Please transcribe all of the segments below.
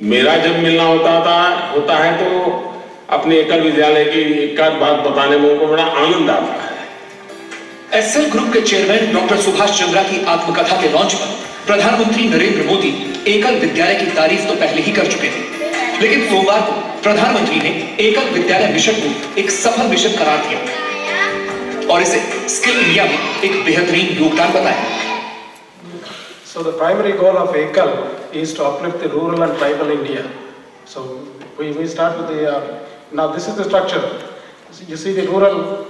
मेरा जब मिलना होता है तो अपने एकल विद्यालय की एक बात बताने में उनको बड़ा आनंद आता है। एसएल ग्रुप के चेयरमैन डॉक्टर सुभाष चंद्रा की आत्मकथा के लॉन्च पर प्रधानमंत्री नरेंद्र मोदी एकल विद्यालय की तारीफ तो पहले ही कर चुके थे, लेकिन सोमवार को प्रधानमंत्री ने एकल विद्यालय मिशन को एक सफल मिशन करार दिया और इसे स्किल इंडिया में एक बेहतरीन योगदान बताया। So the primary goal of EKAL is to uplift the rural and tribal India. So we start with the, now this is the structure. You see the rural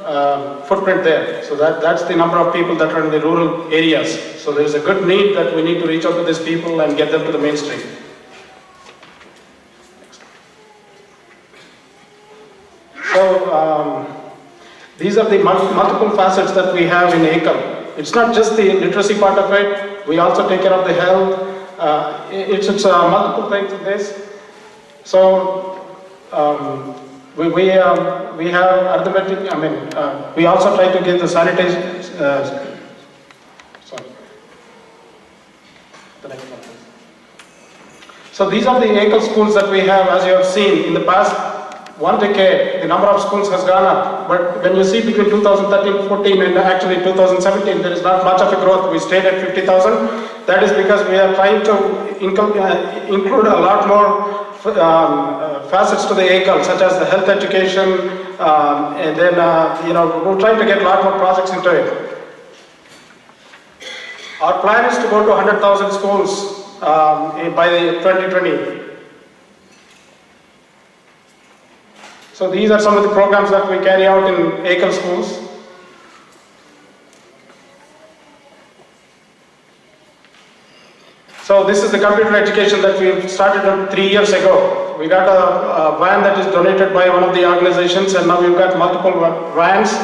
footprint there. So that's the number of people that are in the rural areas. So there is a good need that we need to reach out to these people and get them to the mainstream. So these are the multiple facets that we have in EKAL. It's not just the literacy part of it, we also take care of the health, it's multiple things in this. So we have arithmetic, we also try to give the sanitation, sorry, the next one please. So these are the EKAL schools that we have, as you have seen in the past 1 decade, the number of schools has gone up, but when you see between 2013-14 and actually 2017, there is not much of a growth. We stayed at 50,000. That is because we are trying to include a lot more facets to the EKAL, such as the health education, and then we're trying to get a lot more projects into it. Our plan is to go to 100,000 schools by 2020. So these are some of the programs that we carry out in EKAL schools. So this is the computer education that we started 3 years ago. We got a van that is donated by one of the organizations, and now we've got multiple vans.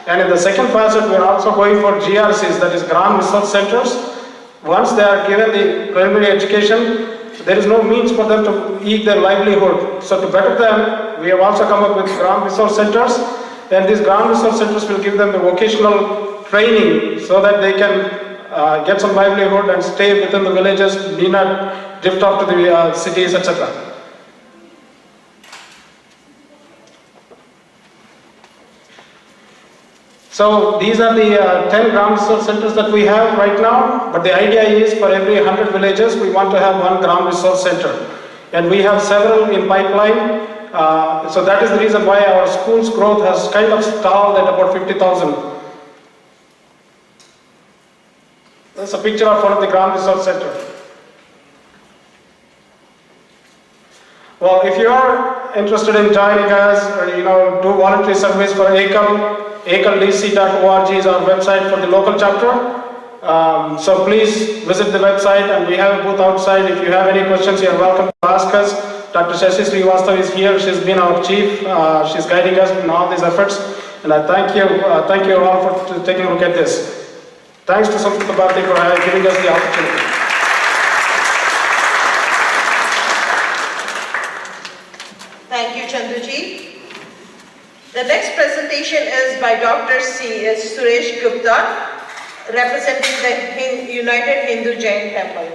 And in the second facet, we're also going for GRCs, that is Grand Research Centers. Once they are given the primary education, there is no means for them to eat their livelihood. So to better them, we have also come up with Grand Resource Centers, and these Grand Resource Centers will give them the vocational training so that they can get some livelihood and stay within the villages, need not drift off to the cities, etc. So these are the 10 Grand Resource Centers that we have right now, but the idea is for every 100 villages, we want to have one Grand Resource Center. And we have several in pipeline. So that is the reason why our school's growth has kind of stalled at about 50,000. That's a picture of one of the Grand Resource Center. Well, if you are interested in joining us, or do voluntary service for EKAL, ekaldc.org is our website for the local chapter. So please visit the website, and we have a booth outside. If you have any questions, you are welcome to ask us. Dr. Shri is here. She's been our chief. She's guiding us in all these efforts. And I thank you all for taking a look at this. Thanks to Sanskrit Bharati for giving us the opportunity. Thank you, Chanduji. The next presentation is by Dr. Suresh Gupta, representing the United Hindu Jain Temple.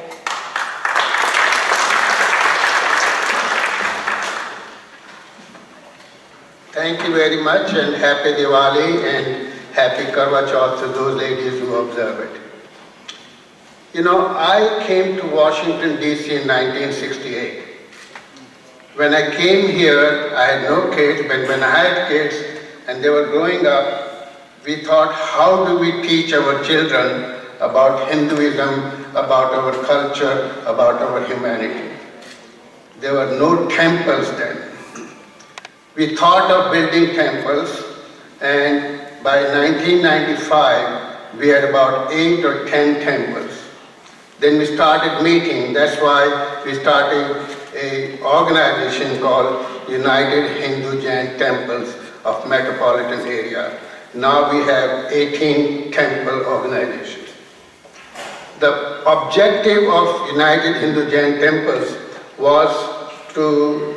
Thank you very much, and happy Diwali and happy Karwa Chauth to those ladies who observe it. I came to Washington, D.C. in 1968. When I came here, I had no kids, but when I had kids and they were growing up, we thought, how do we teach our children about Hinduism, about our culture, about our humanity? There were no temples then. We thought of building temples, and by 1995, we had about 8 or 10 temples. Then we started meeting. That's why we started an organization called United Hindu Jain Temples of Metropolitan Area. Now we have 18 temple organizations. The objective of United Hindu Jain Temples was to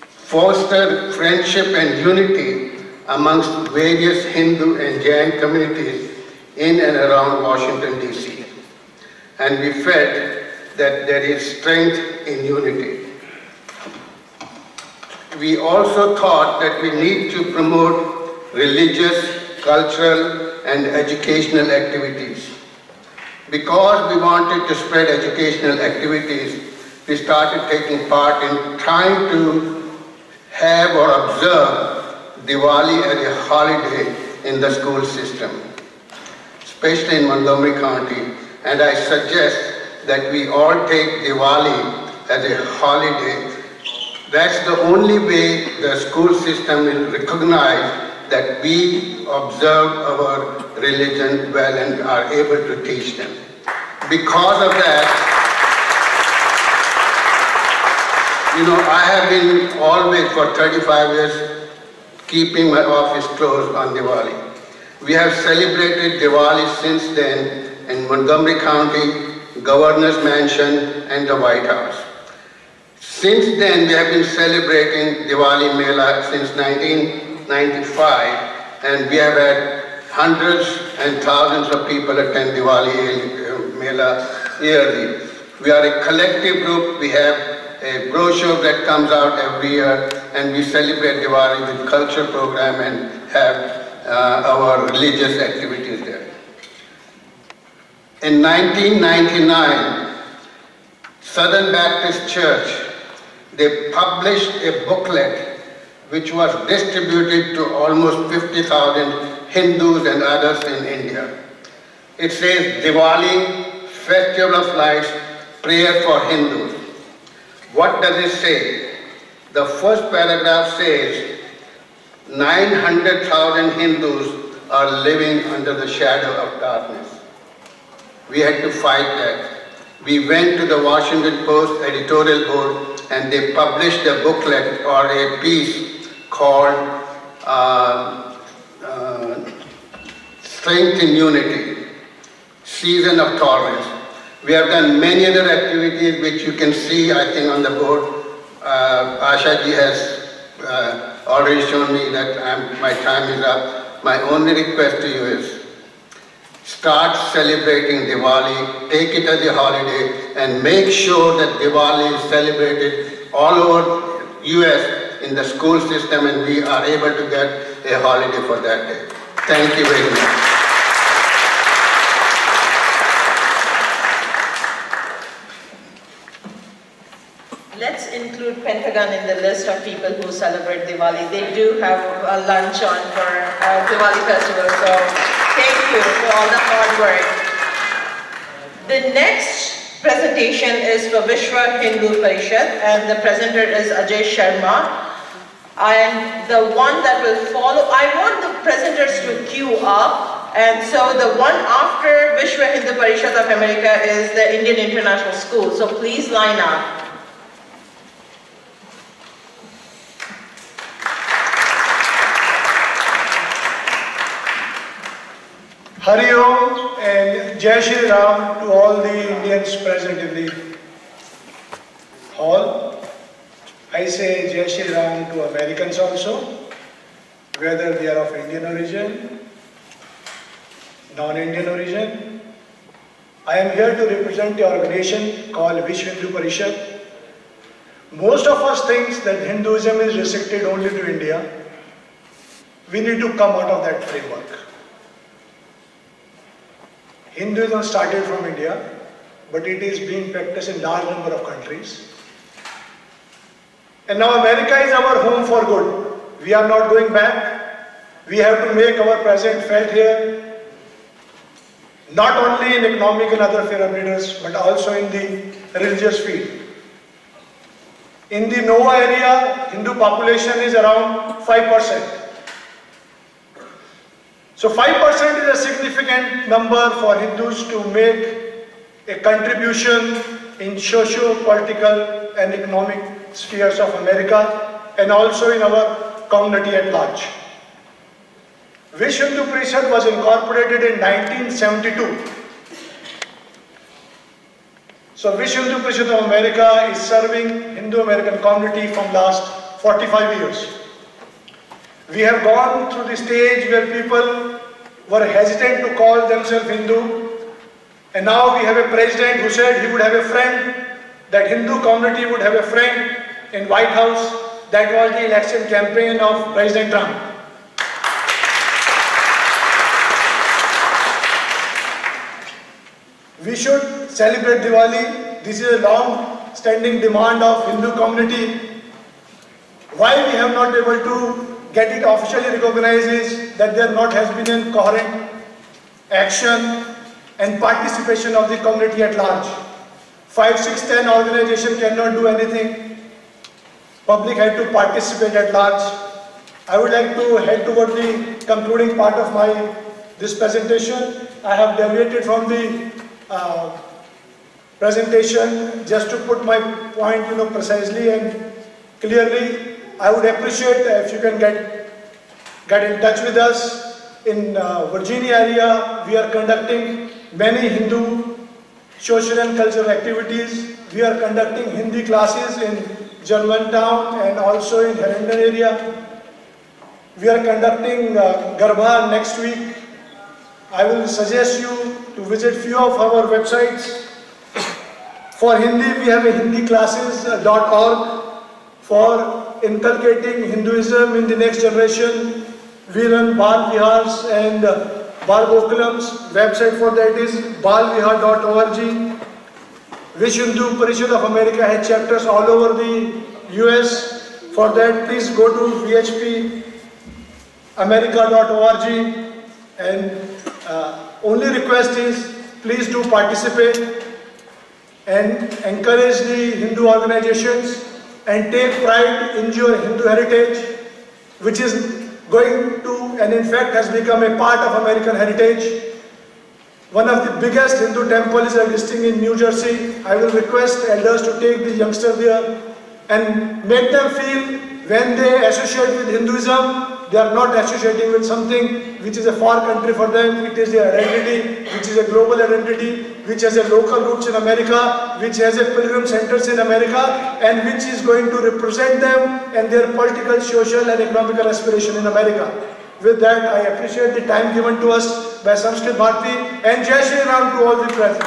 foster friendship and unity amongst various Hindu and Jain communities in and around Washington, D.C. And we felt that there is strength in unity. we also thought that we need to promote religious, cultural, and educational activities. Because we wanted to spread educational activities, we started taking part in trying to have or observe Diwali as a holiday in the school system, especially in Montgomery County. And I suggest that we all take Diwali as a holiday. That's the only way the school system will recognize that we observe our religion well and are able to teach them. Because of that, I have been always for 35 years keeping my office closed on Diwali. We have celebrated Diwali since then in Montgomery County, Governor's Mansion, and the White House. Since then, we have been celebrating Diwali Mela since 1995, and we have had hundreds and thousands of people attend Diwali Mela yearly. We are a collective group. We have a brochure that comes out every year, and we celebrate Diwali with culture program and have our religious activities there. In 1999, Southern Baptist Church, they published a booklet which was distributed to almost 50,000 Hindus and others in India. It says, Diwali, Festival of Lights, Prayer for Hindus. What does it say? The first paragraph says, 900,000 Hindus are living under the shadow of darkness. We had to fight that. We went to the Washington Post editorial board and they published a booklet or a piece called Strength in Unity, Season of Tolerance. We have done many other activities which you can see, I think, on the board. Asha ji has already shown me that my time is up. My only request to you is, start celebrating Diwali, take it as a holiday, and make sure that Diwali is celebrated all over US in the school system, and we are able to get a holiday for that day. Thank you very much. Let's include Pentagon in the list of people who celebrate Diwali. They do have a lunch on for Diwali festival, so thank you for all the hard work. The next presentation is for Vishwa Hindu Parishad, and the presenter is Ajay Sharma. And the one that will follow, I want the presenters to queue up, and so the one after Vishwa Hindu Parishad of America is the Indian International School, so please line up. Hari Om and Jai Shri Ram to all the Indians present in the hall. I say Jai Shri Ram to Americans also, whether they are of Indian origin, non-Indian origin. I am here to represent the organization called Vishwa Hindu Parishad. Most of us think that Hinduism is restricted only to India. We need to come out of that framework. Hinduism started from India, but it is being practiced in large number of countries. And now America is our home for good. We are not going back. We have to make our presence felt here, not only in economic and other parameters, but also in the religious field. In the Nova area, Hindu population is around 5%. So 5% is a significant number for Hindus to make a contribution in socio-political and economic spheres of America and also in our community at large. Vishwa Hindu Parishad was incorporated in 1972. So Vishwa Hindu Parishad of America is serving Hindu-American community from last 45 years. We have gone through the stage where people were hesitant to call themselves Hindu, and now we have a president who said he would have a friend, that Hindu community would have a friend in White House, that was the election campaign of President Trump. We should celebrate Diwali. This is a long-standing demand of Hindu community. Why we have not been able to get it officially recognized is that there not has been a coherent action and participation of the community at large. 5, 6, 10 organizations cannot do anything. Public had to participate at large. I would like to head toward the concluding part of this presentation. I have deviated from the presentation just to put my point precisely and clearly. I would appreciate if you can get in touch with us. In Virginia area, we are conducting many Hindu social and cultural activities. We are conducting Hindi classes in Germantown and also in Herndon area. We are conducting Garbha next week. I will suggest you to visit few of our websites. For Hindi, we have a hindiclasses.org for inculcating Hinduism in the next generation. We run Bal Vihars and Bal Gokulams. Website for that is balvihar.org. Vish Hindu Parishad of America has chapters all over the US. For that, please go to vhpamerica.org. And only request is, please do participate and encourage the Hindu organizations and take pride in your Hindu heritage, which is going to and in fact has become a part of American heritage. One of the biggest Hindu temples is existing in New Jersey. I will request elders to take the youngsters there and make them feel when they associate with Hinduism, they are not associating with something which is a far country for them. It is their identity, which is a global identity, which has a local roots in America, which has a pilgrim centers in America, and which is going to represent them and their political, social and economical aspiration in America. With that, I appreciate the time given to us by Sanskrit Bharati, and Jai Shri Ram to all the present.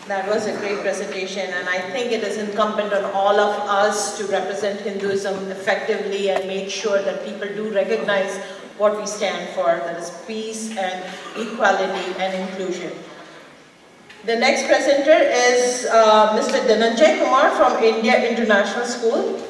That was a great presentation, and I think it is incumbent on all of us to represent Hinduism effectively and make sure that people do recognize what we stand for, that is peace and equality and inclusion. The next presenter is Mr. Dhananjay Kumar from India International School.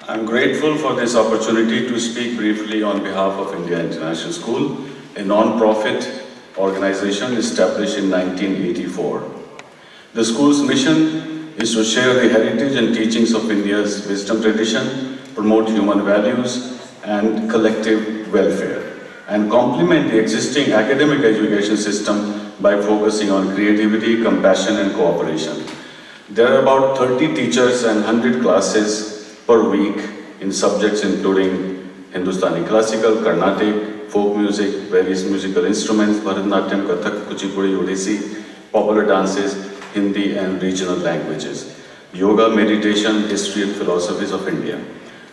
I'm grateful for this opportunity to speak briefly on behalf of India International School, a non-profit organization established in 1984. The school's mission is to share the heritage and teachings of India's wisdom tradition, promote human values and collective welfare, and complement the existing academic education system by focusing on creativity, compassion and cooperation. There are about 30 teachers and 100 classes per week in subjects including Hindustani classical, Carnatic, folk music, various musical instruments, Bharatanatyam, Kathak, Kuchipudi, Odissi, popular dances, Hindi and regional languages, yoga, meditation, history and philosophies of India.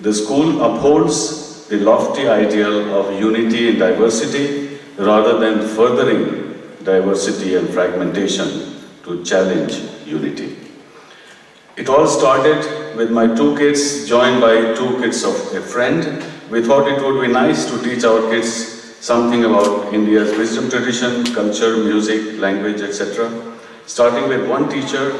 The school upholds the lofty ideal of unity in diversity rather than furthering diversity and fragmentation to challenge unity. It all started with my two kids joined by two kids of a friend. We thought it would be nice to teach our kids something about India's wisdom tradition, culture, music, language, etc. Starting with one teacher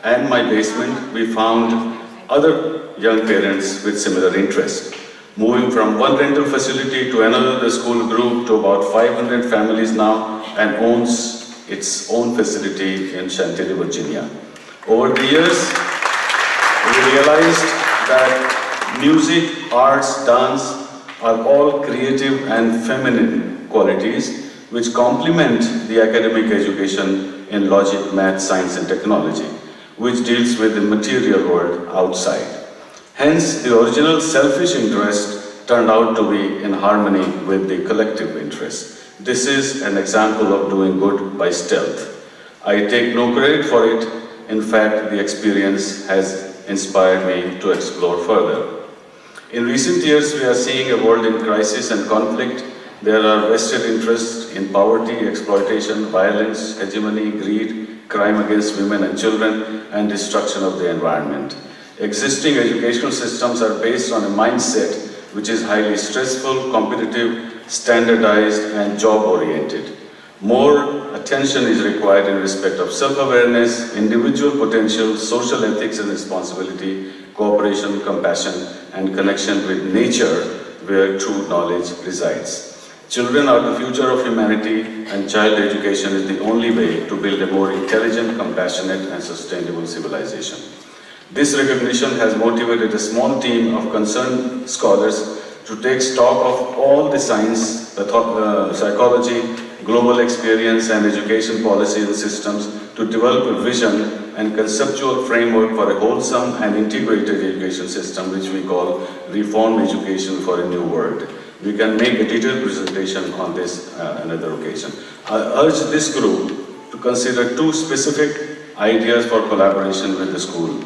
and my basement, we found other young parents with similar interests. Moving from one rental facility to another, the school grew to about 500 families now and owns its own facility in Chantilly, Virginia. Over the years, we realized that music, arts, dance are all creative and feminine qualities which complement the academic education in logic, math, science and technology, which deals with the material world outside. Hence, the original selfish interest turned out to be in harmony with the collective interest. This is an example of doing good by stealth. I take no credit for it. In fact, the experience has inspired me to explore further. In recent years, we are seeing a world in crisis and conflict. There are vested interests in poverty, exploitation, violence, hegemony, greed, crime against women and children, and destruction of the environment. Existing educational systems are based on a mindset which is highly stressful, competitive, standardized, and job-oriented. More attention is required in respect of self-awareness, individual potential, social ethics and responsibility, cooperation, compassion, and connection with nature where true knowledge resides. Children are the future of humanity, and child education is the only way to build a more intelligent, compassionate, and sustainable civilization. This recognition has motivated a small team of concerned scholars to take stock of all the science, psychology, global experience, and education policy and systems to develop a vision and conceptual framework for a wholesome and integrated education system, which we call Reform Education for a New World. We can make a detailed presentation on this another occasion. I urge this group to consider two specific ideas for collaboration with the school.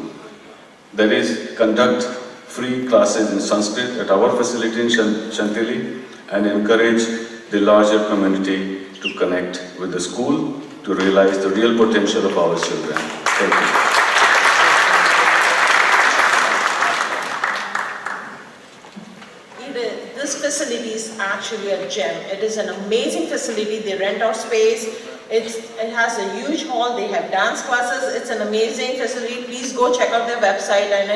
That is, conduct free classes in Sanskrit at our facility in Chantilly and encourage the larger community to connect with the school to realize the real potential of our children. Thank you. This facility is actually a gem. It is an amazing facility. They rent out space. It has a huge hall. They have dance classes. It's an amazing facility. Please go check out their website. And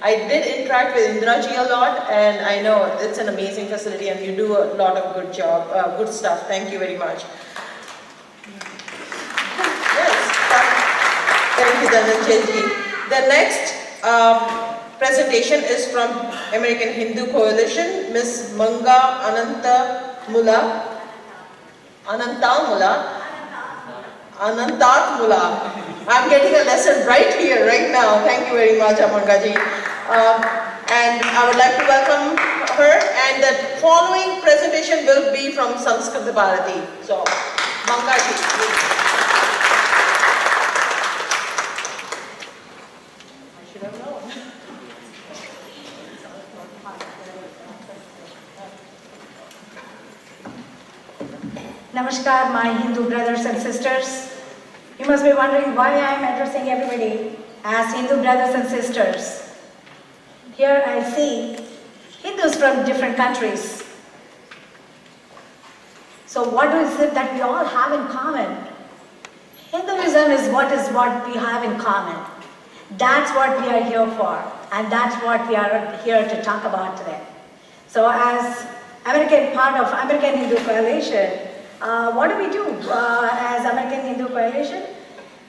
I did interact with Indraji a lot, and I know it's an amazing facility, and you do a lot of good job, good stuff. Thank you very much. Yes, thank you, Dhananjay. The next presentation is from American Hindu Coalition, Ms. Manga Anantamula. I'm getting a lesson right here, right now. Thank you very much, Amangaji. And I would like to welcome her. And the following presentation will be from Sanskrit Bharati. So, Mangaji, please. I should have known. Namaskar, my Hindu brothers and sisters. You must be wondering why I am addressing everybody as Hindu brothers and sisters. Here I see Hindus from different countries. So what is it that we all have in common? Hinduism is what we have in common. That's what we are here for, and that's what we are here to talk about today. So as part of American Hindu Coalition, what do we do as American Hindu Coalition?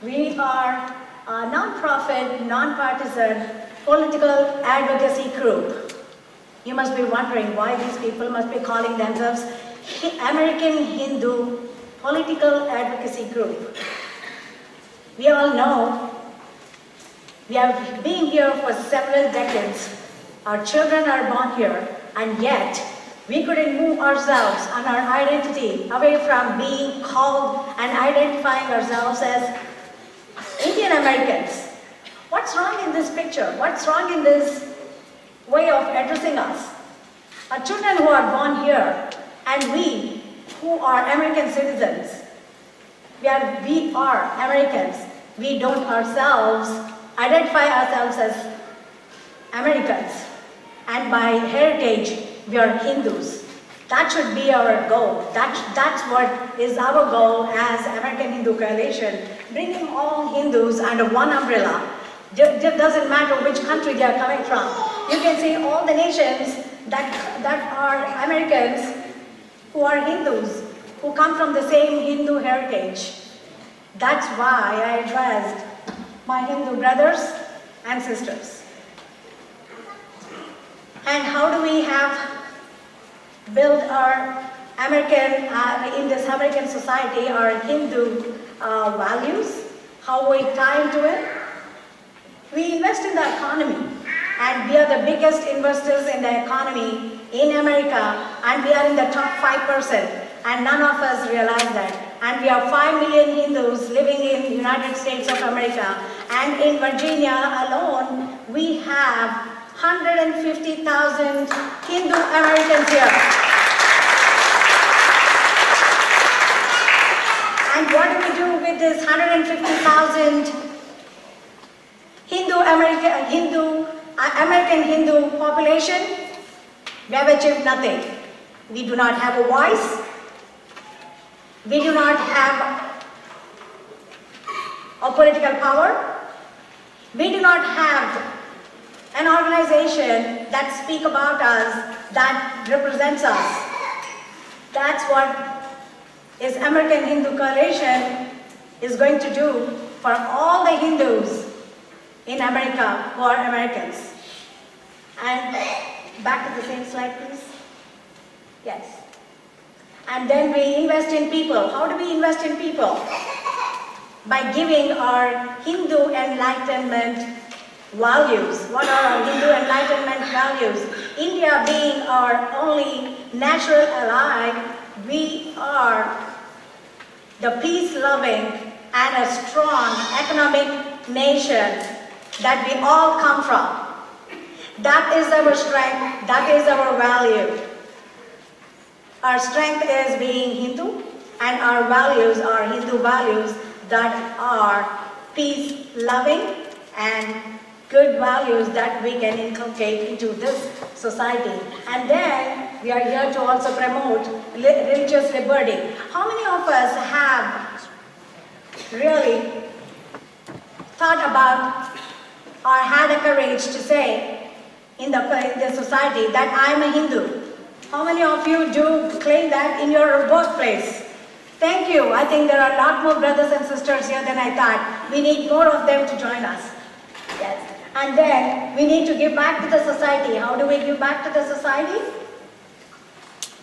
We are a non-profit, non-partisan, political advocacy group. You must be wondering why these people must be calling themselves American Hindu Political Advocacy Group. We all know we have been here for several decades. Our children are born here, and yet we couldn't move ourselves and our identity away from being called and identifying ourselves as Indian Americans. What's wrong in this picture? What's wrong in this way of addressing us? Our children who are born here, and we who are American citizens, we are Americans. We don't ourselves identify ourselves as Americans, and by heritage, we are Hindus. That should be our goal. That's what is our goal as American Hindu Coalition, bringing all Hindus under one umbrella. It doesn't matter which country they are coming from. You can see all the nations that are Americans who are Hindus, who come from the same Hindu heritage. That's why I addressed my Hindu brothers and sisters. And how do we have built our in this American society, our Hindu values, how we tie into it? We invest in the economy, and we are the biggest investors in the economy in America, and we are in the top 5%, and none of us realize that. And we have 5 million Hindus living in the United States of America, and in Virginia alone, we have 150,000 Hindu Americans here. And what do we do with this 150,000 American Hindu population? We have achieved nothing. We do not have a voice. We do not have a political power. We do not have an organization that speaks about us, that represents us. That's what is American Hindu Coalition is going to do for all the Hindus in America who are Americans. And back to the same slide, please. Yes. And then we invest in people. How do we invest in people? By giving our Hindu Enlightenment values. What are our Hindu Enlightenment values? India being our only natural ally, we are the peace-loving and a strong economic nation that we all come from. That is our strength, that is our value. Our strength is being Hindu, and our values are Hindu values that are peace-loving and good values that we can inculcate into this society. And then we are here to also promote religious liberty. How many of us have really thought about or had the courage to say in the society that I am a Hindu? How many of you do claim that in your workplace? Thank you. I think there are a lot more brothers and sisters here than I thought. We need more of them to join us. Yes. And then we need to give back to the society. How do we give back to the society?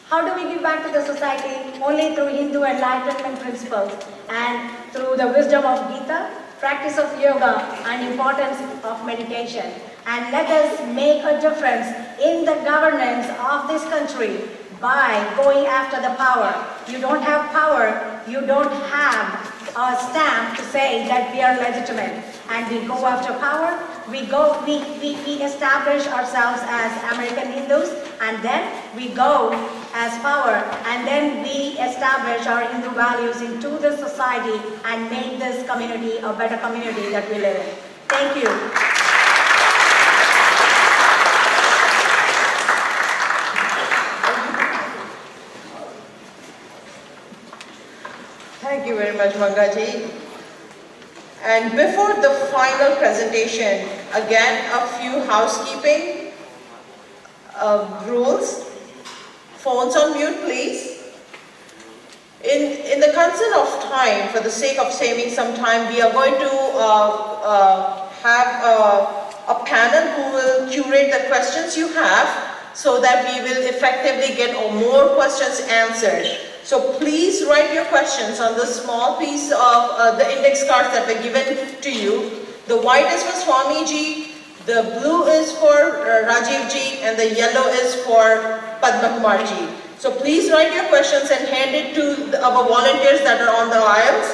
How do we give back to the society? Only through Hindu enlightenment principles and through the wisdom of Gita, practice of yoga, and importance of meditation. And let us make a difference in the governance of this country by going after the power. You don't have power, you don't have a stamp to say that we are legitimate. And we go after power, we establish ourselves as American Hindus, and then we go as power, and then we establish our Hindu values into the society and make this community a better community that we live in. Thank you. Thank you very much, Mangaji. And before the final presentation, again, a few housekeeping rules. Phones on mute, please. In the concern of time, for the sake of saving some time, we are going to have a panel who will curate the questions you have so that we will effectively get more questions answered. So please write your questions on the small piece of the index cards that were given to you. The white is for Swamiji, the blue is for Rajiv ji, and the yellow is for Padma Kumar ji. So please write your questions and hand it to our volunteers that are on the aisles.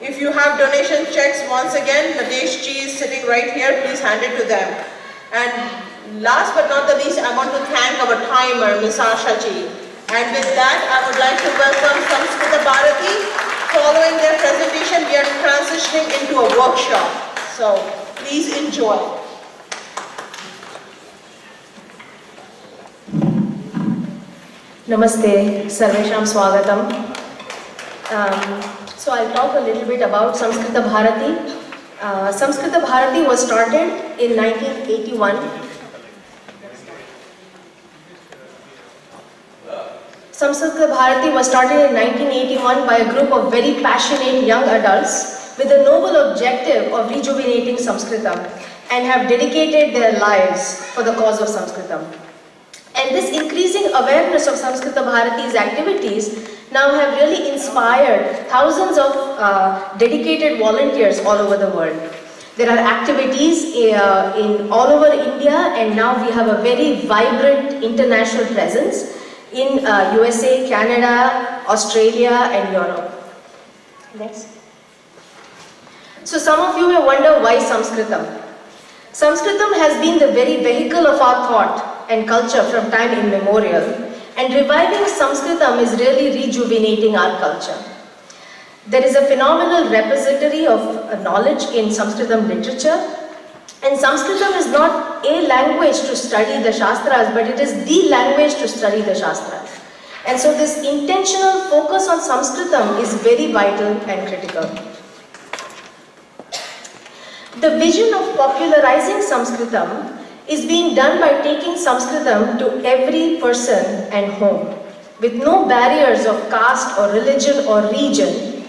If you have donation checks, once again, Nadesh ji is sitting right here, please hand it to them. And last but not the least, I want to thank our timer, Ms. Asha ji. And with that, I would like to welcome Sanskrit Bharati. Following their presentation, we are transitioning into a workshop. So please enjoy. Namaste, Sarvesham Swagatam. So I'll talk a little bit about Sanskrit Bharati. Sanskrit Bharati was started in 1981. Sanskrit Bharati was started in 1981 by a group of very passionate young adults with the noble objective of rejuvenating Sanskritam and have dedicated their lives for the cause of Sanskritam. And this increasing awareness of Sanskrit Bharati's activities now have really inspired thousands of dedicated volunteers all over the world. There are activities in all over India, and now we have a very vibrant international presence in USA, Canada, Australia, and Europe. Next. So some of you may wonder why Sanskritam. Sanskritam has been the very vehicle of our thought and culture from time immemorial, and reviving Sanskritam is really rejuvenating our culture. There is a phenomenal repository of knowledge in Sanskritam literature, and Sanskritam is not a language to study the Shastras, but it is the language to study the Shastras. And so this intentional focus on Sanskritam is very vital and critical. The vision of popularizing Sanskritam is being done by taking Sanskritam to every person and home, with no barriers of caste or religion or region,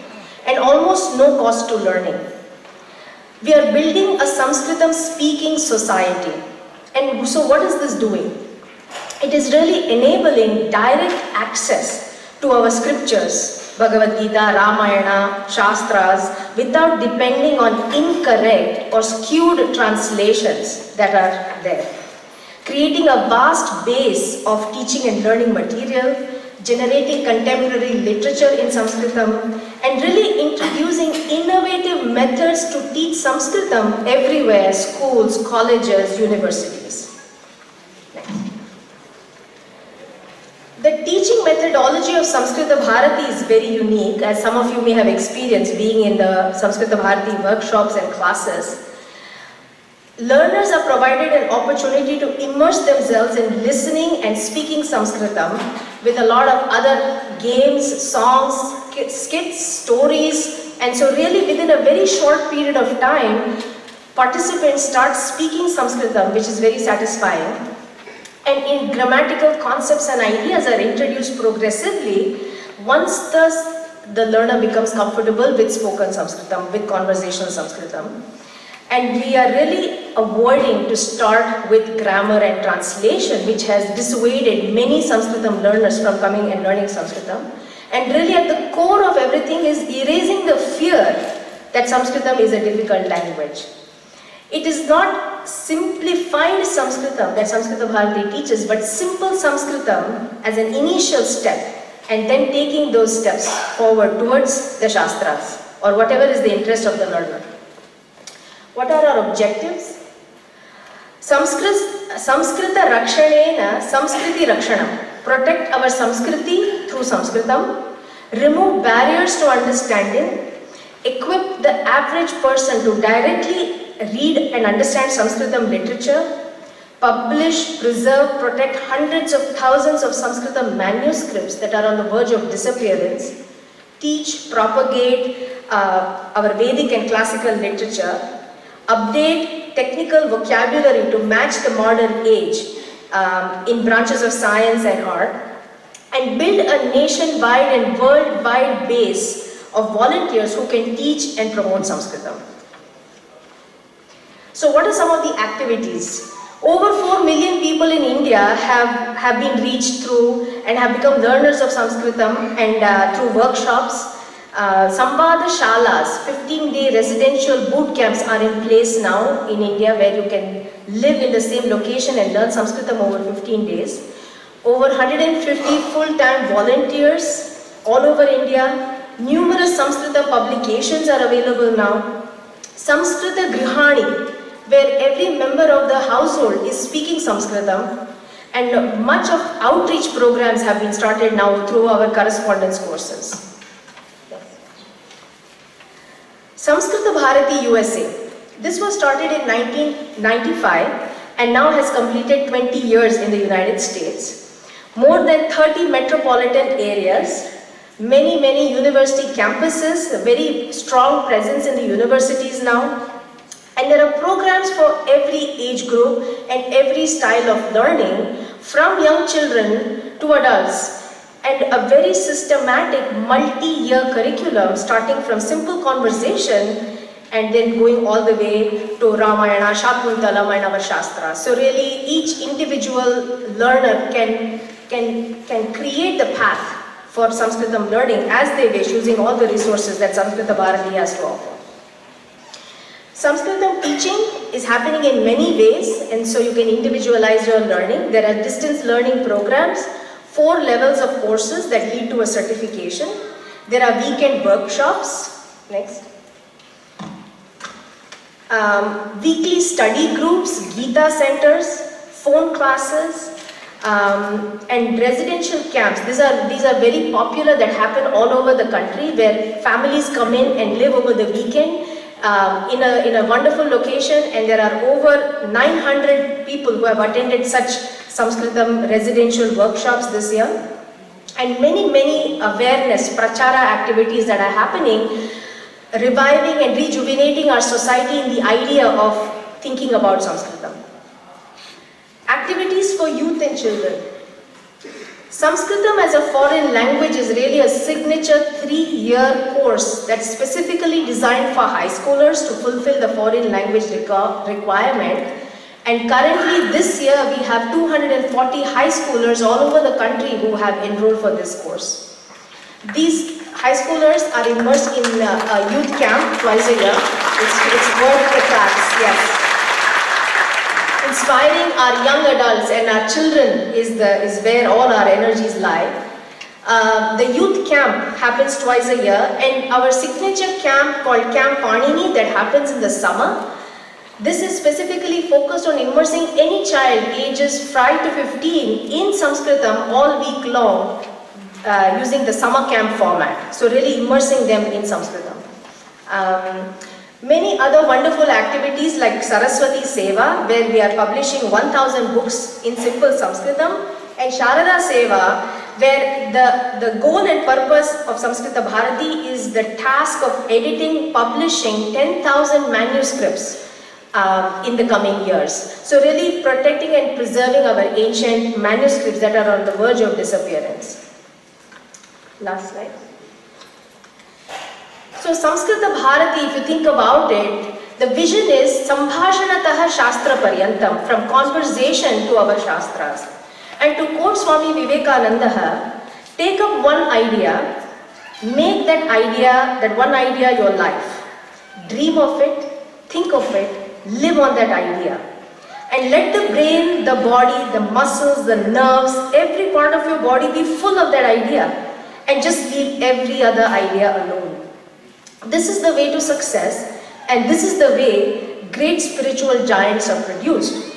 and almost no cost to learning. We are building a Sanskritam speaking society. And so what is this doing? It is really enabling direct access to our scriptures, Bhagavad Gita, Ramayana, Shastras, without depending on incorrect or skewed translations that are there. Creating a vast base of teaching and learning material, generating contemporary literature in Sanskritam, and really introducing innovative methods to teach Sanskritam everywhere, schools, colleges, universities. The teaching methodology of Sanskrit Bharati is very unique, as some of you may have experienced being in the Sanskrit Bharati workshops and classes. Learners are provided an opportunity to immerse themselves in listening and speaking Sanskritam with a lot of other games, songs, skits, stories, and so really within a very short period of time, participants start speaking Sanskritam, which is very satisfying. And in grammatical concepts and ideas are introduced progressively once the learner becomes comfortable with spoken Sanskritam, with conversational Sanskritam. And we are really avoiding to start with grammar and translation, which has dissuaded many Sanskritam learners from coming and learning Sanskritam. And really at the core of everything is erasing the fear that Sanskritam is a difficult language. It is not simplified Sanskritam that Sanskrit Bharati teaches, but simple Sanskritam as an initial step, and then taking those steps forward towards the Shastras, or whatever is the interest of the learner. What are our objectives? Samskrita Rakshanena Samskriti Rakshanam. Protect our Samskriti through Sanskritam. Remove barriers to understanding. Equip the average person to directly read and understand Sanskritam literature. Publish, preserve, protect hundreds of thousands of Sanskritam manuscripts that are on the verge of disappearance. Teach, propagate our Vedic and classical literature. Update technical vocabulary to match the modern age in branches of science and art, and build a nationwide and worldwide base of volunteers who can teach and promote Sanskritam. So what are some of the activities? Over 4 million people in India have been reached through and have become learners of Sanskritam and through workshops. Samvada Shalas, 15-day residential boot camps are in place now in India, where you can live in the same location and learn Sanskritam over 15 days. Over 150 full-time volunteers all over India. Numerous Samskrita publications are available now. Samskrita Grihani, where every member of the household is speaking Sanskritam, and much of outreach programs have been started now through our correspondence courses. Sanskrit Bharati USA. This was started in 1995 and now has completed 20 years in the United States. More than 30 metropolitan areas, many university campuses, a very strong presence in the universities now. And there are programs for every age group and every style of learning, from young children to adults. And a very systematic multi-year curriculum starting from simple conversation and then going all the way to Ramayana, Shakuntalam and our Shastras. So really each individual learner can create the path for Sanskritam learning as they wish, using all the resources that Sanskrit Bharati has to offer. Sanskritam teaching is happening in many ways, and so you can individualize your learning. There are distance learning programs, 4 levels of courses that lead to a certification. There are weekend workshops. Next. weekly study groups, Gita centers, phone classes, and residential camps. These are very popular, that happen all over the country, where families come in and live over the weekend in a wonderful location, and there are over 900 people who have attended such Samskritam residential workshops this year, and many awareness, prachara activities that are happening, reviving and rejuvenating our society in the idea of thinking about Sanskritam. Activities for youth and children. Sanskritam as a foreign language is really a signature 3-year course that's specifically designed for high schoolers to fulfill the foreign language requirement. And currently this year we have 240 high schoolers all over the country who have enrolled for this course. These high schoolers are immersed in a youth camp twice a year. It's worth the tax, yes. Inspiring our young adults and our children is where all our energies lie. The youth camp happens twice a year, and our signature camp called Camp Panini that happens in the summer. This is specifically focused on immersing any child ages 5 to 15 in Sanskritam all week long using the summer camp format. So really immersing them in Sanskritam. Many other wonderful activities like Saraswati Seva, where we are publishing 1000 books in simple Sanskritam, and Sharada Seva, where the goal and purpose of Samskrita Bharati is the task of editing, publishing 10,000 manuscripts in the coming years. So really protecting and preserving our ancient manuscripts that are on the verge of disappearance. Last slide. So Samskrita Bharati, if you think about it, the vision is Sambhashanataha Shastra Paryantam, from conversation to our Shastras. And to quote Swamy Vivekananda, take up one idea, make that one idea your life. Dream of it, think of it, live on that idea. And let the brain, the body, the muscles, the nerves, every part of your body be full of that idea. And just leave every other idea alone. This is the way to success, and this is the way great spiritual giants are produced.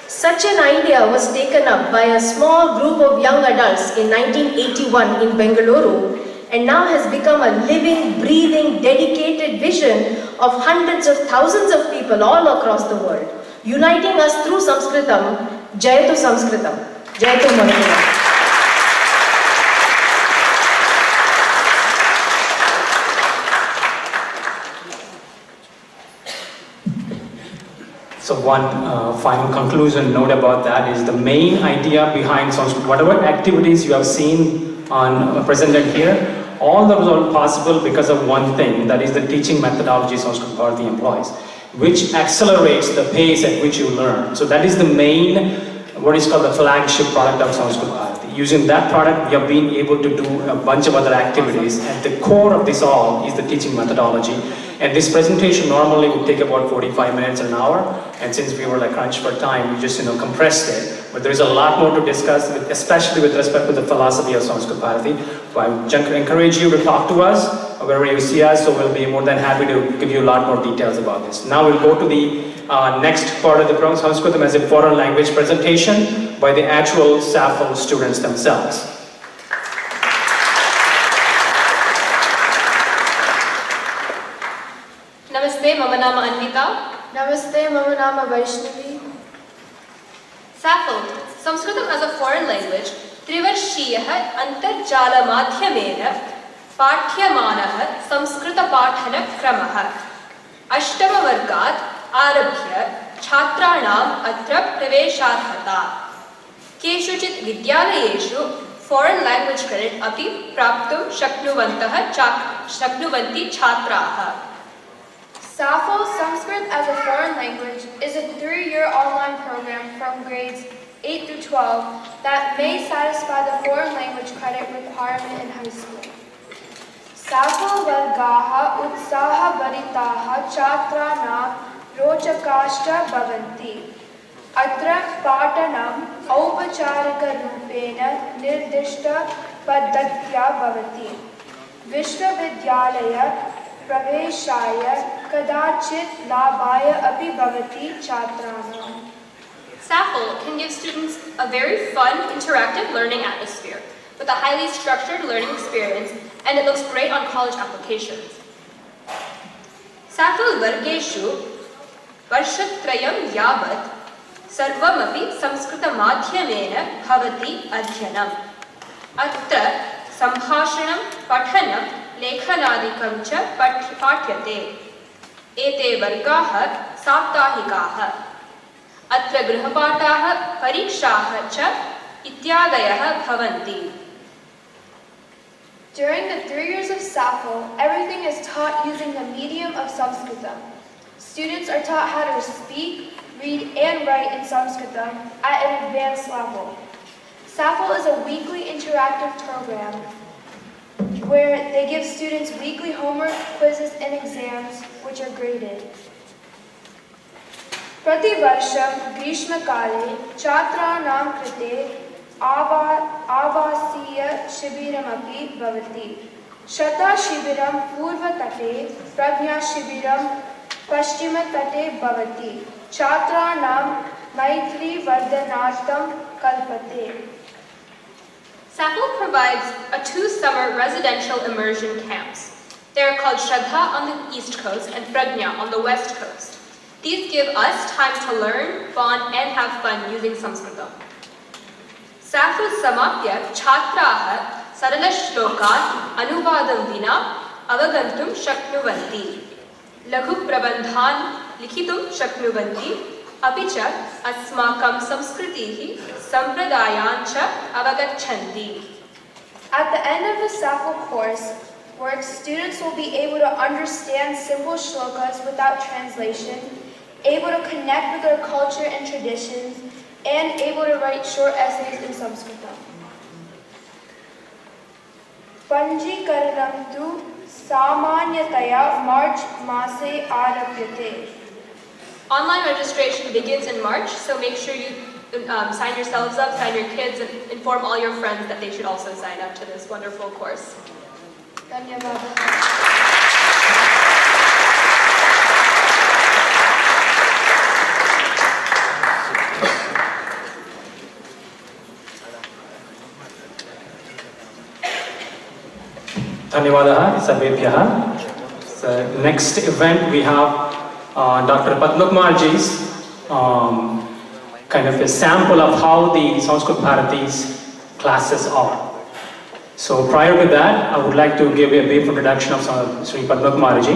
Such an idea was taken up by a small group of young adults in 1981 in Bengaluru, and now has become a living, breathing, dedicated vision of hundreds of thousands of people all across the world, uniting us through Sanskritam. Jayatu Sanskritam. Jayatu Malhotra. So one final conclusion note about that is the main idea behind Sanskrit, whatever activities you have seen on presented here, all those are possible because of one thing, that is the teaching methodology Sanskrit Bharati employs, which accelerates the pace at which you learn. So that is the main, what is called the flagship product of Sanskrit Bharati. Using that product, we have been able to do a bunch of other activities. At the core of this all is the teaching methodology. And this presentation normally would take about 45 minutes or an hour. And since we were like crunched for time, we just compressed it. But there is a lot more to discuss, especially with respect to the philosophy of Sanskrit Bharati. So I encourage you to talk to us wherever you see us. So we'll be more than happy to give you a lot more details about this. Now we'll go to the next part of the program, Sanskritam as a foreign language presentation by the actual SAFL students themselves. Namaste, mama nama Anvita. Namaste, mama nama Vaishnavi. SAFL, Sanskritam as a foreign language, Trivarshiyah Antarjala Madhyamena Pathyamanah Samskrita Pathana Kramaha Ashtama Vargat Arabhya Chhatranam Atra Pravesharhata Keshuchit Vidyalayeshu foreign language credit api praptum shaknuvanti chhatraha. SAFL Sanskrit as a foreign language is a 3-year online program from grades 8 through 12 that may satisfy the foreign language credit requirement in high school. SAFL Vargaha Utsaha Bharitaha Chhatranam Rochakashta Bhavanti. Atra Patanam Aupacharika Rupena Nirdishta Paddhatya Bhavati. Vishnu Vidyalaya Praveshaya kadachit labhaya api bhavati chhatranam. SAFL can give students a very fun, interactive learning atmosphere with a highly structured learning experience, and it looks great on college applications. SAFL vargeshu varshatrayam yavat sarvamapi samskrita madhyamena bhavati adhyanam. Atra sambhashanam pathanam lekhanadikam cha pathyate. Ete vargaha saptahikaha. Atra grihapataha parikshaha cha ityadayah bhavanti. During the 3 years of SAFL, everything is taught using the medium of Sanskritam. Students are taught how to speak, read, and write in Sanskritam at an advanced level. SAFL is a weekly interactive program where they give students weekly homework, quizzes, and exams, which are graded. Prativarsham Grishmakale Chhatranam Krite Avasiya Shibiramapi Bhavati. Shata Shibiram Purva Tate Prajna Shibiram Paschima Tate Bhavati. Chhatranam Maitri Vardhanartam Kalpate. SAFL provides a 2-summer residential immersion camps. They are called Shraddha on the East Coast and Prajna on the West Coast. These give us time to learn, bond, and have fun using Sanskritam. SAFL Samapya Chhatraha Sarala Shlokan Anuvadam Vina Avagantum Shaknuvanti. Laghu Prabandhan Likhitum Shaknuvanti. Apicha Asmakam Samskritihi Sampradayancha Avagachanti. At the end of the SAFL course, work, students will be able to understand simple shlokas without translation, able to connect with their culture and traditions, and able to write short essays in Sanskritam. Panjikaranam tu samanyataya March mase arabhyate. Online registration begins in March, so make sure you sign yourselves up, sign your kids, and inform all your friends that they should also sign up to this wonderful course. Dhanyavadah Sarvebhyah. So next event we have Dr. Padmakumarji's kind of a sample of how the Sanskrit Bharati's classes are. So prior to that, I would like to give a brief introduction of Shri Padmakumarji.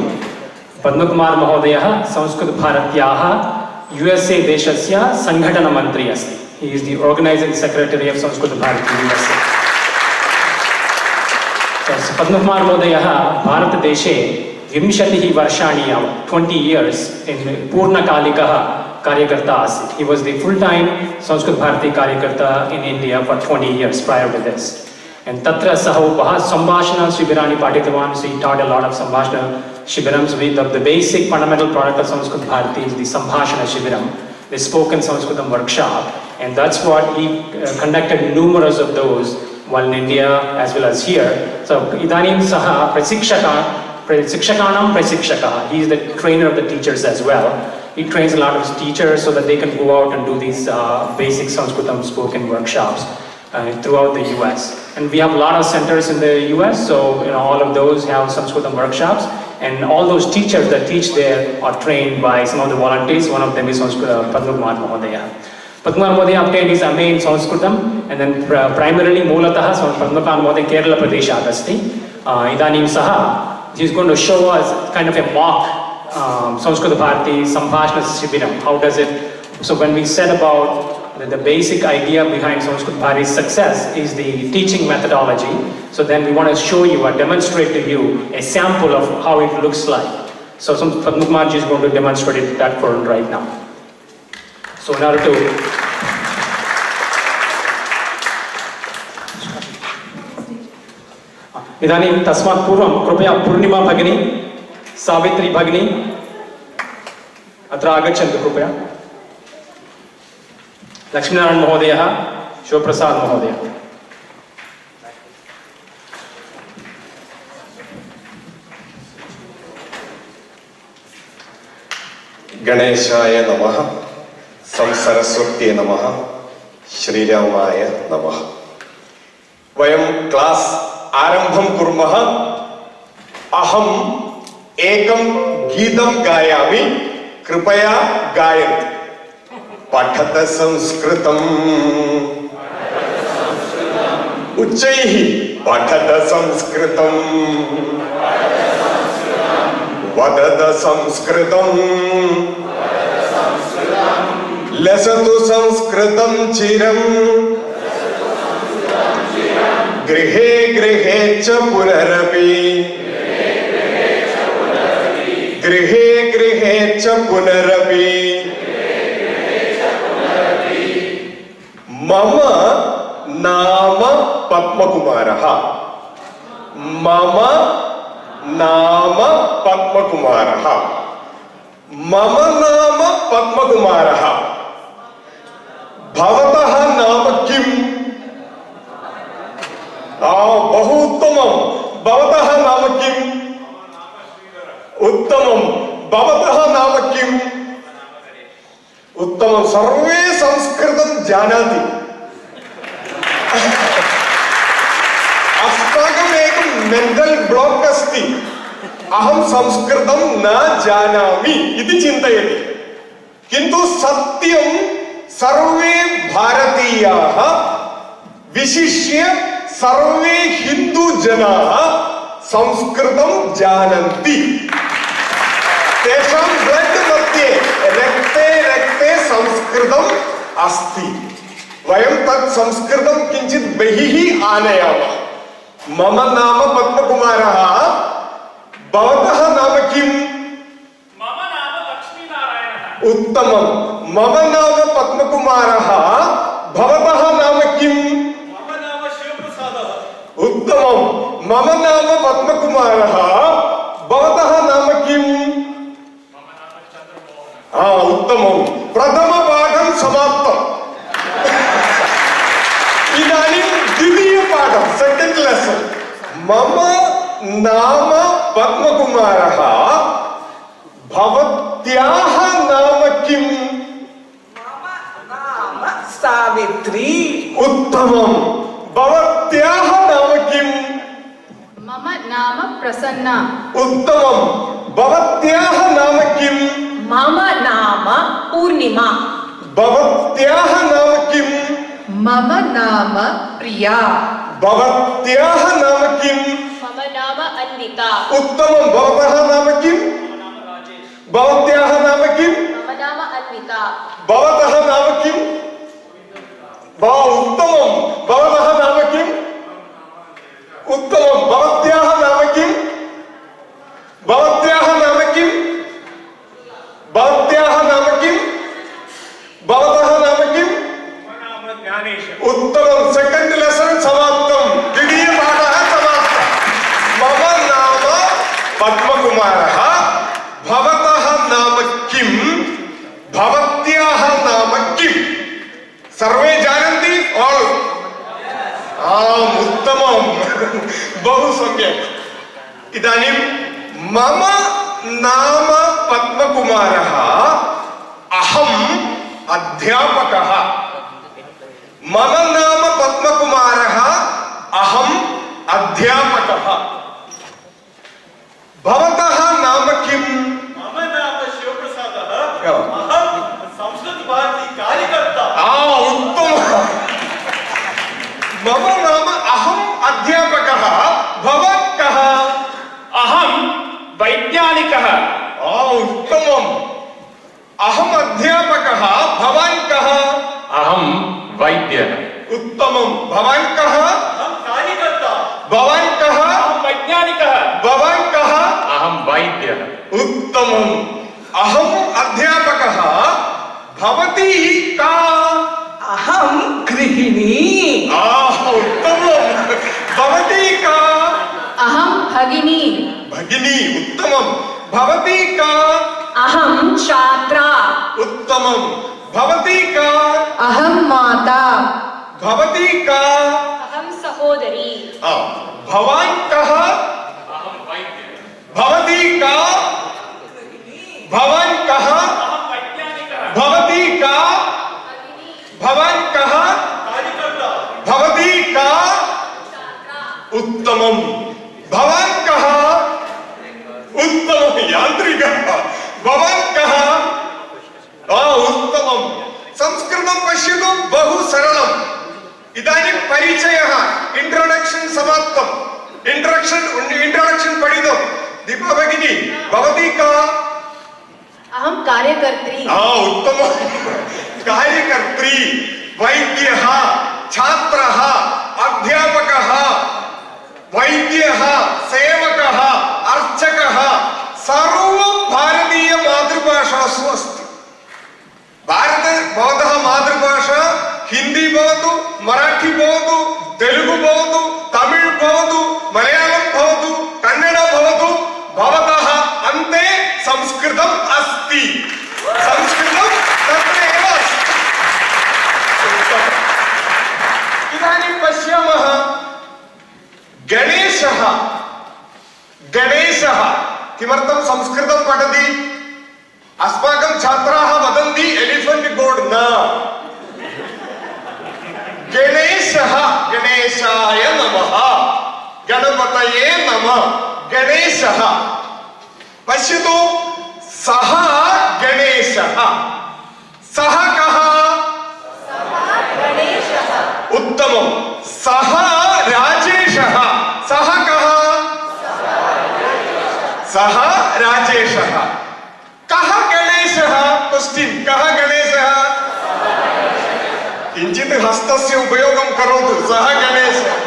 Padmakumar Mahodayah Sanskrit Bharatyaha USA Deshasya Sanghatana Mantri asti. He is the organizing secretary of Sanskrit Bharati USA. So Padmakumar Mahodayah Bharat Deshe Vimshatihi Varshani yavat 20 years in Purna Kalikaha Karyakarta asit. He was the full-time Sanskrit Bharati Karyakarta in India for 20 years prior to this. And Tatra Saho Baha Sambhashana Shibirani Patitavan, so he taught a lot of Sambhashana Shibirams. The basic fundamental product of Sanskrit Bharati is the Sambhashana Shibiram, the spoken Sanskritam workshop. And that's what he conducted numerous of those while in India as well as here. So Idanim Saha Prasikshaka Prasikshaka. He is the trainer of the teachers as well. He trains a lot of his teachers so that they can go out and do these basic Sanskritam spoken workshops throughout the US. And we have a lot of centers in the US, so all of those have Sanskritam workshops. And all those teachers that teach there are trained by some of the volunteers. One of them is Padmakumar Mahodaya. Padmakumar Mahodaya obtained his MA in Sanskritam, and then primarily Mulataha Padmakumar Mahodaya Kerala Pradesh Agasti. Idanim Saha, he's going to show us kind of a mock Sanskrit Bharati Sambhashana Shibiram. How does it? So when we said about the basic idea behind Sanskrit Bharati's success is the teaching methodology. So then we want to show you or demonstrate to you a sample of how it looks like. So Padmakumarji is going to demonstrate that for right now. So in order to Idanim Tasmat Purvam Krupaya Purnima Bhagini Savitri Bhagini Atra Agachantu Krupaya Lakshminarayan Mahodaya, Shivprasad Mahodaya. गणेशाय नमः, संसरस्वत्यै नमः, श्रीरामाय नमः। वयं class आरम्भं कुर्मः। अहम् एकं गीतं गायामि, कृपया गायन्तु। पठत संस्कृतम् उच्चैः, पठत संस्कृतम्, वदत संस्कृतम्, लसतु संस्कृतं चिरम्, गृहे गृहे च पुनरपि, गृहे गृहे च पुनरपि। मम नाम पद्मकुमारः, मम नाम पद्मकुमारः, मम नाम पद्मकुमारः। भवतः नाम किम्? बहु उत्तमं। भवतः नाम किम्? उत्तमं। भवतः नाम किम्? उत्तमं। सर्वे संस्कृतं जानाति। अस्माकमेकं मेण्टल् ब्लाक् अस्ति, अहं संस्कृतं न जानामि इति चिन्तयति। किन्तु सत्यं सर्वे भारतीयाः, विशिष्य सर्वे हिन्दुजनाः संस्कृतं जानन्ति। तेषां ब्लड् मध्ये, रक्ते रक्ते संस्कृतम् अस्ति। वयं तत् संस्कृतं किञ्चित् बहिः आनयामः। मम नाम पद्मकुमारः। भवतः नाम किम्? मम नाम लक्ष्मीनारायणः। उत्तमं। मम नाम पद्मकुमारः। भवतः नाम किम्? मम नाम शिवप्रसादः। उत्तमं। मम नाम पद्मकुमारः। भवतः नाम किम्? मम नाम चन्द्रमोहनः। उत्तमं। प्रथमपाठं समाप्तम्। इदानीं द्वितीयपाठं, सेकेण्ड् लेसन्। मम नाम पद्मकुमारः। भवत्याः नाम किम्? मम नाम सावित्री। उत्तमं। भवत्याः नाम किम्? मम नाम प्रसन्ना। उत्तमं। भवत्याः नाम किम्? मम नाम पूर्णिमा। भवत्याः नाम किम्? मम नाम प्रिया। भवत्याः नाम किम्? मम नाम अन्विता। उत्तमं। भवतः नाम किम्? भवत्याः नाम किम्? मम नाम अन्विता। भवतः नाम किम्? उत्तमं। भवतः नाम किम्? उत्तमं। भवत्याः नाम किम्? भवत्याः नाम किम्? भवत्याः नाम किम्? भवतः नाम किम्? उत्तमं। सेकेण्ड् लेसन् समाप्तं। द्वितीयपाठः समाप्तः। मम नाम पद्मकुमारः। भवतः नाम किम्? भवत्याः नाम किम्? सर्वे जानन्ति? आल्? उत्तमं। बहु सम्यक्। इदानीं मम नाम पद्मकुमारः। अहम् अध्यापकः। मम नाम पद्मकुमारः। अहम् अध्यापकः। भवतः नाम किम्? मम नाम शिवप्रसादः। अहं संस्कृत भारती कार्यकर्ता। उत्तमम्। मम नाम अहम् अध्यापकः। भवान् कः? अहं वैज्ञानिकः। उत्तमम्। अहम् अध्यापकः। भवान् कः? अहं वैद्यः। उत्तमं। भवान् कः? अहं कार्यकर्ता। भवान् कः? अहं वैज्ञानिकः। भवान् कः? अहं वैद्यः। उत्तमम्। अहम् अध्यापकः। भवती का? अहं गृहिणी। उत्तमं। भवती का? अहं भगिनी। भगिनी। उत्तमं। भवती का? अहं छात्रा। उत्तमं। भवती का? अहं माता। भवती का? अहं सहोदरी। भवान् कः? अहं वैद्यः। भवती का? भवान् कः? अहं भवती का भवान् कः भवती का उत्तमम् भवान् कः उत्तमम् यान्त्रिकः भवान् कः उत्तमम् संस्कृतं पश्यतु बहु सरलम् इदानीं परिचयः इंट्रोडक्शन समाप्तम् इंट्रोडक्शन पठितम् दीपा भगिनी भवती का अहं कार्यकर्त्री उत्तमम् कार्यकर्त्री वैद्यः छात्रः अध्यापकः वैद्यः सेवकः अर्चकः सर्वं भारतीय मातृभाषासु अस्ति भारते भवतः मातृभाषा हिंदी भवतु मराठी भवतु तेलुगु भवतु तमिळ् भवतु मलयाळं भवतु कन्नड भवतु भवतः अन्ते संस्कृतम् अस्ति संस्कृतं तत्र एव अस्ति इदानीं पश्यामः गणेशः किमर्थं संस्कृतं पठति अस्माकं छात्राः वदन्ति एलिफेंट बोर्ड न गणेशः गणेशाय नमः गणपतये नमः गणेशः पश्यतु सः गणेशः सः कः उत्तमं सः राजेशः सः कः सः राजेशः कः गणेशः क्वश्चन कः गणेशः किञ्चित् हस्तस्य उपयोगं करोतु सः गणेशः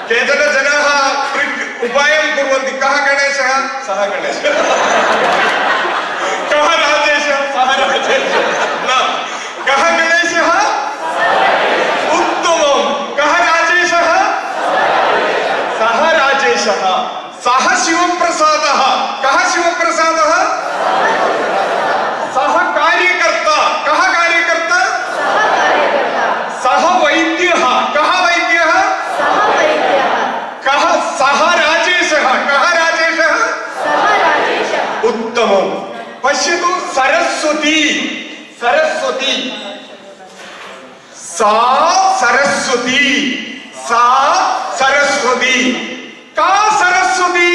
केचन जनाः उपायं कुर्वन्ति कः गणेशः सः गणेशः कः राजेशः सः राजेशः न कः गणेशः उत्तमं कः राजेशः सः राजेशः सः शिवप्रसादः कः शिवप्रसादः सः कार्यकर्ता कः कार्यकर्ता सः वैद्यः कः वैद्यः कः सः राजेशः कः राजेशः उत्तमं पश्यतु सरस्वती सरस्वती सा सरस्वती सा सरस्वती का सरस्वती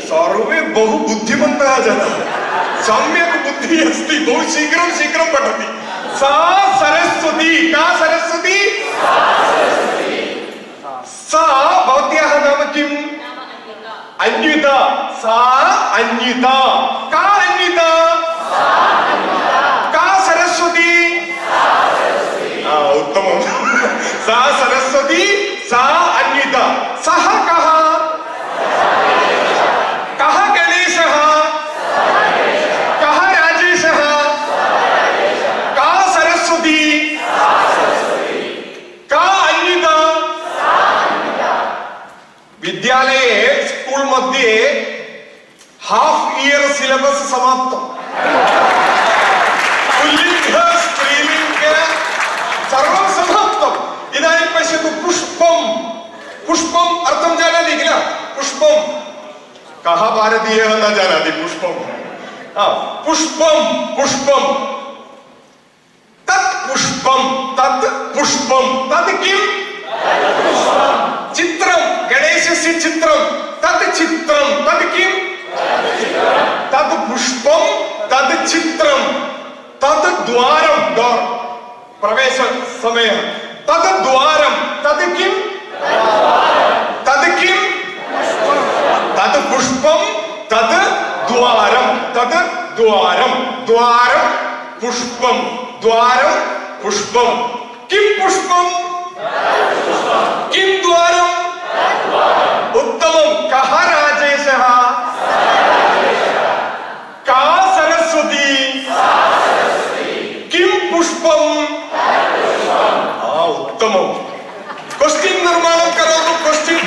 सर्वे बहु बुद्धिमन्तः जनाः सम्यक् बुद्धिः अस्ति बहु शीघ्रं शीघ्रं पठति सा सरस्वती का सरस्वती सा भवत्याः नाम किम् अन्विता सा अन्विता का अन्विता का सरस्वती उत्तमं सा सरस्वती सा अन्विता सः कः कः गणेशः कः राजेशः का सरस्वती का अन्विता विद्यालये स्कूल मध्ये हाफ इयर सिलेबस समाप्तम् पुल्लिङ्ग स्त्रीलिङ्ग सर्वं समाप्तम् इदानीं पश्यतु पुष्पं पुष्पम् अर्थं जानाति किल पुष्पं कः भारतीयः न जानाति पुष्पं पुष्पं पुष्पं तत् पुष्पं तत् पुष्पं तत् किम् चित्रं गणेशस्य चित्रं तत् चित्रं तत् किम् तत् पुष्पं तत् चित्रं तत् द्वारं प्रवेश समयः तत् द्वारं तत् किम् तत् किम् तत् पुष्पं तत् द्वारं द्वारं पुष्पं द्वारं पुष्पं किं पुष्पं किं द्वारं उत्तमं कः राजेशः का सरस्वती किं पुष्पं उत्तमं क्वश्चन निर्माणं करोतु क्वश्चन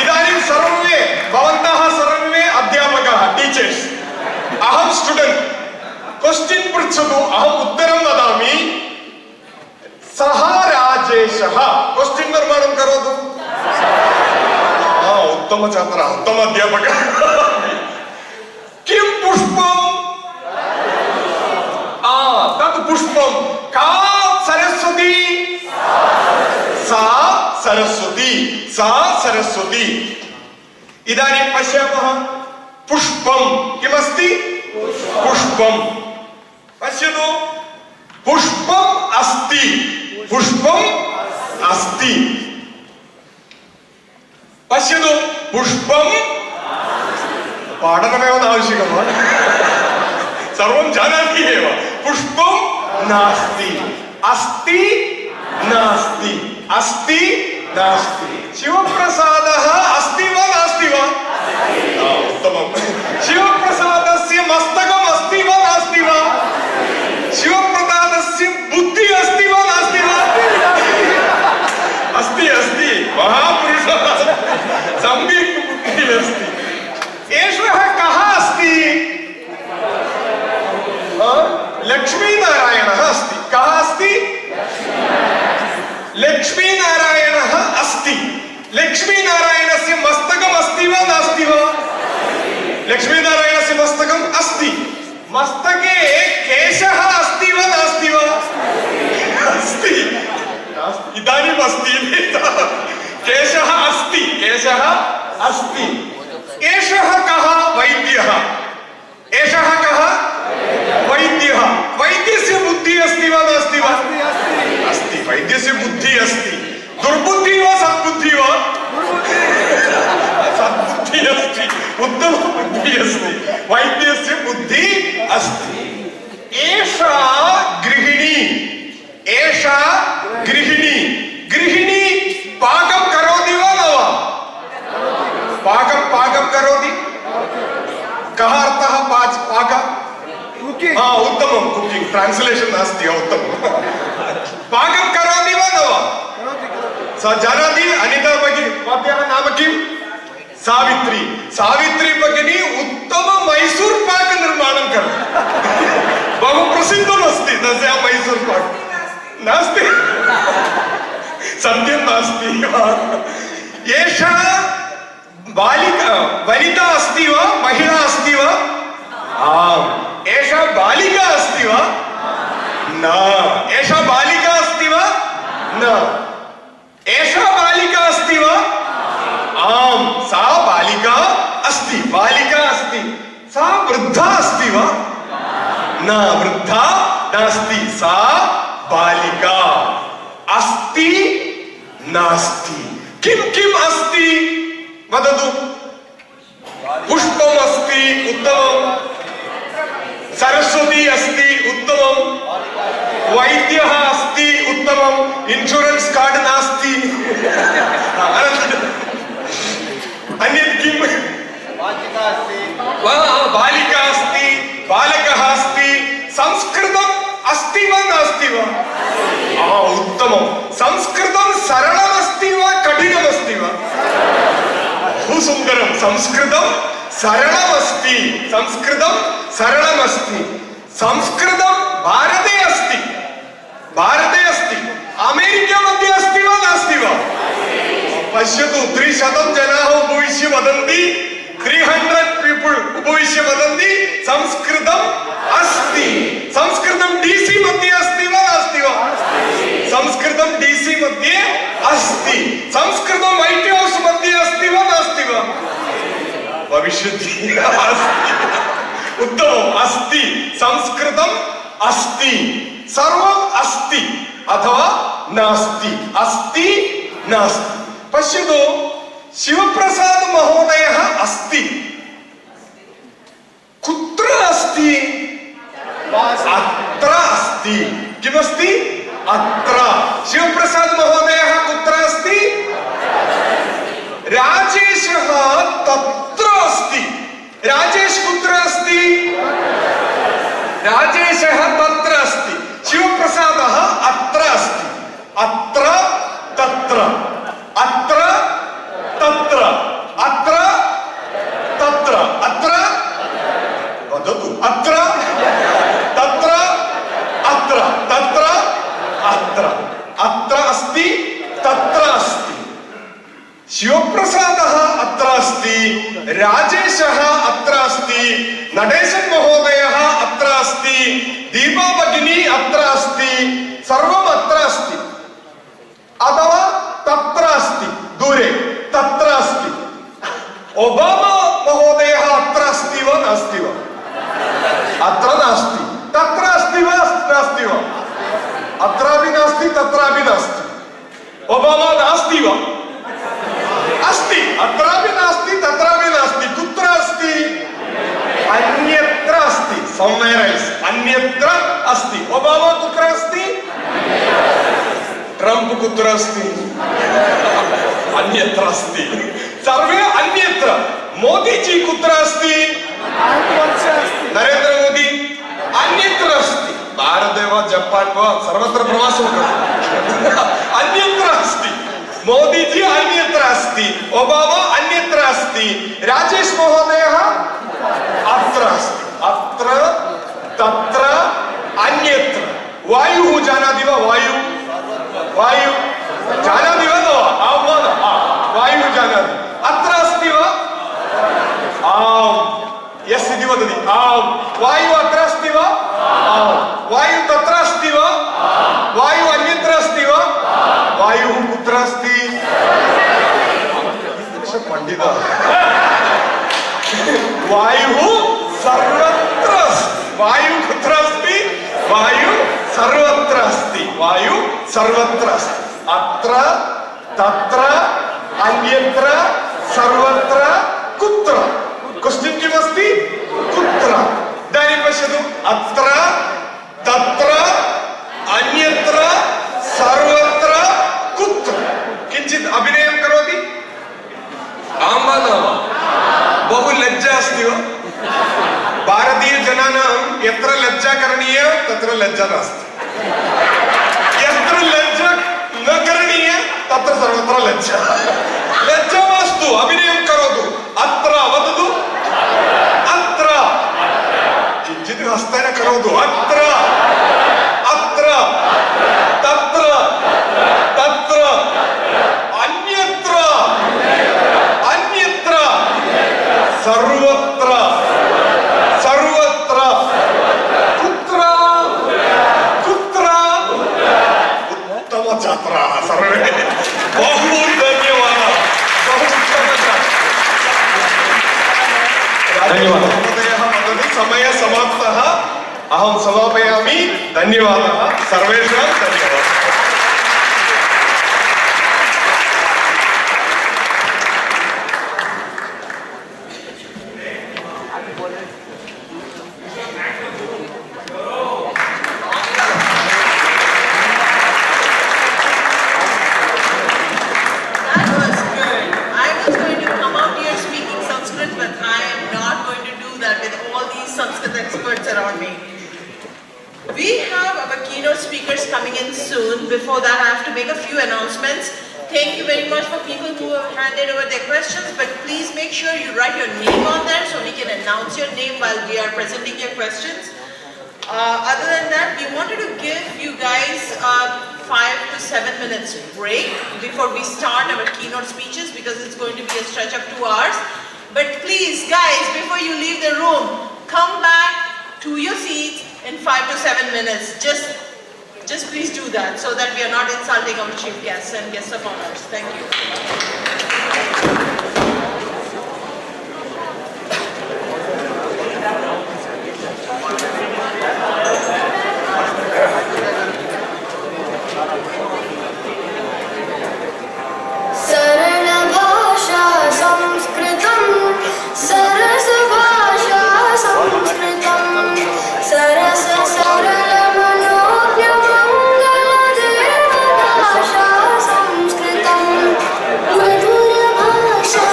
इदानीं सर्वे भवन्तः सर्वे अध्यापकाः टीचर्स् अहं स्टूडेंट क्वश्चन पृच्छतु अहम् उत्तरं वदामि सः राजेशः क्वश्चन निर्माणं करोतु उत्तम छात्रः उत्तम अध्यापकः किं पुष्पं पुष्पम का सरस्वती सा सरस्वती सा सरस्वती इदानीं पश्यामः पुष्पं किमस्ति पुष्पं पश्यतु पुष्पम् अस्ति पुष्पम् अस्ति पश्यतु पुष्पं पाठनमेव आवश्यकं वा सर्वं जानाति एव पुष्पं नास्ति अस्ति नास्ति अस्ति नास्ति शिवप्रसादः अस्ति वा नास्ति वा उत्तमं शिवप्रसादस्य मस्तकम् अस्ति वा नास्ति वा शिवप्रसादस्य बुद्धिः अस्ति वा नास्ति वा अस्ति अस्ति महापुरुषः सम्यक् बुद्धिः अस्ति एषः कः अस्ति लक्ष्मीनारायणः अस्ति कः अस्ति लक्ष्मीनारायणः अस्ति लक्ष्मीनारायणस्य मस्तकम् अस्ति वा नास्ति वा लक्ष्मीनारायणस्य मस्तकम् अस्ति मस्तके केशः अस्ति वा नास्ति वा अस्ति इदानीम् अस्ति केशः अस्ति केशः अस्ति एषः कः वैद्यः एषः कः वैद्यः वैद्यस्य बुद्धिः अस्ति वा नास्ति वा अस्ति वैद्यस्य बुद्धिः अस्ति दुर्बुद्धिः वा सद्बुद्धिः वा सद्बुद्धिः अस्ति उत्तमबुद्धिः अस्ति वैद्यस्य बुद्धिः अस्ति एषा गृहिणी एषा गृहिणी गृहिणी पाकं करोति वा न वा पाकं करोति कः अर्थः पाक उत्तमं कुकिंग ट्रांसलेशन नास्ति उत्तमं पाकं करोति वा न वा सा जानाति अनिता भगिनी भवत्याः नाम किं सावित्री सावित्री भगिनी उत्तम मैसूर पाक निर्माणं करोति बहु प्रसिद्धमस्ति तस्याः मैसूर पाक नास्ति सत्यं नास्ति एषा बालिका वनिता अस्ति वा महिला अस्ति वा आम् एषा बालिका अस्ति वा न एषा बालिका अस्ति वा न एषा बालिका अस्ति वा आम् सा बालिका अस्ति सा वृद्धा अस्ति वा न वृद्धा नास्ति सा बालिका अस्ति नास्ति किं किम् अस्ति वदतु पुष्पम् अस्ति उत्तमं सरस्वती अस्ति उत्तमं वैद्यः अस्ति उत्तमं इन्शुरेन्स् कार्ड् नास्ति अन्यत् किं बालिका अस्ति बालकः अस्ति संस्कृतम् अस्ति वा नास्ति वा उत्तमं संस्कृतं सरलमस्ति वा कठिनमस्ति वा बहु सुन्दरं संस्कृतं सरलमस्ति संस्कृतं भारते अस्ति अमेरिका मध्ये अस्ति वा नास्ति वा पश्यतु 300 जनाः उपविश्य वदन्ति 300 people उपविश्य वदन्ति संस्कृतम् अस्ति संस्कृतं DC मध्ये अस्ति वा नास्ति वा संस्कृतं DC मध्ये अस्ति संस्कृतं व्हाइट हाउस मध्ये अस्ति वा नास्ति वा भविष्यति उत्तमम् अस्ति संस्कृतम् अस्ति सर्वम् अस्ति अथवा नास्ति अस्ति नास्ति पश्यतु शिवप्रसाद महोदयः अस्ति कुत्र अस्ति अत्र अस्ति किमस्ति अत्र शिवप्रसाद महोदयः कुत्र अस्ति राजेशः तत्र अस्ति राजेश कुत्र अस्ति राजेशः तत्र अस्ति शिवप्रसादः अत्र अस्ति अत्र तत्र अत्र तत्र अत्र तत्र अत्र वदतु अत्र तत्र अत्र तत्र अत्र अत्र अस्ति तत्र अस्ति शिवप्रसादः अत्र अस्ति राजेशः अत्र अस्ति नटेशन् महोदयः अत्र अस्ति दीपा भगिनी अत्र अस्ति, सर्वम् अत्र अस्ति, अथवा तत्र अस्ति, दूरे तत्र अस्ति। ओबामा महोदयः अत्र अस्ति वा नास्ति वा? अत्र नास्ति, तत्र अस्ति वा नास्ति वा? अत्रापि नास्ति, तत्रापि नास्ति। ओबामा नास्ति वा? अस्ति, अत्रापि नास्ति, तत्रापि नास्ति। कुत्र अस्ति? अन्यत्र अस्ति, somewhere else, अन्यत्र अस्ति। ओबामा कुत्र अस्ति? ट्रम्प कुत्र अस्ति? अन्यत्र अस्ति, सर्वे अन्यत्र। मोदी जी कुत्र अस्ति? नरेंद्र मोदी अन्यत्र अस्ति। भारते वा जपान् वा सर्वत्र प्रवासं करोति, अन्यत्र अस्ति। मोदी जी अन्यत्र अस्ति, ओबामा अन्यत्र अस्ति, राजेश महोदयः अत्र अस्ति, अत्र तत्र अन्यत्र। वायुः जानाति वा? वायुः जानाति वा? वायुः जानाति, अत्र अस्ति वा? आम्, यस् इति वदति। आम्, वायुः अत्र अस्ति वा? वायुः तत्र अस्ति वा? वायुः अन्यत्र अस्ति वा? वायुः कुत्र अस्ति? पंडितः, वायुः सर्वत्र अस्ति। वायुः कुत्र अस्ति? वायुः सर्वत्र अस्ति, वायुः सर्वत्र अस्ति। अत्र तत्र अन्यत्र सर्वत्र कुत्र? क्वश्चन् किमस्ति? कुत्र? इदानीं पश्यतु, अत्र तत्र अन्यत्र सर्वत्र कुत्र? किञ्चित् अभिनयं करोति? आं वा न वा? बहु लज्जा अस्ति वा? भारतीयजनानां यत्र लज्जा करणीया तत्र लज्जा नास्ति, यत्र लज्जा न करणीया तत्र सर्वत्र लज्जा। लज्जा मास्तु, अभिनयं करोतु। अत्र वदतु, अत्र किञ्चित् हस्तेन करोतु। अत्र अत्र तत्र तत्र अन्यत्र अन्यत्र सर्वत्र सर्वत्र कुत्र कुत्र? उत्तम छात्राः सर्वे, बहु धन्यवादः, बहु उत्तम छात्राः। महोदयः वदति समयः समाप्तः, अहं समापयामि। धन्यवादः सर्वेषां, धन्यवादः। Before that, I have to make a few announcements. Thank you very much for people who have handed over their questions, but please make sure you write your name on there so we can announce your name while we are presenting your questions. Other than that, we wanted to give you guys 5 to 7 minutes break before we start our keynote speeches, because it's going to be a stretch of 2 hours. But please, guys, before you leave the room, come back to your seats in 5 to 7 minutes. Just please do that so that we are not insulting our chief guests and guests of honors. Thank you. सरल भाषा संस्कृतम, सरस भाषा संस्कृतम, सरस सरल मनोज्ञ मंगल देव भाषा संस्कृतम, मधुर भाषा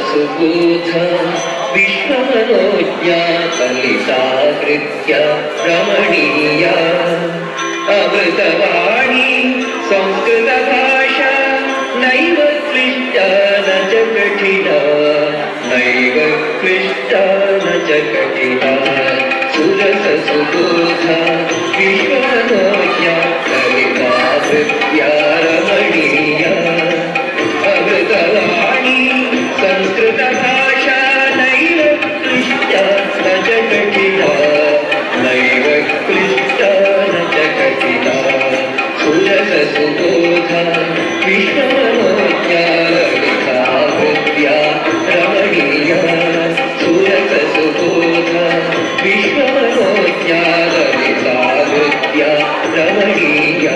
सुबोधा विश्वमनोज्ञा ललिता कृत्या रमणीया अमृतवाणी संस्कृतभाषा नैव क्लिष्टा न च कठिना नैव क्लिष्टा न च कठिना सुरससुबोधा विश्वमनोज्ञा ललिता कृत्या रमणीया अमृतवाणी संस्कृतभाषा नैव क्लिष्टा न च कठिना नैव क्लिष्टा न च कठिना सुरससुबोधा विश्वमनोज्ञा ललिता कृत्या रमणीया सुरससुबोधा विश्वमनोज्ञा ललिता कृत्या रमणीया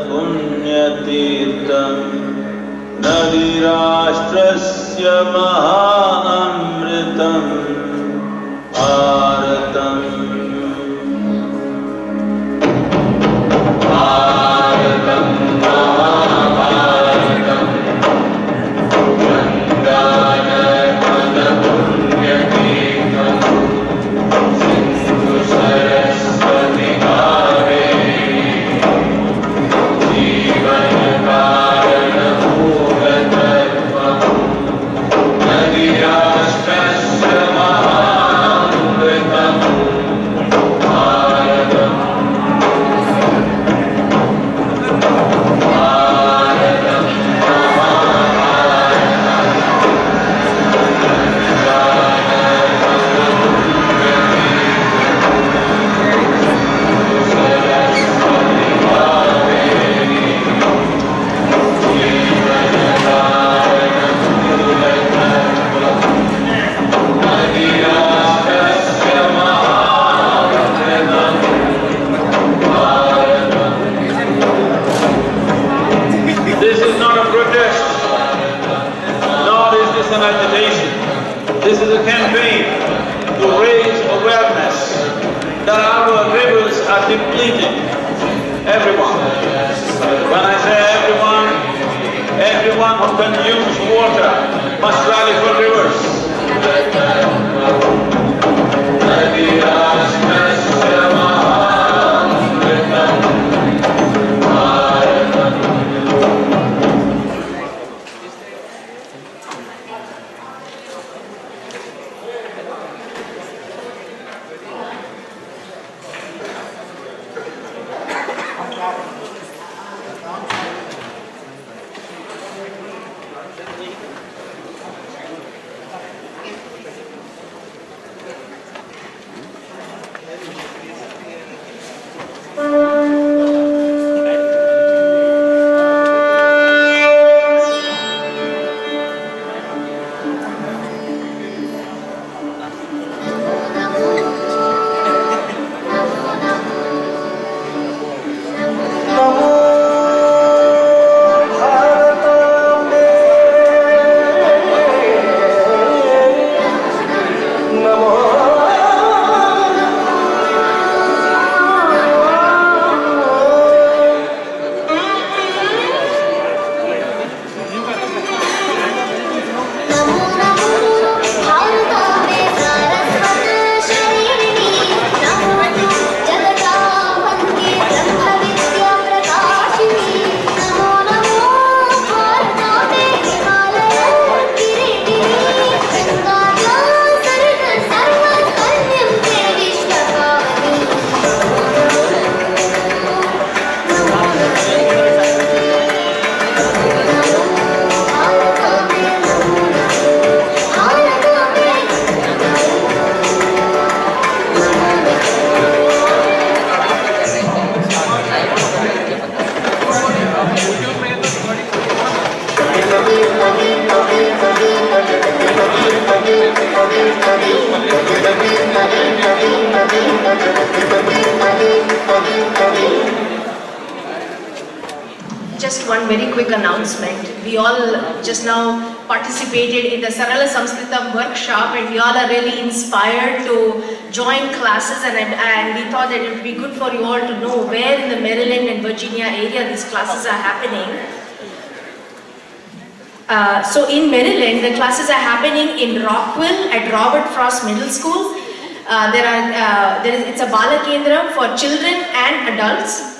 पुण्यतीर्थं नदीराष्ट्रस्य महाअमृतं भारतम् भारतं महाभारतं गङ्गानर्मदपुण्यतीर्थं सिन्धु सरस्वती कावेरी जीवनकारणभूतत्वं नदीराष्ट्रस्य महाअमृतं भारतम् This is not a protest, nor is this an agitation. This is a campaign to raise awareness that our rivers are depleting. Everyone. When I say everyone, everyone who consumes water must rally for rivers. Just one very quick announcement. We all just now participated in the Sarala Samskritam workshop, and we all are really inspired to join classes, and we thought that it would be good for you all to know where in the Maryland and Virginia area these classes are happening. So in Maryland, the classes are happening in Rockville at Robert Frost Middle School. It's a Bala Kendra for children and adults.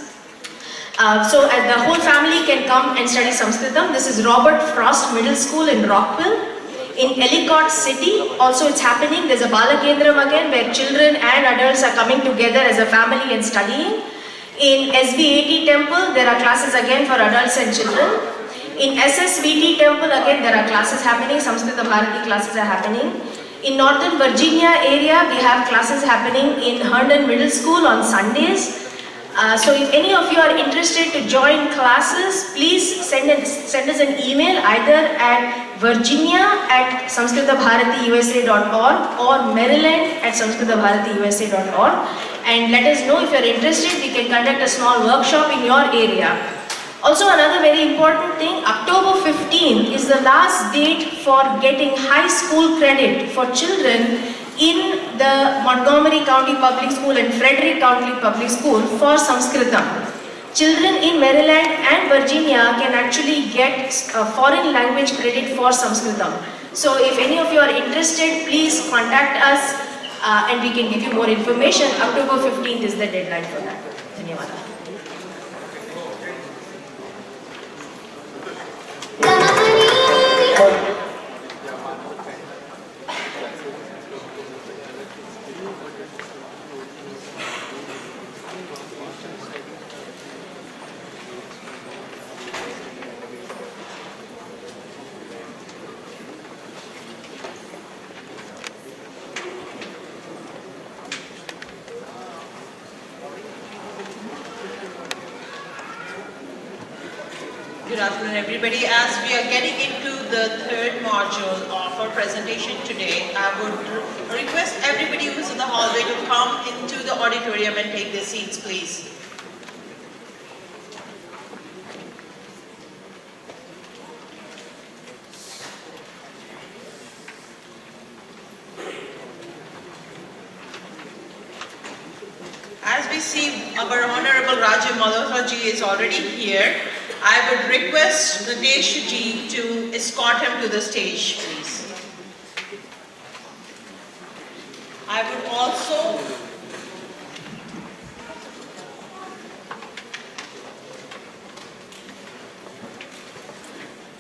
So the whole family can come and study Sanskritam. This is Robert Frost Middle School in Rockville. In Ellicott City, also it's happening. There's a Bala Kendram again where children and adults are coming together as a family and studying. In SSVT Temple, there are classes again for adults and children. In SSVT Temple, again there are classes happening. Sanskrit Bharati classes are happening. In Northern Virginia area, we have classes happening in Herndon Middle School on Sundays. So if any of you are interested to join classes, please send us an email either at virginia@sanskritabharatiyusa.org or maryland@sanskritabharatiyusa.org, and let us know if you are interested. We can conduct a small workshop in your area. Also, another very important thing, October 15th is the last date for getting high school credit for children in the Montgomery County Public School and Frederick County Public School for Sanskritam. Children in Maryland and Virginia can actually get foreign language credit for Sanskritam. So if any of you are interested, please contact us and we can give you more information. October 15th is the deadline for that. Dhanyawad. Good afternoon, everybody. As we are getting into the third module of our presentation today, I would request everybody who's in the hallway to come into the auditorium and take their seats, please. As we see, our Honorable Rajiv Malhotra ji is already here. I would request Nadesh ji to escort him to the stage, please. I would also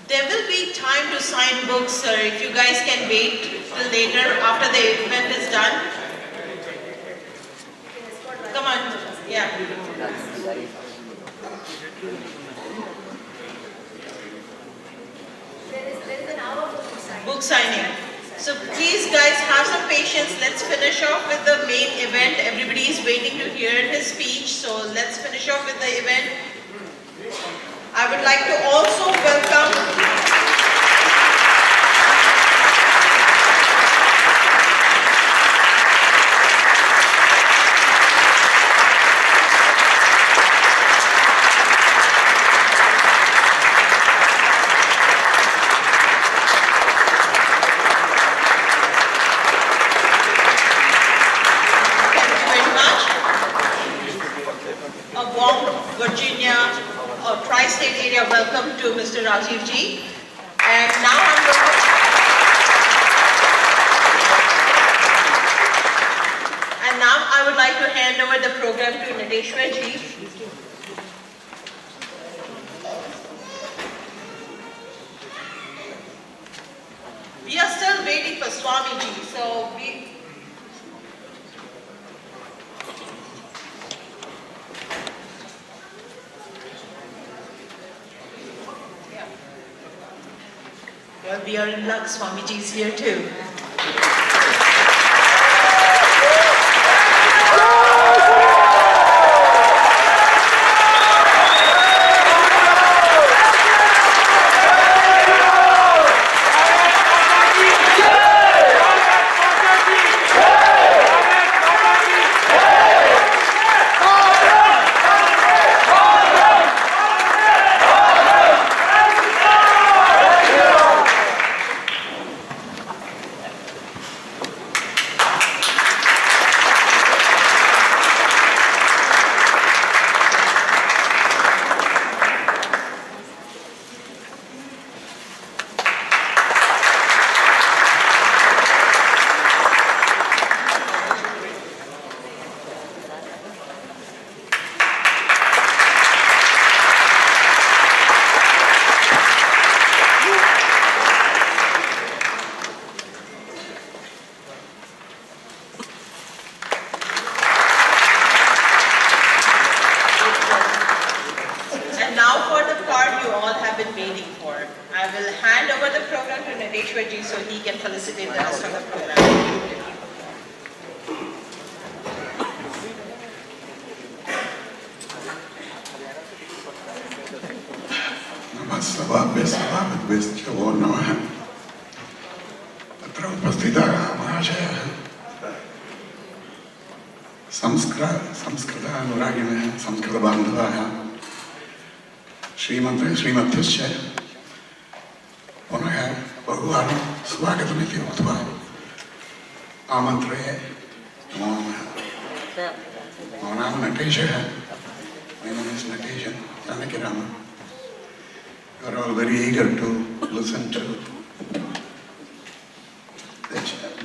there will be time to sign books, sir. If you guys can wait till later after the event is done. Come on, yeah. Book signing. So please guys have some patience. Let's finish off with the main event. Everybody is waiting to hear his speech. So let's finish off with the event. I would like to also welcome Virginia or tri-state area welcome to Mr. Rajiv ji. And now I'm going to... And now I would like to hand over the program to Nadeshwar ji. We are still waiting for Swamy ji, so we... Well, we are in luck, Swamiji is here too. So he can felicitate the rest of the program. Namaste, Tatra upastitah mahashayah Samskrita anuraginah Samskrita bandhavah श्रीमन्त्रे श्रीमध्यश्च पुनः भगवान् स्वागतमिति उक्त्वा आमन्त्रये नमो नमः। मम नाम नटेशः। My name is Nateshan Janakiraman. You are all very eager to listen to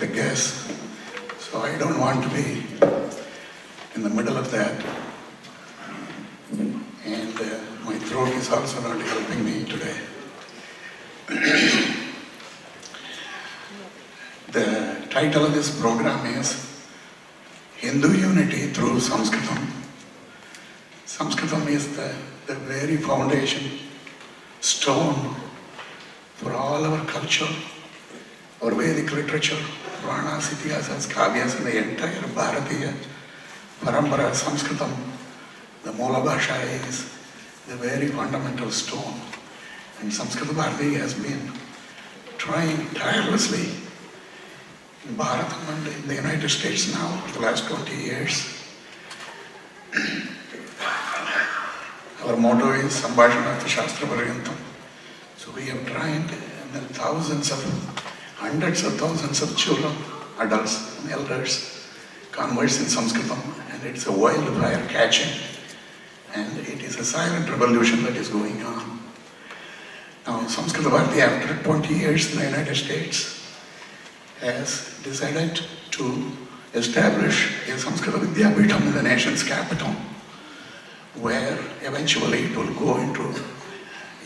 the guests, so I don't want to be in the middle of that. And my throat is also not helping me today. The title of this program is Hindu Unity Through Sanskritam. Sanskritam is the very foundation stone for all our culture, our Vedic literature, Puranas, Itihasas, Kavyas, and the entire Bharatiya Parampara. Sanskritam, the Moola Bhasha, is the very fundamental stone. And Sanskrit Bharati has been trying tirelessly in Bharat and in the United States now for the last 20 years. Our motto is Sambhashanartha Shastra Paryantam. So we have trained hundreds of thousands of children, adults and elders, converts in Sanskritam, and it's a wildfire catching. And it is a silent revolution that is going on. Now, Sanskrit Bharati, after 20 years in the United States, has decided to establish a Sanskrit Vidyapitham in the nation's capital, where eventually it will go into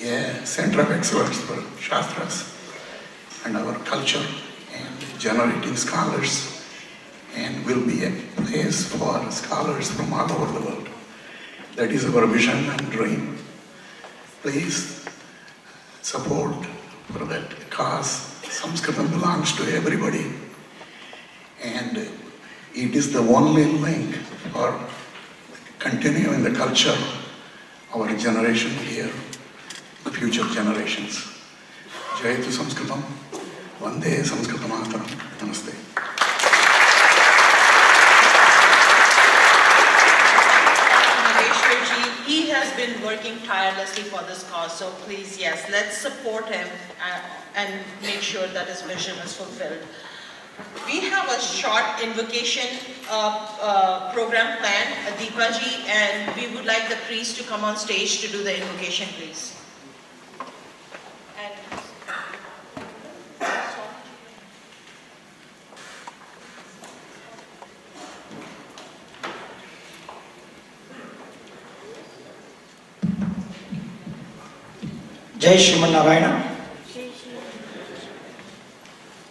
a center of excellence for Shastras and our culture and generating scholars, and will be a place for scholars from all over the world. That is our vision and dream. Please support for that cause. Sanskritam belongs to everybody, and it is the only link for continuing the culture of our generation here, the future generations. Jayatu Sanskritam, Vande Sanskritamataram, Namaste. He has been working tirelessly for this cause, so please, yes, let's support him and make sure that his vision is fulfilled. We have a short invocation program planned, Deepaji, and we would like the priest to come on stage to do the invocation, please. Jai Shrimanarayana.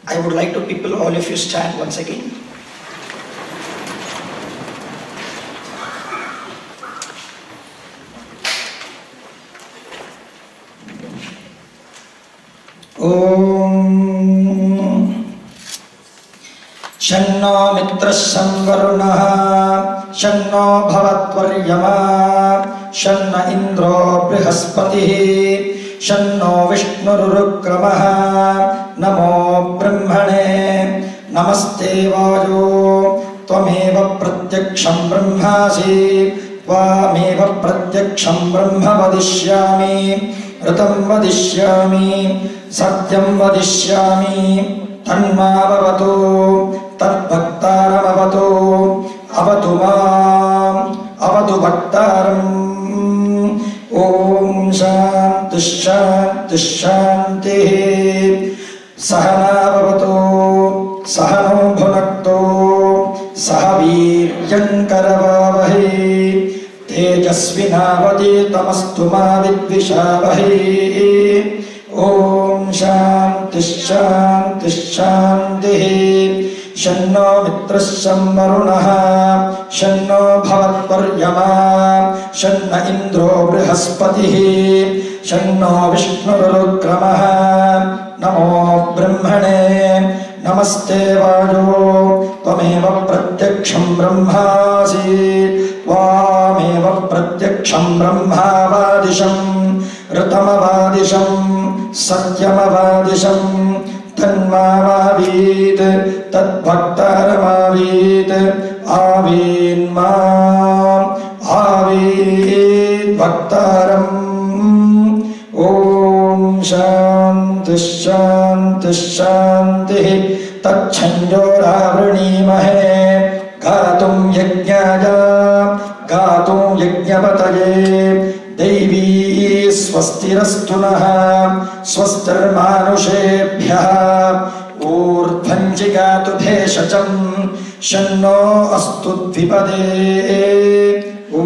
I would like to people, all of you stand once again. Om Shanno Mitrasam Varunah Shanno Bhavatvaryama Shanna Indro Brihaspatihi Shanno Vishnurukramah Namo Brahmane Namaste Vayo Tvameva Pratyaksham Brahmasi Tvameva Pratyaksham Brahma Vadishyami Ritam Vadishyami Satyam Vadishyami Tanma Bhavatu Tat Bhaktaram Avatu Avatu Mam Avatu Bhaktaram. Om Shanti Shanti Shanti Sahana Bhavatu Sahano Bhunakto Sahaviryan Karavavahi Tejasvinavadi Tamastu Ma Vidvishavahi. Om Shanti Shanti Shanti Shanno Mitrasam Varunah Shanno Bhavatvaryama Shanna Indro Brihaspatihi Shanno Vishnurukramah Namo Brahmane Namaste Vayo Tvameva Pratyaksham Brahmasi Tvameva Pratyaksham Brahmavadisham Ritamavadisham Satyamavadisham Tanmavavid Tadbhaktaramavid Avid Mam Avid Bhaktaram. शांति शांति शांति तच्छंदोरावृणीमहे गातुं यज्ञाय गातुं यज्ञपतये दैवी स्वस्तिरस्तु नः स्वस्तिर्मानुषेभ्यः ऊर्ध्वं जिगातु भेषजं शन्नो अस्तु द्विपदे ॐ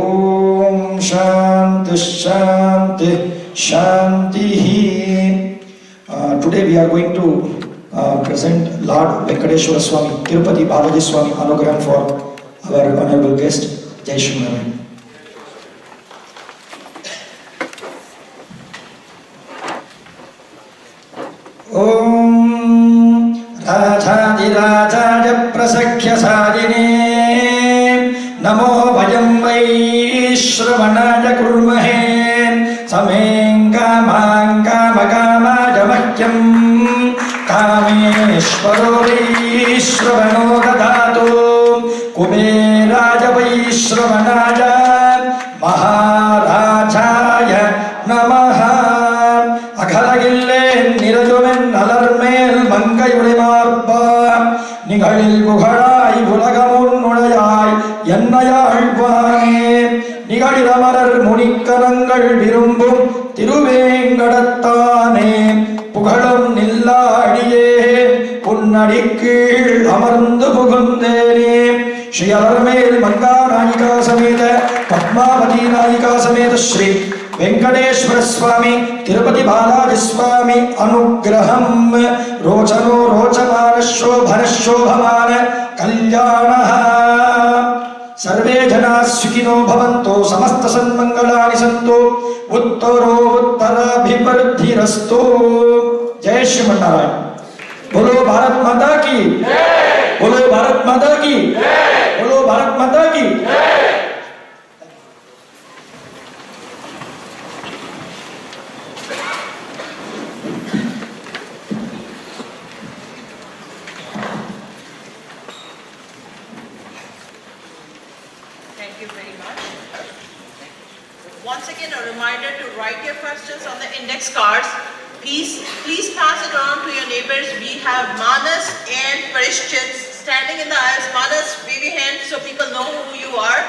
शान्ति शान्ति शान्तिः. Today we are going to present Lord Venkateshwara Swamy, Tirupati Balaji Swamy Anugraham for our honorable guest, Jai Shri Narayan. Om Rajadirajaja Prasakya Sadine Namo Vayam Vaishravanaya Kurmahe Samengkamangkamagamajamakhyam Kameshvaro Vaishravano Dadatu Kuberaja Vaishravanaya Maharajaya Namaha. Aghalagille Nirajumen Alarmel Mankayulimarba Nigalil Bukharai Vulagamun Nudayai Yannayalvane Nigaliramarar Munikarangal Virumbum Tiruvengadatane Pugalam Nilladiye Punnadikil Amarundu Pugundere Shri Alarmel Manganayika Sameta Padmavati Nayika Sameta Shri Venkateshwara Swamy Tirupati Balaji Swamy Anugraham Rochano Rochamana Shobhana Shobhamana Kalyanaha Sarve Jana Sukhino Bhavanto Samasta Sanmangalani Santo Uttaro Uttarabhivardhirasto. Jai Shri Narayan. Bolo Bharat Mata ki Jai. Bolo Bharat Mata ki Jai. Bolo Bharat Mata ki Jai. Once again, a reminder to write your questions on the index cards. Please pass it on to your neighbors. We have Manas and Parishchits standing in the aisles. Manas, wave your hand so people know who you are.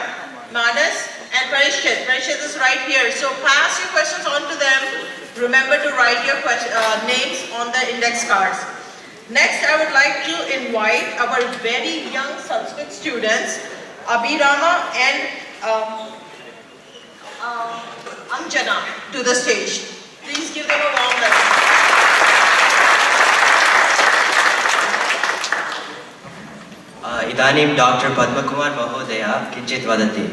Manas and Parishchit. Parishchit is right here. So pass your questions on to them. Remember to write your names on the index cards. Next, I would like to invite our very young Sanskrit students, Abhirama and Anjana, to the stage. Please give them a warm welcome. Idanim Dr. Padmakumar Mahodaya Kinchit Vadati.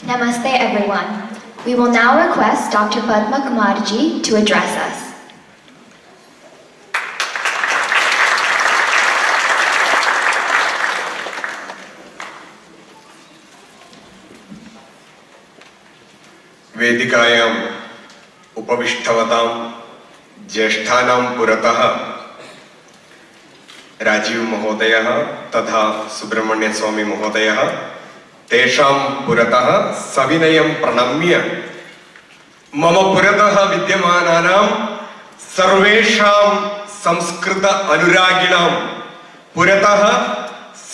Namaste everyone. We will now request Dr. Padmakumarji to address us. वेदिकायाम् उपविष्टवतां ज्येष्ठानां पुरतः राजीव महोदयः तथा सुब्रह्मण्य स्वामी महोदयः तेषां पुरतः सविनयं प्रणम्य मम पुरतः विद्यमानानां सर्वेषां संस्कृत अनुरागिणां पुरतः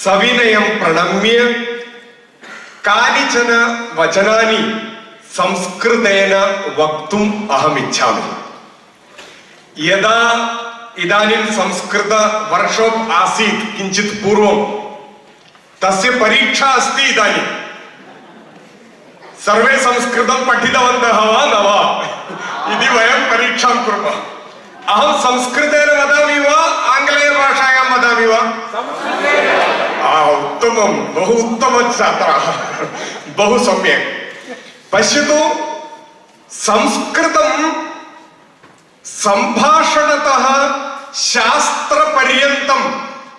सविनयं प्रणम्य कानिचन वचनानि संस्कृतेन वक्तुम् अहमिच्छामि. यदा इदानीं संस्कृत वर्कशॉप आसीत् किञ्चित् पूर्वं तस्य परीक्षा अस्ति इदानीं. सर्वे संस्कृतं पठितवन्तः वा न वा इति वयं परीक्षां कुर्मः. अहं संस्कृतेन वदामि वा आङ्ग्लेयभाषायां वदामि वा? उत्तमं, बहु उत्तमछात्राः, बहु सम्यक्. पश्यतु, संस्कृतं सम्भाषणतः शास्त्रपर्यन्तम्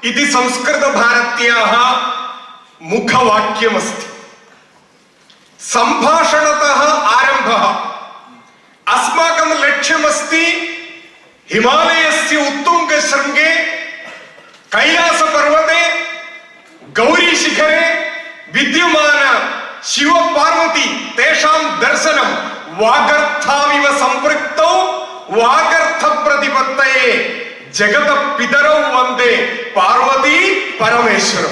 इति संस्कृतभारत्याः मुखवाक्यमस्ति. सम्भाषणतः आरम्भः. अस्माकं लक्ष्यमस्ति हिमालयस्य उत्तुङ्गशृङ्गे कैलासपर्वते गौरीशिखरे विद्यमान शिव पार्वती तेषां दर्शनं वागर्थाविव सम्पृक्तौ वागर्थ प्रतिपत्तये जगत पितरौ वन्दे पार्वती परमेश्वरौ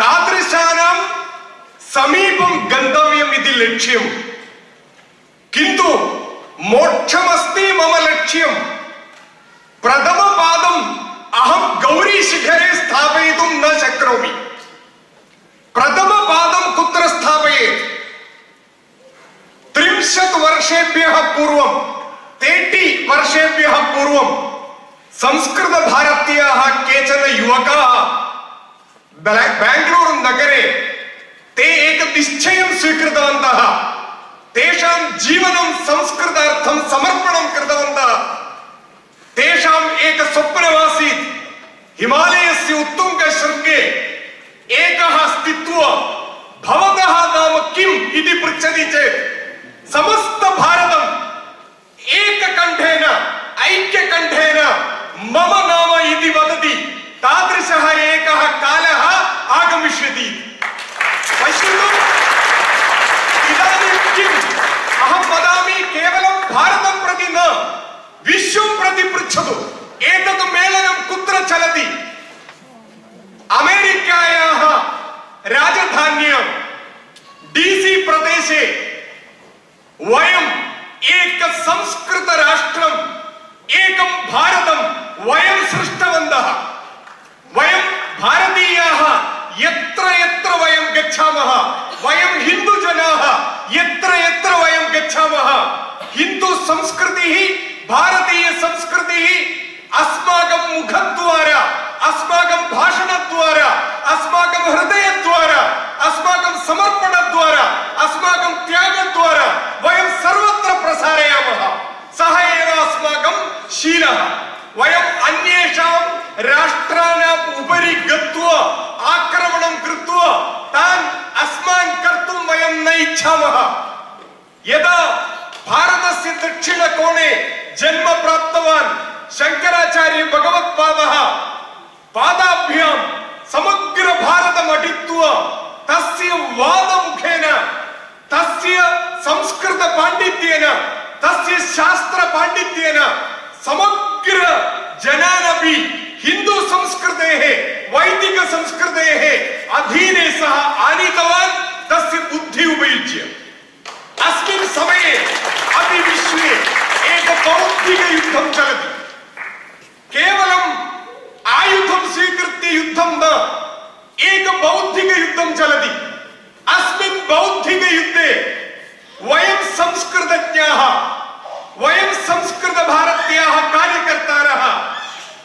तादृशानां समीपं गन्तव्यम् इति लक्ष्यम् किन्तु मोक्षमस्ति मम लक्ष्यम् प्रथमपादम् अहं गौरीशिखरे स्थापयितुं न शक्नोमि प्रथमपादं कुत्र स्थापयेत् 30 वर्षेभ्यः पूर्वं 30 वर्षेभ्यः पूर्वं संस्कृतभारत्याः केचन युवकाः बेंगलूरु नगरे ते एक निश्चयं स्वीकृतवन्तः तेषां जीवनं संस्कृतार्थं समर्पणं कृतवन्तः तेषाम् एक स्वप्नमासीत् हिमालयस्य उत्तुङ्गशृङ्गे एकः स्थित्वा भवतः नाम किम् इति पृच्छति चेत् समस्त भारतम् एककण्ठेन ऐक्यकण्ठेन मम नाम इति वदति तादृशः एकः कालः आगमिष्यति पश्यतु इदानीं किम् अहं वदामि केवलं भारतं प्रति न विश्वं प्रति पृच्छतु एतत् मेलनं कुत्र चलति अमेरिकायाः राजधान्यां DC प्रदेशे वयम् एक संस्कृत राष्ट्रम् एकं भारतं वयं सृष्टवन्तः वयं भारतीयाः यत्र यत्र वयं गच्छामः वयं हिन्दुजनाः यत्र यत्र वयं गच्छामः हिन्दु संस्कृतिः भारतीय संस्कृतिः अस्माकं मुखद्वारा अस्माकं भाषणद्वारा अस्माकं हृदयद्वारा अस्माकं समर्पणद्वारा अस्माकं त्यागद्वारा वयं सर्वत्र प्रसारयामः सः एव अस्माकं शीलः वयम् अन्येषां राष्ट्राणाम् उपरि गत्वा आक्रमणं कृत्वा तान् अस्मान् कर्तुं वयं न इच्छामः यदा भारतस्य दक्षिणकोणे जन्म प्राप्तवान् शङ्कराचार्य भगवत्पादः पादाभ्यां समग्र भारतम् अटित्वा तस्य वादमुखेन तस्य संस्कृत पाण्डित्येन तस्य शास्त्र पाण्डित्येन समग्र जनानपि हिन्दू संस्कृतेः वैदिक संस्कृतेः अधीने सः आनीतवान् तस्य बुद्धि उपयुज्य अस्मिन् समये अपि विश्वे एक बौद्धिक युद्धं चलति केवलम् आयुधं स्वीकृत्य युद्धं न एक बौद्धिक युद्धं चलति अस्मिन् बौद्धिक युद्धे वयं संस्कृतज्ञाः वयं संस्कृत भारत्याः कार्यकर्तारः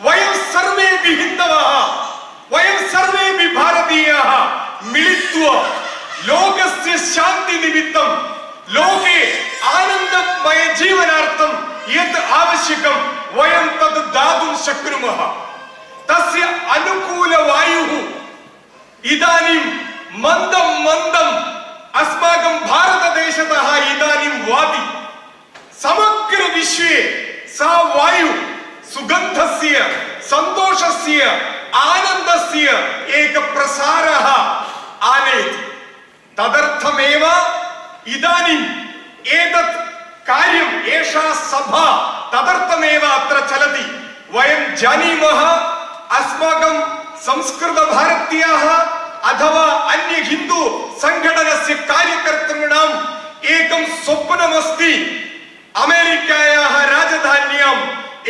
वयं सर्वेपि हिन्दवः वयं सर्वेपि भारतीयाः मिलित्वा लोकस्य शान्ति निमित्तं लोके आनन्दमय जीवनार्थं यत् आवश्यकं वयं तद् दातुं शक्नुमः तस्य अनुकूलवायुः इदानीं मन्दं मन्दम् अस्माकं भारतदेशतः इदानीं वाति समग्र विश्वे सा वायु सुगन्धस्य सन्तोषस्य आनन्दस्य एक प्रसारः आनयति तदर्थमेव इदानीम् एतत् कार्यम् एषा सभा तदर्थमेव अत्र चलति वयं जानीमः अस्माकं संस्कृतभारत्याः अथवा अन्य हिन्दू संघटनस्य कार्यकर्तॄणाम् एकं स्वप्नमस्ति अमेरिकायाः राजधान्याम्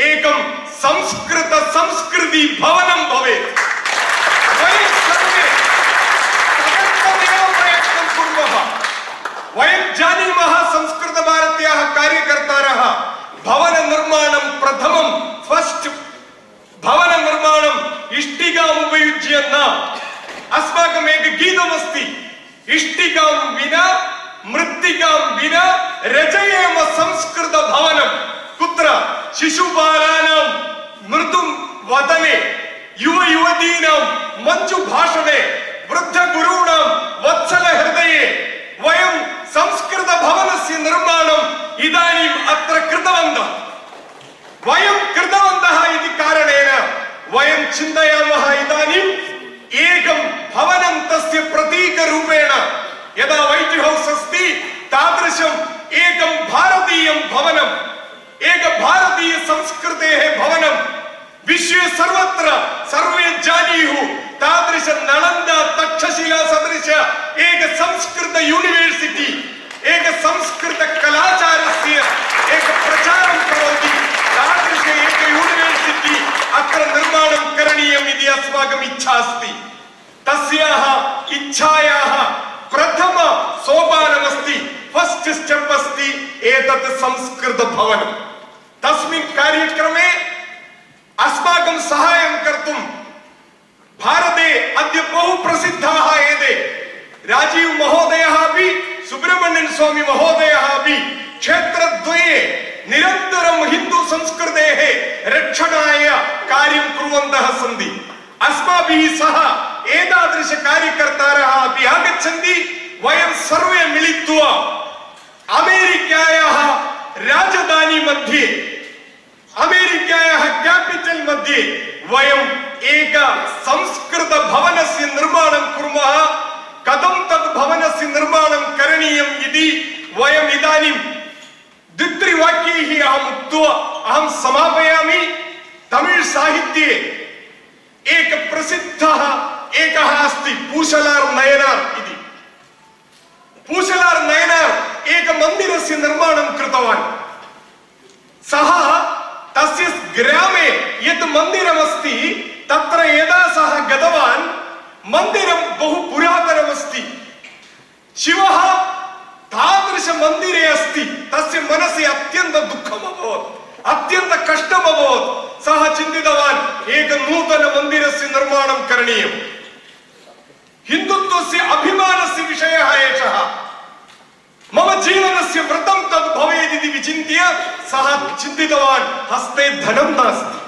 एकं संस्कृत संस्कृति भवनं भवेत् वयं सर्वे तदर्थमेव प्रयत्नं कुर्मः वयं जानीमः संस्कृतभारत्याः कार्यकर्तारः भवननिर्माणं प्रथमं फस्ट् भवननिर्माणम् इष्टिकाम् उपयुज्य न अस्माकम् एकं गीतमस्ति इष्टिकां विना मृत्तिकां विना रचयेम संस्कृत भवनं कुत्र शिशुबालानां मृदु वदने युव युवतीनां मञ्जु भाषणे वृद्ध गुरूणां वत्सल हृदये वयं संस्कृत भवनस्य निर्माणम् इदानीम् अत्र कृतवन्तः वयं कृतवन्तः इति कारणेन वयं चिन्तयामः इदानीम् एकं भवनं तस्य प्रतीकरूपेण यदा वैट् हौस् अस्ति तादृशम् एकं भारतीयं भवनं एक भारतीय संस्कृतेः भवनं विश्वे सर्वत्र सर्वे जानीयुः तादृश नलन्दा तक्षशिला सदृश एक संस्कृत यूनिवर्सिटी एक संस्कृत कलाचारस्य एक प्रचारं करोति तादृश एक यूनिवर्सिटी अत्र निर्माणं करणीयम् इति अस्माकम् इच्छा अस्ति। तस्याः इच्छायाः प्रथम सोपानमस्ति फस्ट् स्टेप् अस्ति एतत् संस्कृत भवनं। तस्मिन् कार्यक्रमे अस्माकं सहायं कर्तुं भारते अद्य बहु प्रसिद्धाः एते राजीव महोदयः अपि सुब्रह्मण्यन स्वामी महोदयः अपि क्षेत्रद्वये निरन्तरं हिन्दू संस्कृतेः रक्षणाय कार्यं कुर्वन्तः सन्ति। अस्माभिः सह एतादृश कार्यकर्तारः अपि आगच्छन्ति। वयं सर्वे मिलित्वा अमेरिकायाः राजधानी मध्ये अमेरिकायाः कैपिटल मध्ये वयम् एक संस्कृत भवनस्य निर्माणं कुर्मः। कथं तद् भवनस्य निर्माणं करणीयम् इति वयम् इदानीं द्वित्रिवाक्यैः अहम् उक्त्वा अहं समापयामि। तमिळ् साहित्ये एक प्रसिद्धः एकः अस्ति पूशलार् नयनार् इति। पूशलार् नयनार् एक मन्दिरस्य निर्माणं कृतवान्। सः तस्य ग्रामे यत् मन्दिरमस्ति तत्र यदा सः गतवान् मन्दिरं बहु पुरातनमस्ति। शिवः तादृश मन्दिरे अस्ति। तस्य मनसि अत्यन्त दुःखम् अभवत्, अत्यन्त कष्टम् अभवत्। सः चिन्तितवान् एक नूतन मन्दिरस्य निर्माणं करणीयम्। हिन्दुत्वस्य अभिमानस्य विषयः एषः। मम जीवनस्य व्रतं तद् भवेत् इति विचिन्त्य सः चिन्तितवान् हस्ते धनं नास्ति,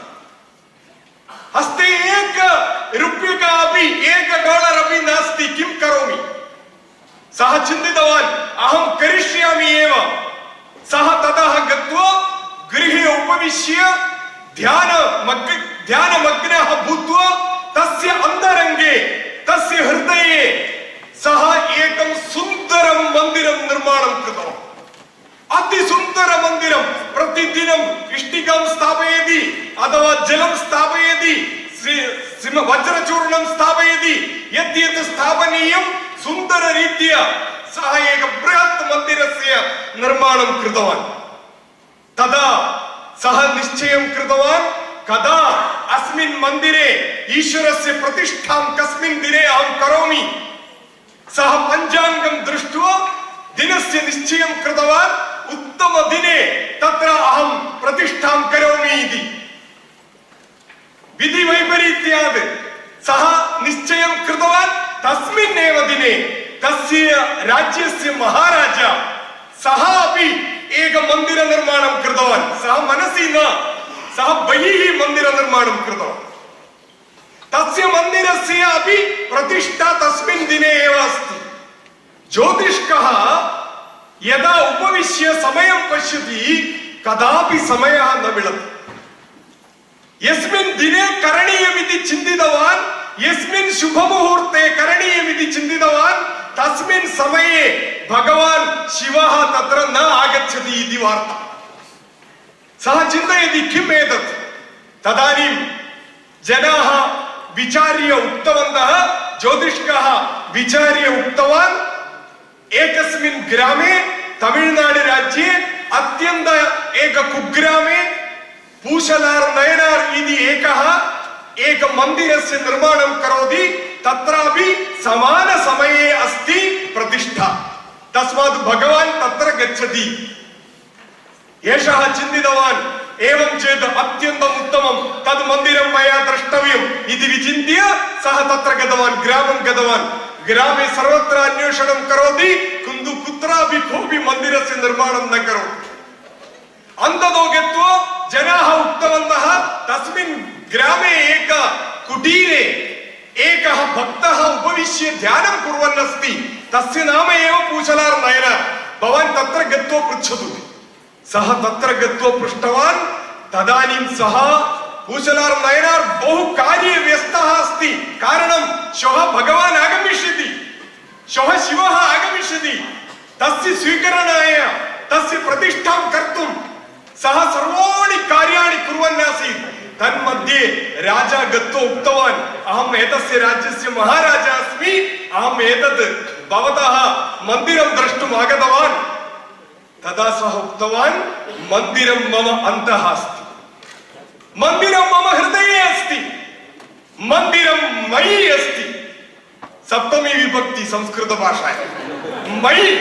हस्ते एक रूप्यका अपि एक डॉलर अपि नास्ति, किं करोमि? सः चिन्तितवान् अहं करिष्यामि एव। सः ततः गत्वा गृहे उपविश्य ध्यानमग्नः भूत्वा तस्य अन्तरङ्गे तस्य हृदये सः एकं सुन्दरं मन्दिरं निर्माणं कृतवान्। अतिसुन्दर मन्दिरं। प्रतिदिनम् इष्टिकां स्थापयति अथवा जलं स्थापयति, वज्रचूर्णं स्थापयति, यत् यत् स्थापनीयं सुन्दररीत्या सः एक बृहत् मन्दिरस्य निर्माणं कृतवान्। तदा सः निश्चयं कृतवान् कदा अस्मिन् मन्दिरे ईश्वरस्य प्रतिष्ठां कस्मिन् दिने अहं करोमि। सः पञ्चाङ्गं दृष्ट्वा दिनस्य निश्चयं कृतवान् उत्तमदिने तत्र अहं प्रतिष्ठां करोमि इति। विधिवैपरीत्यात् सः निश्चयं कृतवान्। तस्मिन्नेव दिने तस्य राज्यस्य महाराजा सः अपि एक मन्दिरनिर्माणं कृतवान्। सः मनसि न, सः बहिः मन्दिरनिर्माणं कृतवान्। तस्य मन्दिरस्य अपि प्रतिष्ठा तस्मिन् दिने एव अस्ति। ज्योतिष्कः यदा उपविश्य समयं पश्यति कदापि समयः न मिलति। यस्मिन् दिने करणीयमिति चिन्तितवान्, यस्मिन् शुभमुहूर्ते करणीयमिति चिन्तितवान्, तस्मिन् समये भगवान् शिवः तत्र न आगच्छति इति वार्ता। सः चिन्तयति किम् एतत्? तदानीं जनाः विचार्य उक्तवन्तः, ज्योतिष्कः विचार्य उक्तवान् एकस्मिन् ग्रामे तमिळ्नाडु राज्ये अत्यन्त एक कुग्रामे पूशलार् नयनार् इति एकः एक मन्दिरस्य निर्माणं करोति। तत्रापि समान समये अस्ति प्रतिष्ठा। तस्मात् भगवान् तत्र गच्छति। एषः चिन्तितवान् एवं चेत् अत्यन्तम् उत्तमं तद् मन्दिरं मया द्रष्टव्यम् इति विचिन्त्य सः तत्र गतवान्, ग्रामं गतवान्। ग्रामे सर्वत्र अन्वेषणं करोति, किन्तु कुत्रापि कोऽपि मन्दिरस्य निर्माणं न करोति। अन्ततो गत्वा जनाः उक्तवन्तः तस्मिन् ग्रामे एक कुटीरे एकः भक्तः उपविश्य ध्यानं कुर्वन् अस्ति, तस्य नाम एव पूशलार् नयनार्। भवान् तत्र गत्वा पृच्छतु। सः तत्र गत्वा पृष्टवान्। तदानीं सः पूशलार् नयनार् बहु कार्ये व्यस्तः अस्ति। कारणं श्वः भगवान् आगमिष्यति, श्वः शिवः आगमिष्यति। तस्य स्वीकरणाय, तस्य प्रतिष्ठां कर्तुं सः सर्वाणि कार्याणि कुर्वन् आसीत्। तन्मध्ये राजा गत्वा उक्तवान्, अहम् एतस्य राज्यस्य महाराजा अस्मि, अहम् एतत् भवतः मन्दिरं द्रष्टुम् आगतवान्। तदा सः उक्तवान्, मन्दिरं मम अन्तः अस्ति, मन्दिरं मम हृदये अस्ति, मन्दिरं मयि अस्ति। सप्तमी विभक्ति संस्कृतभाषायां मयि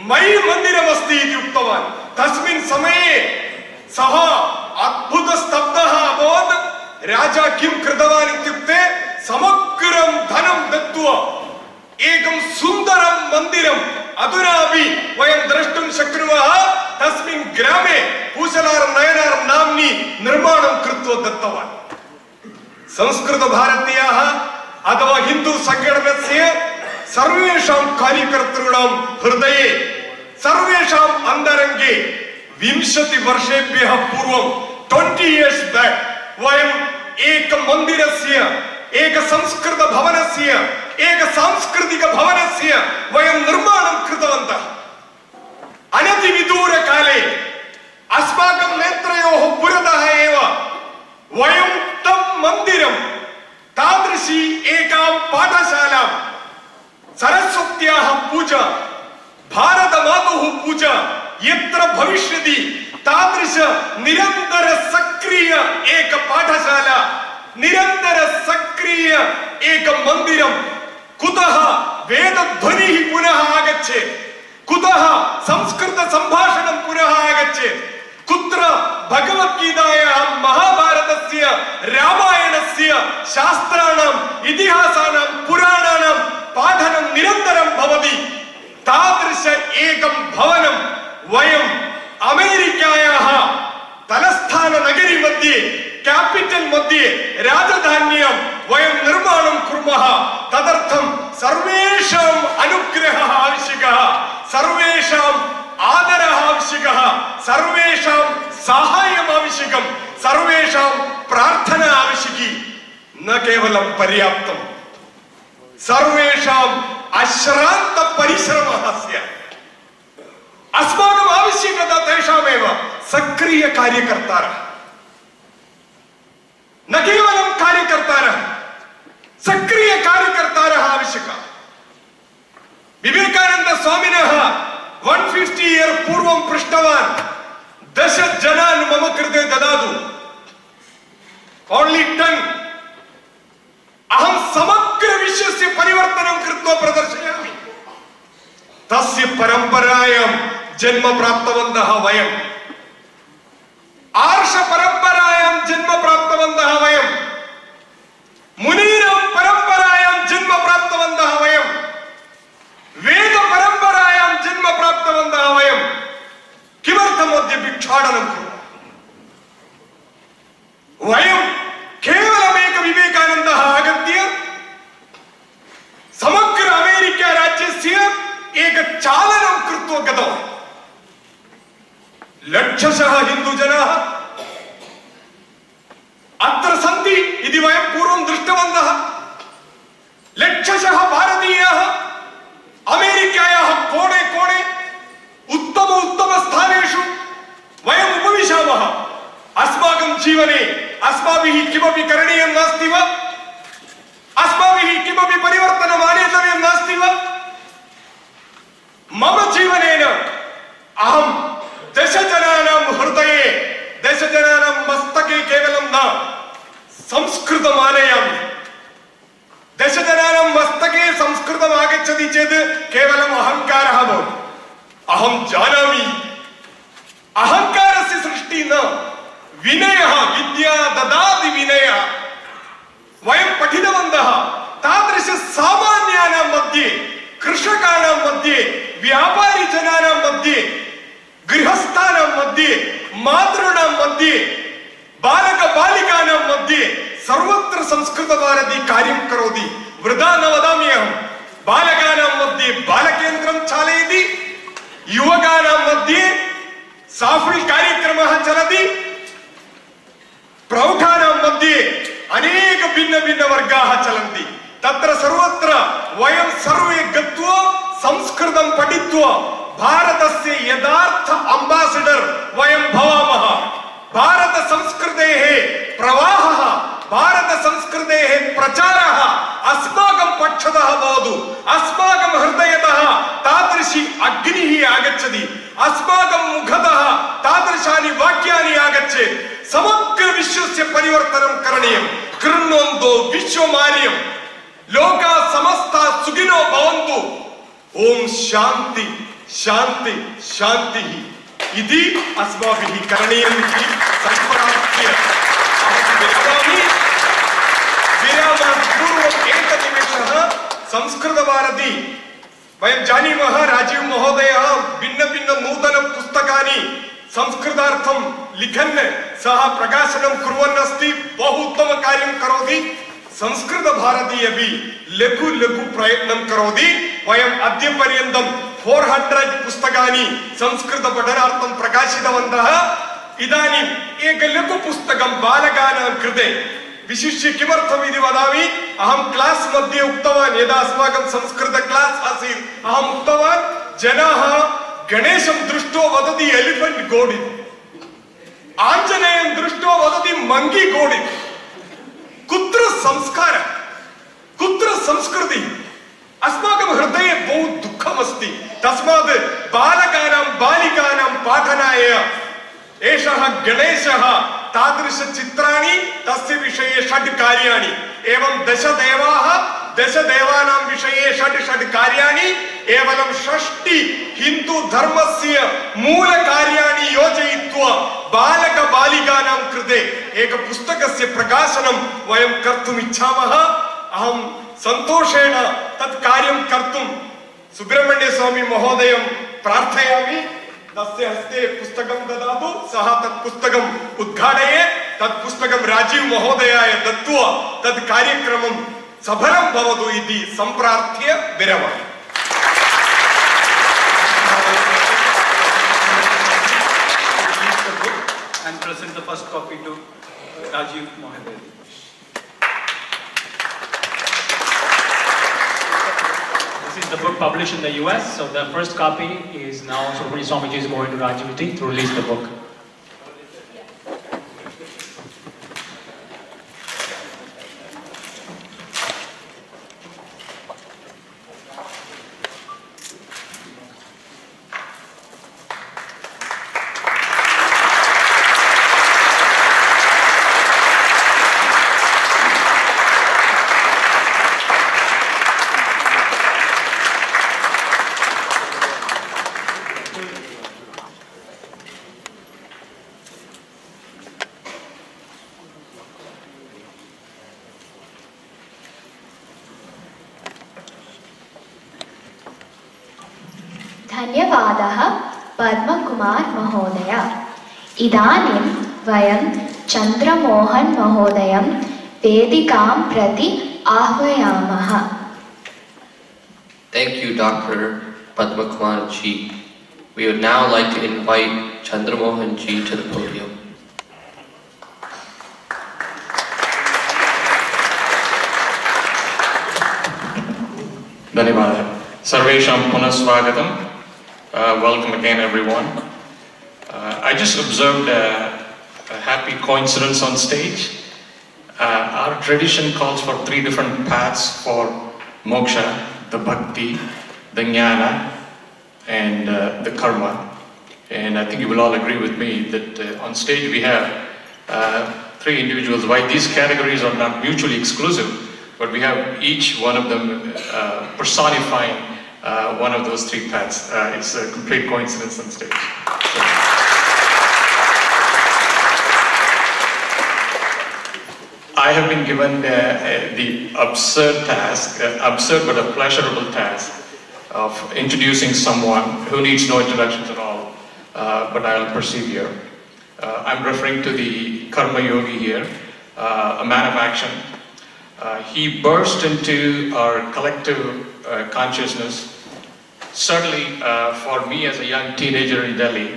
मयि मन्दिरमस्ति इति उक्तवान्। तस्मिन् समये सः अद्भुतस्तब्धः अभवत्। राजा किं कृतवान् इत्युक्ते समग्रं धनं दत्त्वा एकं सुन्दरं मन्दिरम् अधुनापि वयं द्रष्टुं शक्नुमः, तस्मिन् ग्रामे पूजलार नयनार नाम्नि निर्माणं कृत्वा दत्तवान्। संस्कृतभारतीयाः अथवा हिन्दू संघटनस्य सर्वेषां कार्यकर्तॄणां हृदये, सर्वेषां अन्तरङ्गे 20 वर्षेभ्यः पूर्वं 20 years back वयम् एक मन्दिरस्य, एक संस्कृत भवनस्य, एक सांस्कृतिक भवनस्य वयं निर्माणं कृतवन्तः। अनतिविदूरकाले अस्माकं नेत्रयोः पुरतः एव वयं तं मन्दिरं, तादृशी एकां पाठशालां, सरस्वत्याः पूजा, भारतमातुः पूजा यत्र भविष्यति तादृश निरन्तर सक्रिय एक पाठशाला, निरन्तर सक्रिय एक मन्दिरं, कुतः वेदध्वनिः पुनः आगच्छेत्, कुतः संस्कृत सम्भाषणं पुनः आगच्छेत्, कुत्र भगवद्गीतायाः, महाभारतस्य, रामायणस्य शास्त्राणाम्, इतिहासानां, पुराणानां पाठनं निरन्तरं भवति। तादृश एकं भवनं वयं अमेरिकायाः तलस्थाननगरी मध्ये, कैपिटल मध्ये, राजधान्यां वयं निर्माणं कुर्मः। तदर्थं सर्वेषाम् अनुग्रहः आवश्यकः, सर्वेषाम् आदरः आवश्यकः, सर्वेषां साहाय्यम् आवश्यकं, सर्वेषां प्रार्थना आवश्यकी, न केवलं पर्याप्तं, सर्वेषाम् अश्रान्त परिश्रमः स्यात्। अस्माकम् आवश्यकता तेषामेव सक्रिय कार्यकर्तारः, न केवलं कार्यकर्तारः, सक्रिय कार्यकर्तारः आवश्यकाः। विवेकानन्द स्वामिनः 150 years पूर्वं पृष्टवान्, 10 जनान् मम कृते ददातु, ओन्ली 10, अहं समग्र विश्वस्य परिवर्तनं कृत्वा प्रदर्शयामि। तस्य परम्परायां जन्म प्राप्तवन्तः वयं, आर्ष परम्परायां जन्म प्राप्तवन्तः वयं, मुनीनां परम्परायां जन्म प्राप्तवन्तः वयं, वेद परम्परायां जन्म प्राप्तवन्तः वयं। किमर्थम् अद्य भिक्षाटनं कुर्मः? वयं केवलमेक विवेकानन्दः आगत्य समग्र अमेरिका राज्यस्य एक चालनं कृत्वा गतवान्। लक्षशः हिन्दुजनाः अत्र सन्ति इति वयं पूर्वं दृष्टवन्तः। लक्षशः भारतीयाः अमेरिकायाः कोणे कोणे उत्तम स्थानेषु वयम् उपविशामः। अस्माकं जीवने अस्माभिः किमपि करणीयं नास्ति वा? अस्माभिः किमपि परिवर्तनम् आनेतव्यं नास्ति वा? मम जीवनेन अहं 10 जनानां हृदये, 10 जनानां मस्तके केवलं न संस्कृतम् आनयामि। 10 जनानां मस्तके संस्कृतम् आगच्छति चेत् केवलम् अहङ्कारः भवति। अहं जानामि अहङ्कारस्य सृष्टिः न, विनयः, विद्या ददाति विनयः। वयं पठितवन्तः तादृश सामान्यानां मध्ये, कृषकाणां मध्ये, व्यापारिजनानां मध्ये, गृहस्थानां मध्ये, मातॄणां मध्ये, बालकबालिकानां मध्ये सर्वत्र संस्कृतभारती कार्यं करोति। वृथा न वदामि अहं। बालकानां मध्ये बालकेन्द्रं चालयति, युवकानां मध्ये साफल् कार्यक्रमः चलति, प्रौढानां मध्ये अनेक भिन्न भिन्न वर्गाः चलन्ति। तत्र सर्वत्र वयं सर्वे गत्वा संस्कृतं पठित्वा भारतस्य यथार्थ अम्बासिडर् वयं भवामः। संस्कृतेः प्रवाहः, भारतसंस्कृतेः प्रचारः अस्माकं पक्षतः भवतु, अस्माकं हृदयतः तादृशी अग्निः आगच्छति, अस्माकं मुखतः तादृशानि वाक्यानि आगच्छेत्, समग्रविश्वस्य परिवर्तनं करणीयं। कृण्वन्तो विश्वमार्यं, लोका समस्ता सुखिनो भवन्तु। ओम शांति शांति शांतिः इति अस्माभिः करणीयम् इति सम्प्रार्थ्य अहं विरमामि। विरामात् पूर्वम् एकनिमेषः संस्कृतभारती, वयं जानीमः राजीव महोदयः भिन्न भिन्न नूतन पुस्तकानि संस्कृतार्थं लिखन् सः प्रकाशनं कुर्वन् अस्ति, बहु उत्तम कार्यं करोति। संस्कृत भारती अपि लघु लघु प्रयत्नं करोति। वयम् अद्य पर्यन्तं 400 पुस्तकानि संस्कृत पठनार्थं प्रकाशितवन्तः। इदानीम् एक लघु पुस्तकं बालकानां कृते, विशिष्य किमर्थम् इति वदामि। अहं क्लास् मध्ये उक्तवान्, यदा अस्माकं संस्कृत क्लास् आसीत्, अहम् उक्तवान् जनाः गणेशं दृष्ट्वा वदति एलिफेण्ट् गोड् इति, आञ्जनेयं दृष्ट्वा वदति मङ्गी गोड् इति। कुत्र संस्कार, कुत्र संस्कृति? अस्माकं हृदये बहु दुःखमस्ति। तस्मात् बालकानां बालिकानां पाठनाय एषः गणेशः, तादृशचित्राणि, तस्य विषये 6 कार्याणि, एवं 10 देवाः, 10 देवानां विषये 6 कार्याणि, एवं 6 हिन्दुधर्मस्य मूलकार्याणि योजयित्वा बालकबालिकानां कृते एक पुस्तकस्य प्रकाशनं वयं कर्तुम् इच्छामः। अहं सन्तोषेण तत् कार्यं कर्तुं सुब्रह्मण्य स्वामी महोदयं प्रार्थयामि। तस्य हस्ते पुस्तकं ददातु, सः तत् पुस्तकम् उद्घाटयेत्। तत् पुस्तकं राजीव महोदयाय दत्त्वा तत् कार्यक्रमं सफलं भवतु इति सम्प्रार्थ्य विरमामि। And present the first copy to Rajiv Malhotra. This is the book published in the US, so the first copy is now Subramanian Swamiji is going to Rajivati to release the book. धन्यवादः पद्मकुमार महोदय। इदानीं वयं चन्द्रमोहन महोदयं वेदिकां प्रति आह्वयामः। Thank you, Dr. Padmakumar ji. We would now like to invite Chandramohan ji to the podium. धन्यवादः। सर्वेषां पुनः स्वागतम्. Welcome again, everyone. I just observed a happy coincidence on stage. Our tradition calls for 3 different paths for moksha: the bhakti, the jnana, and the karma. And I think you will all agree with me that on stage we have 3 individuals. Why these categories are not mutually exclusive, but we have each one of them personifying one of those 3 paths. It's a complete coincidence on stage. I have been given the absurd task, absurd but a pleasurable task, of introducing someone who needs no introductions at all, but I'll persevere. I'm referring to the Karmayogi here, a man of action. He burst into our collective consciousness. Certainly for me as a young teenager in Delhi,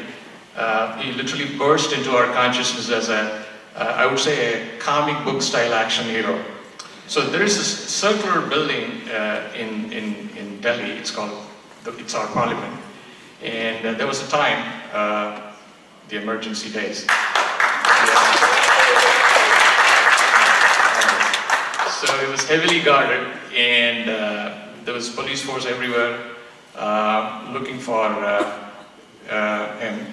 he literally burst into our consciousness as I would say a comic book style action hero. So there is this circular building in Delhi, it's our parliament. And there was a time, the emergency days. Yeah. So it was heavily guarded, and there was police force everywhere looking for him.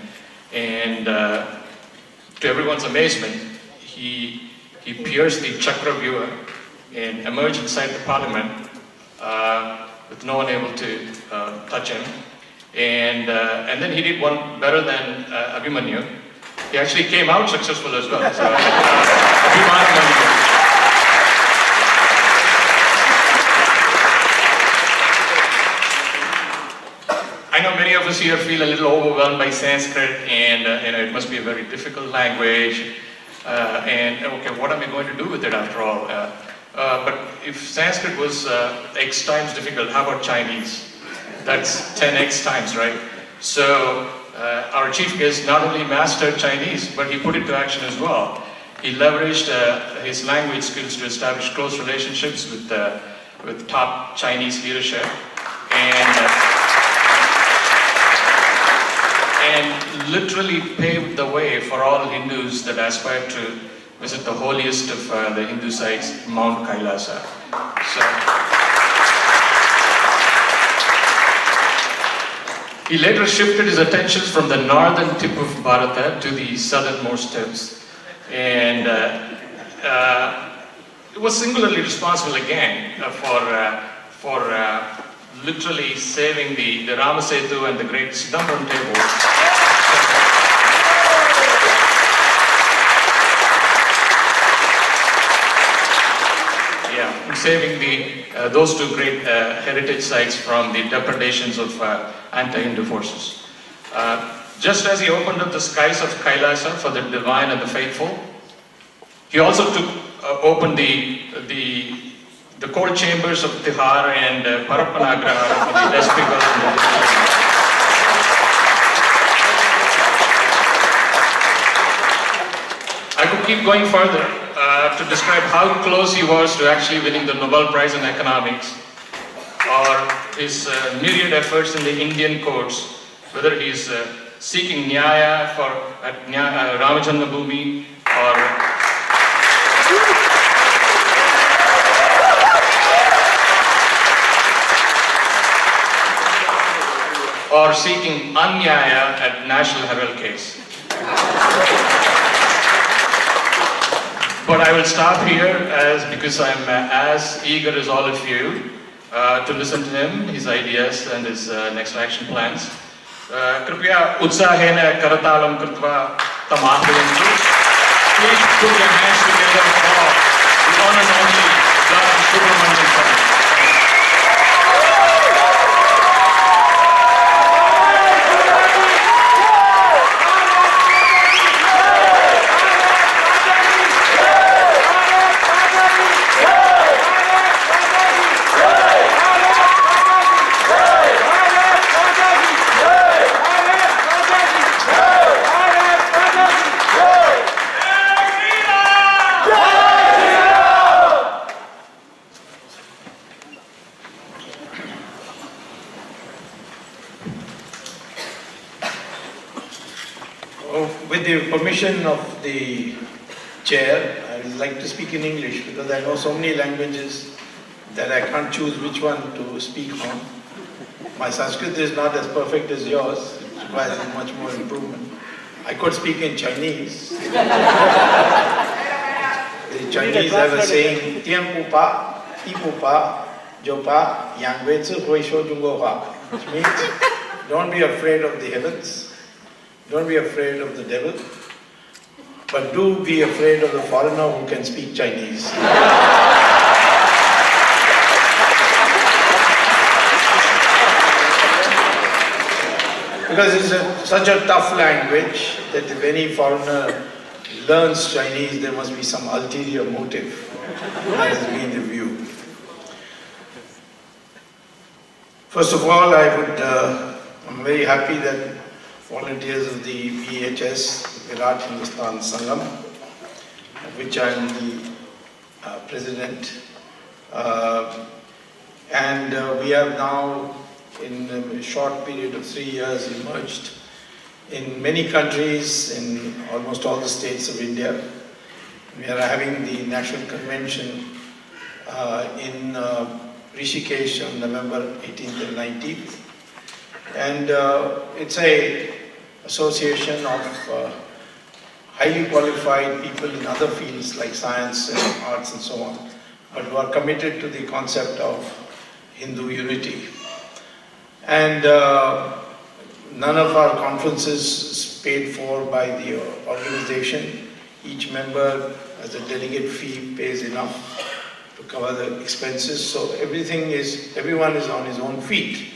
And to everyone's amazement, he pierced the chakra vyuha and emerged inside the parliament with no one able to touch him. And then he did one better than Abhimanyu. He actually came out successful as well. So, Abhimanyu. I know many of us here feel a little overwhelmed by Sanskrit, and it must be a very difficult language. And okay, what am I going to do with it after all? But if Sanskrit was X times difficult, how about Chinese? That's 10x times, right? So our chief guest not only mastered Chinese, but he put it to action as well. He leveraged his language skills to establish close relationships with top Chinese leadership, and literally paved the way for all Hindus that aspire to visit the holiest of the Hindu sites, Mount Kailasa. So, he later shifted his attentions from the northern tip of Bharata to the southernmost tips, and was singularly responsible again for literally saving the Ramasetu and the great Siddhambaram table. Saving those two great heritage sites from the depredations of anti-Hindu forces. Just as he opened up the skies of Kailasa for the divine and the faithful, he also opened the cold chambers of Tihar and Parapanagraha for the less people. I could keep going further to describe how close he was to actually winning the Nobel Prize in Economics, or his myriad efforts in the Indian courts, whether he's seeking Nyaya at Ramachandra Bhumi, or seeking Anyaya at National Herald case. But I will stop here because I'm as eager as all of you to listen to him, his ideas and his next action plans. Kripya utsahena karatalam krutva tamahriyantu. Please put your hands together for the one and only Subramanian. With the permission of the chair, I would like to speak in English because I know so many languages that I can't choose which one to speak on. My Sanskrit is not as perfect as yours, it requires much more improvement. I could speak in Chinese. The Chinese have a saying, Tian pu pa, ti pu pa, jo pa, yang wei zi hui shou zhong go hua, which means don't be afraid of the heavens. Don't be afraid of the devil, but do be afraid of the foreigner who can speak Chinese. Because it's such a tough language that if any foreigner learns Chinese, there must be some ulterior motive. That has been the view. First of all, I'm very happy that volunteers of the VHS, Virat Hindustan Sangam, of which I am the president. We have now, in a short period of 3 years, emerged in many countries, in almost all the states of India. We are having the national convention in Rishikesh on November 18th and 19th. And it's a association of highly qualified people in other fields like science and arts and so on, but who are committed to the concept of Hindu unity. And none of our conferences is paid for by the organization. Each member, as a delegate fee, pays enough to cover the expenses. So everyone is on his own feet.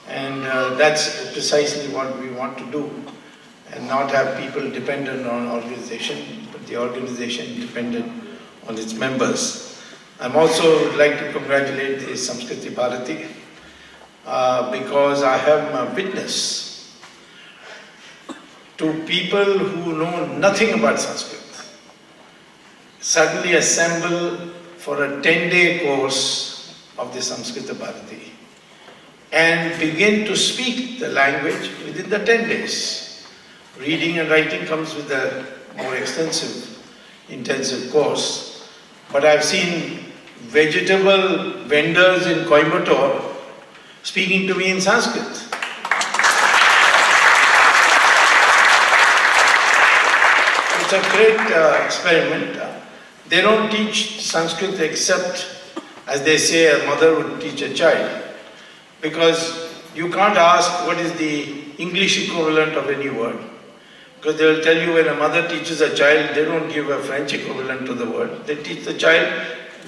And that's precisely what we want to do, and not have people dependent on organization, but the organization dependent on its members. I'm also would like to congratulate the Sanskrit Bharati because I have a witness to people who know nothing about Sanskrit suddenly assemble for a 10-day course of the Sanskrit Bharati and begin to speak the language within the 10 days. Reading and writing comes with a more extensive, intensive course. But I've seen vegetable vendors in Coimbatore speaking to me in Sanskrit. It's a great experiment. They don't teach Sanskrit except, as they say, a mother would teach a child. Because you can't ask what is the English equivalent of any word. Because they will tell you when a mother teaches a child, they don't give a French equivalent to the word. They teach the child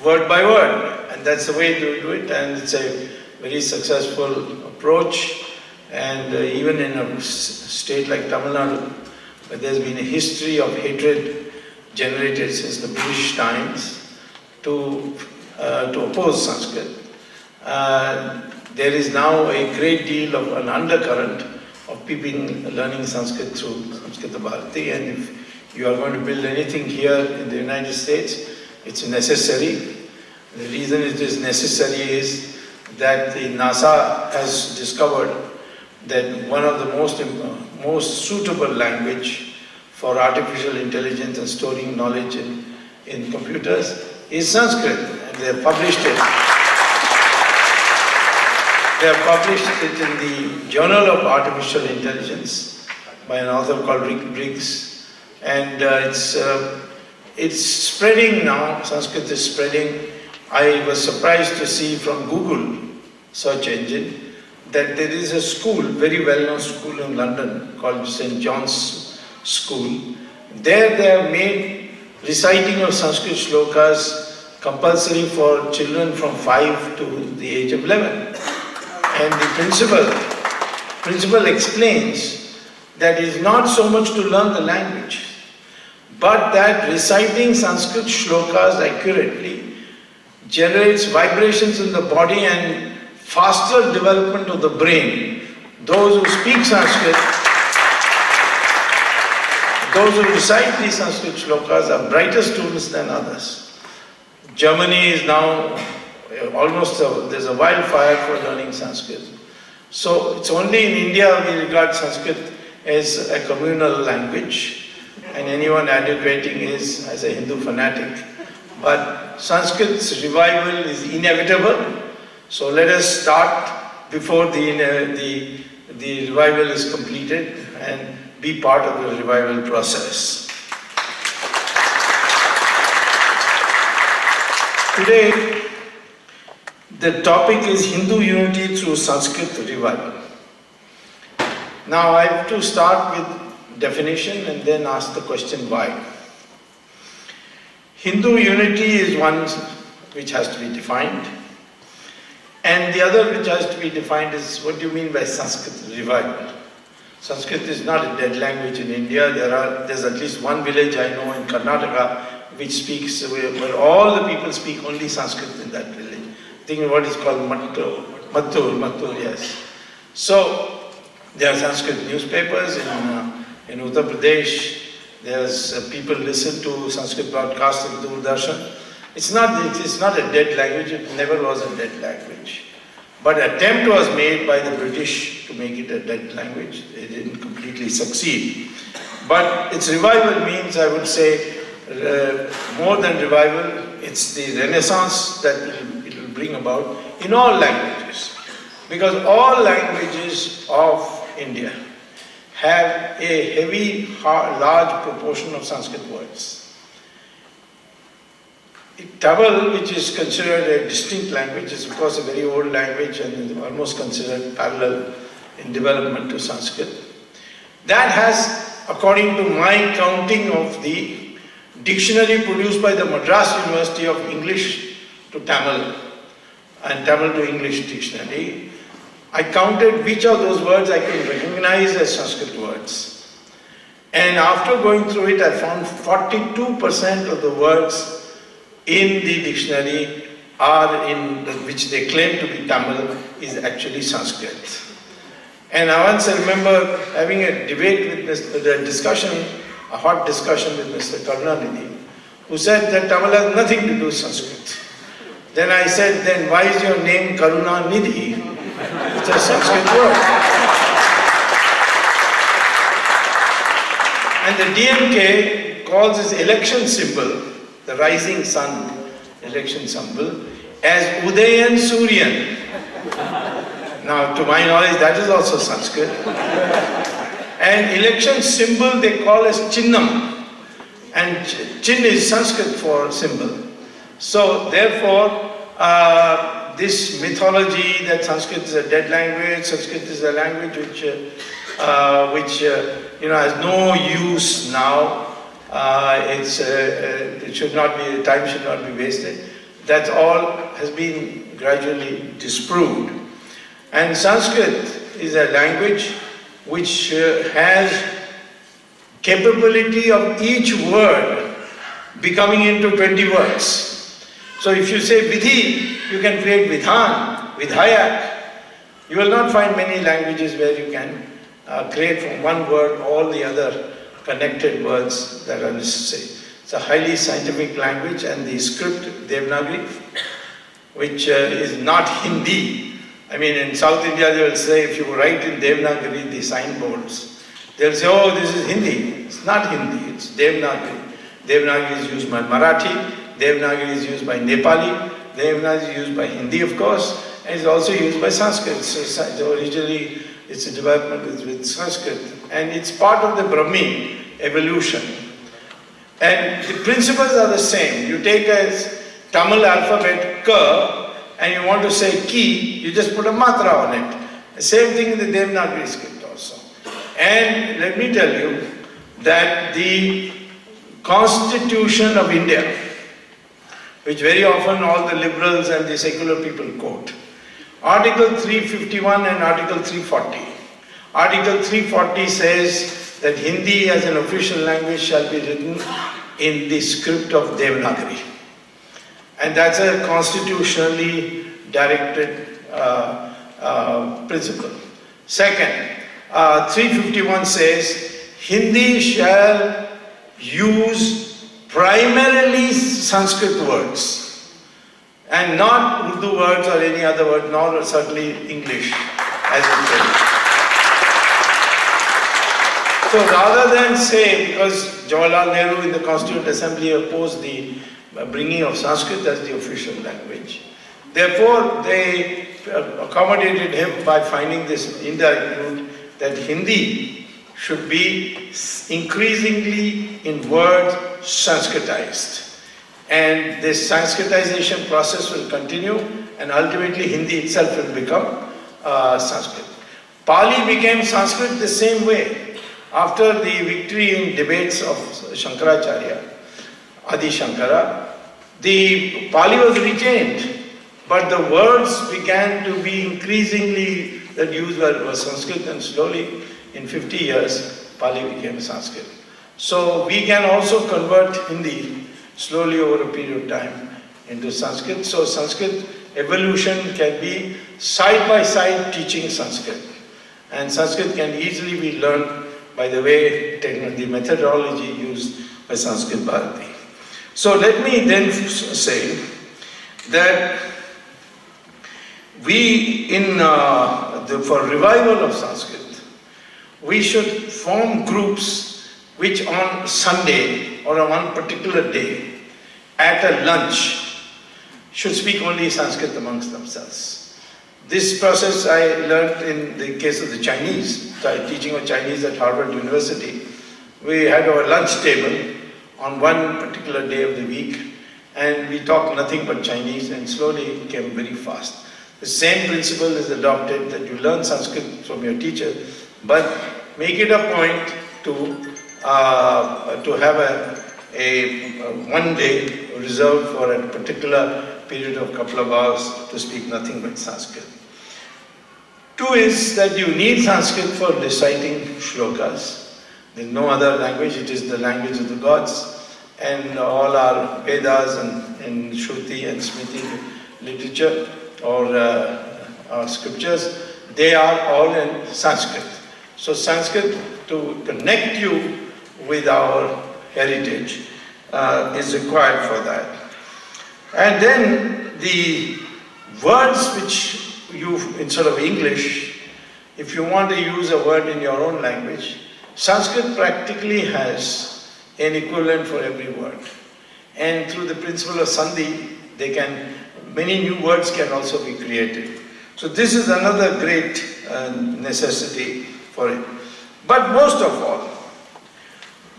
word by word. And that's the way to do it. And it's a very successful approach. And even in a state like Tamil Nadu, where there's been a history of hatred generated since the British times to oppose Sanskrit, there is now a great deal of an undercurrent of people learning Sanskrit through Sanskrit Bharati, and if you are going to build anything here in the United States, it's necessary. The reason it is necessary is that the NASA has discovered that one of the most suitable language for artificial intelligence and storing knowledge in computers is Sanskrit, and they have published it. They have published it in the Journal of Artificial Intelligence by an author called Rick Briggs, and it's spreading now. Sanskrit is spreading. I was surprised to see from Google search engine that there is a school, very well-known school in London called St. John's School. There they have made reciting of Sanskrit shlokas compulsory for children from 5 to the age of 11. And the principal explains that it is not so much to learn the language, but that reciting Sanskrit shlokas accurately generates vibrations in the body and faster development of the brain. Those who speak Sanskrit, those who recite these Sanskrit shlokas are brighter students than others. Germany is now there's a wildfire for learning Sanskrit. So it's only in India we regard Sanskrit as a communal language, and anyone advocating is as a Hindu fanatic. But Sanskrit's revival is inevitable, so let us start before the revival is completed and be part of the revival process. Today, the topic is Hindu unity through Sanskrit Revival. Now I have to start with definition and then ask the question why. Hindu unity is one which has to be defined, and the other which has to be defined is what do you mean by Sanskrit Revival? Sanskrit is not a dead language in India. There's at least one village I know in Karnataka which speaks, where all the people speak only Sanskrit in that village. I think what is called Mattur, yes. So there are Sanskrit newspapers in Uttar Pradesh. There's people listen to Sanskrit broadcasts in Doordarshan. It's not a dead language. It never was a dead language. But attempt was made by the British to make it a dead language. They didn't completely succeed. But its revival means, I would say, more than revival, it's the renaissance that it will bring about in all languages. Because all languages of India have a heavy, large proportion of Sanskrit words. Tamil, which is considered a distinct language, is of course a very old language and is almost considered parallel in development to Sanskrit. That has, according to my counting of the dictionary produced by the Madras University of English to Tamil and Tamil to English dictionary, I counted which of those words I can recognize as Sanskrit words. And after going through it, I found 42% of the words in the dictionary are which they claim to be Tamil is actually Sanskrit. And once I remember having a debate with a hot discussion with Mr. Karunanidhi, who said that Tamil has nothing to do with Sanskrit. Then I said, then why is your name Karunanidhi? It's a Sanskrit word. And the DMK calls its election symbol, the rising sun election symbol, as Udayan Suryan. Now, to my knowledge, that is also Sanskrit. And election symbol they call as Chinnam. And Chin is Sanskrit for symbol. So, therefore, this mythology that Sanskrit is a dead language, Sanskrit is a language which has no use now. It should not be, time should not be wasted. That all has been gradually disproved. And Sanskrit is a language which has capability of each word becoming into 20 words. So if you say Vidhi, you can create Vidhan, Vidhayak. You will not find many languages where you can create from one word all the other connected words that are necessary. It's a highly scientific language, and the script Devanagari, which is not Hindi. I mean, in South India they will say, if you write in Devanagari, the signboards, they'll say, oh, this is Hindi. It's not Hindi, it's Devanagari. Devanagari is used by Marathi, Devanagari is used by Nepali, Devanagari is used by Hindi, of course, and it's also used by Sanskrit. So originally, it's a development with Sanskrit, and it's part of the Brahmi evolution. And the principles are the same. You take a Tamil alphabet K, and you want to say Ki, you just put a matra on it. The same thing in the Devanagari script also. And let me tell you that the Constitution of India, which very often all the liberals and the secular people quote, Article 351 and Article 340. Article 340 says that Hindi as an official language shall be written in the script of Devanagari. And that's a constitutionally directed principle. Second, 351 says Hindi shall use primarily Sanskrit words and not Urdu words or any other word, nor certainly English as it is. So rather than say, because Jawaharlal Nehru in the Constituent Assembly opposed the bringing of Sanskrit as the official language, therefore they accommodated him by finding this indirect route that Hindi should be increasingly in words Sanskritized. And this Sanskritization process will continue, and ultimately Hindi itself will become Sanskrit. Pali became Sanskrit the same way. After the victory in debates of Shankaracharya, Adi Shankara, the Pali was retained, but the words began to be increasingly that used were Sanskrit, and slowly in 50 years Pali became Sanskrit. So we can also convert Hindi slowly over a period of time into Sanskrit. So Sanskrit evolution can be side by side teaching Sanskrit. And Sanskrit can easily be learned by the way, the methodology used by Sanskrit Bharati. So let me then say that we, for revival of Sanskrit, we should form groups which on Sunday or on one particular day at a lunch should speak only Sanskrit amongst themselves. This process I learned in the case of the Chinese, teaching of Chinese at Harvard University. We had our lunch table on one particular day of the week, and we talked nothing but Chinese, and slowly it became very fast. The same principle is adopted, that you learn Sanskrit from your teacher, but make it a point to have a one day reserved for a particular period of couple of hours to speak nothing but Sanskrit. Two is that you need Sanskrit for reciting shlokas. There is no other language, it is the language of the gods. And all our Vedas and Shruti and Smriti literature or our scriptures, they are all in Sanskrit. So Sanskrit, to connect you with our heritage, is required for that. And then the words which you, instead of English, if you want to use a word in your own language, Sanskrit practically has an equivalent for every word. And through the principle of Sandhi, many new words can also be created. So this is another great necessity for it. But most of all,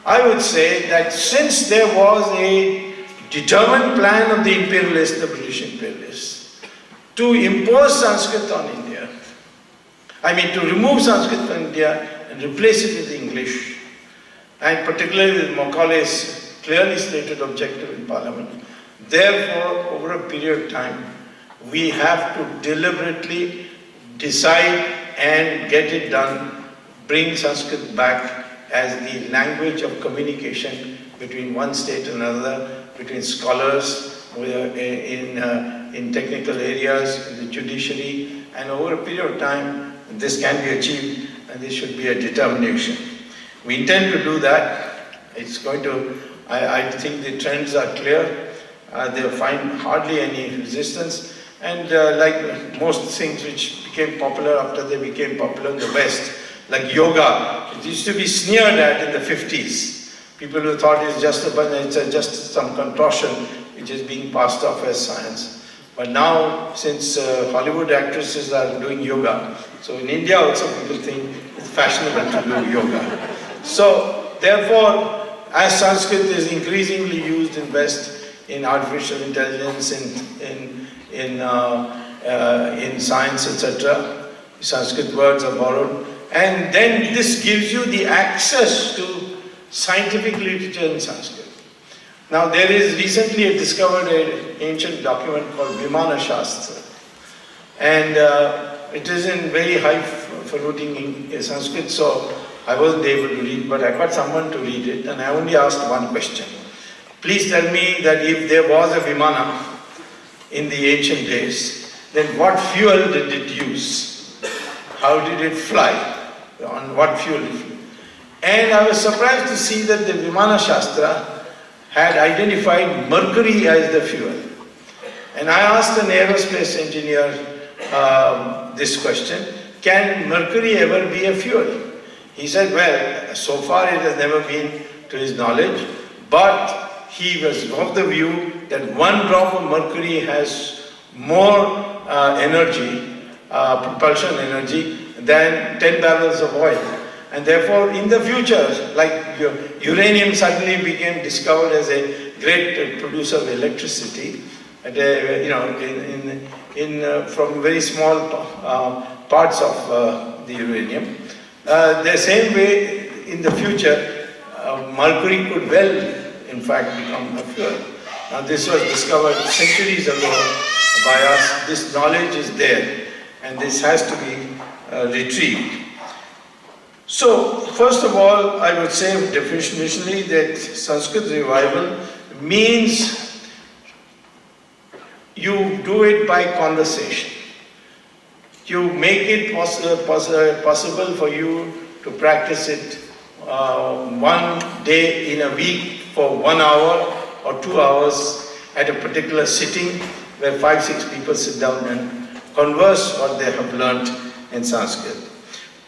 I would say that since there was a determined plan of the imperialists, the British imperialists, to impose Sanskrit on India, to remove Sanskrit from India and replace it with English, and particularly with Macaulay's clearly stated objective in Parliament. Therefore, over a period of time, we have to deliberately decide and get it done, bring Sanskrit back as the language of communication between one state and another, between scholars in technical areas, in the judiciary, and over a period of time, this can be achieved, and this should be a determination. We intend to do that. It's going to, I think the trends are clear. They'll find hardly any resistance. And like most things which became popular after they became popular in the West, like yoga, it used to be sneered at in the 50s. People who thought it's just some contortion which is being passed off as science. But now, since Hollywood actresses are doing yoga, so in India also people think it's fashionable to do yoga. So, therefore, as Sanskrit is increasingly used in West, in artificial intelligence, in science, etc., Sanskrit words are borrowed, and then this gives you the access to scientific literature in Sanskrit. Now, there is recently discovered an ancient document called Vimana Shastra, and it is in very high-falutin Sanskrit, so I wasn't able to read, but I got someone to read it, and I only asked one question. Please tell me that if there was a Vimana in the ancient days, then what fuel did it use? How did it fly? On what fuel it flew? And I was surprised to see that the Vimana Shastra had identified mercury as the fuel. And I asked an aerospace engineer this question, can mercury ever be a fuel? He said, well, so far it has never been to his knowledge, but he was of the view that one drop of mercury has more energy, propulsion energy, than 10 barrels of oil. And therefore, in the future, like uranium suddenly became discovered as a great producer of electricity, at from very small parts of the uranium. The same way, in the future, mercury could well, in fact, become a fuel. Now, this was discovered centuries ago by us. This knowledge is there, and this has to be retrieved. So, first of all, I would say definitionally that Sanskrit Revival means you do it by conversation. You make it possible for you to practice it one day in a week for 1 hour or 2 hours at a particular sitting where 5-6 people sit down and converse what they have learnt in Sanskrit.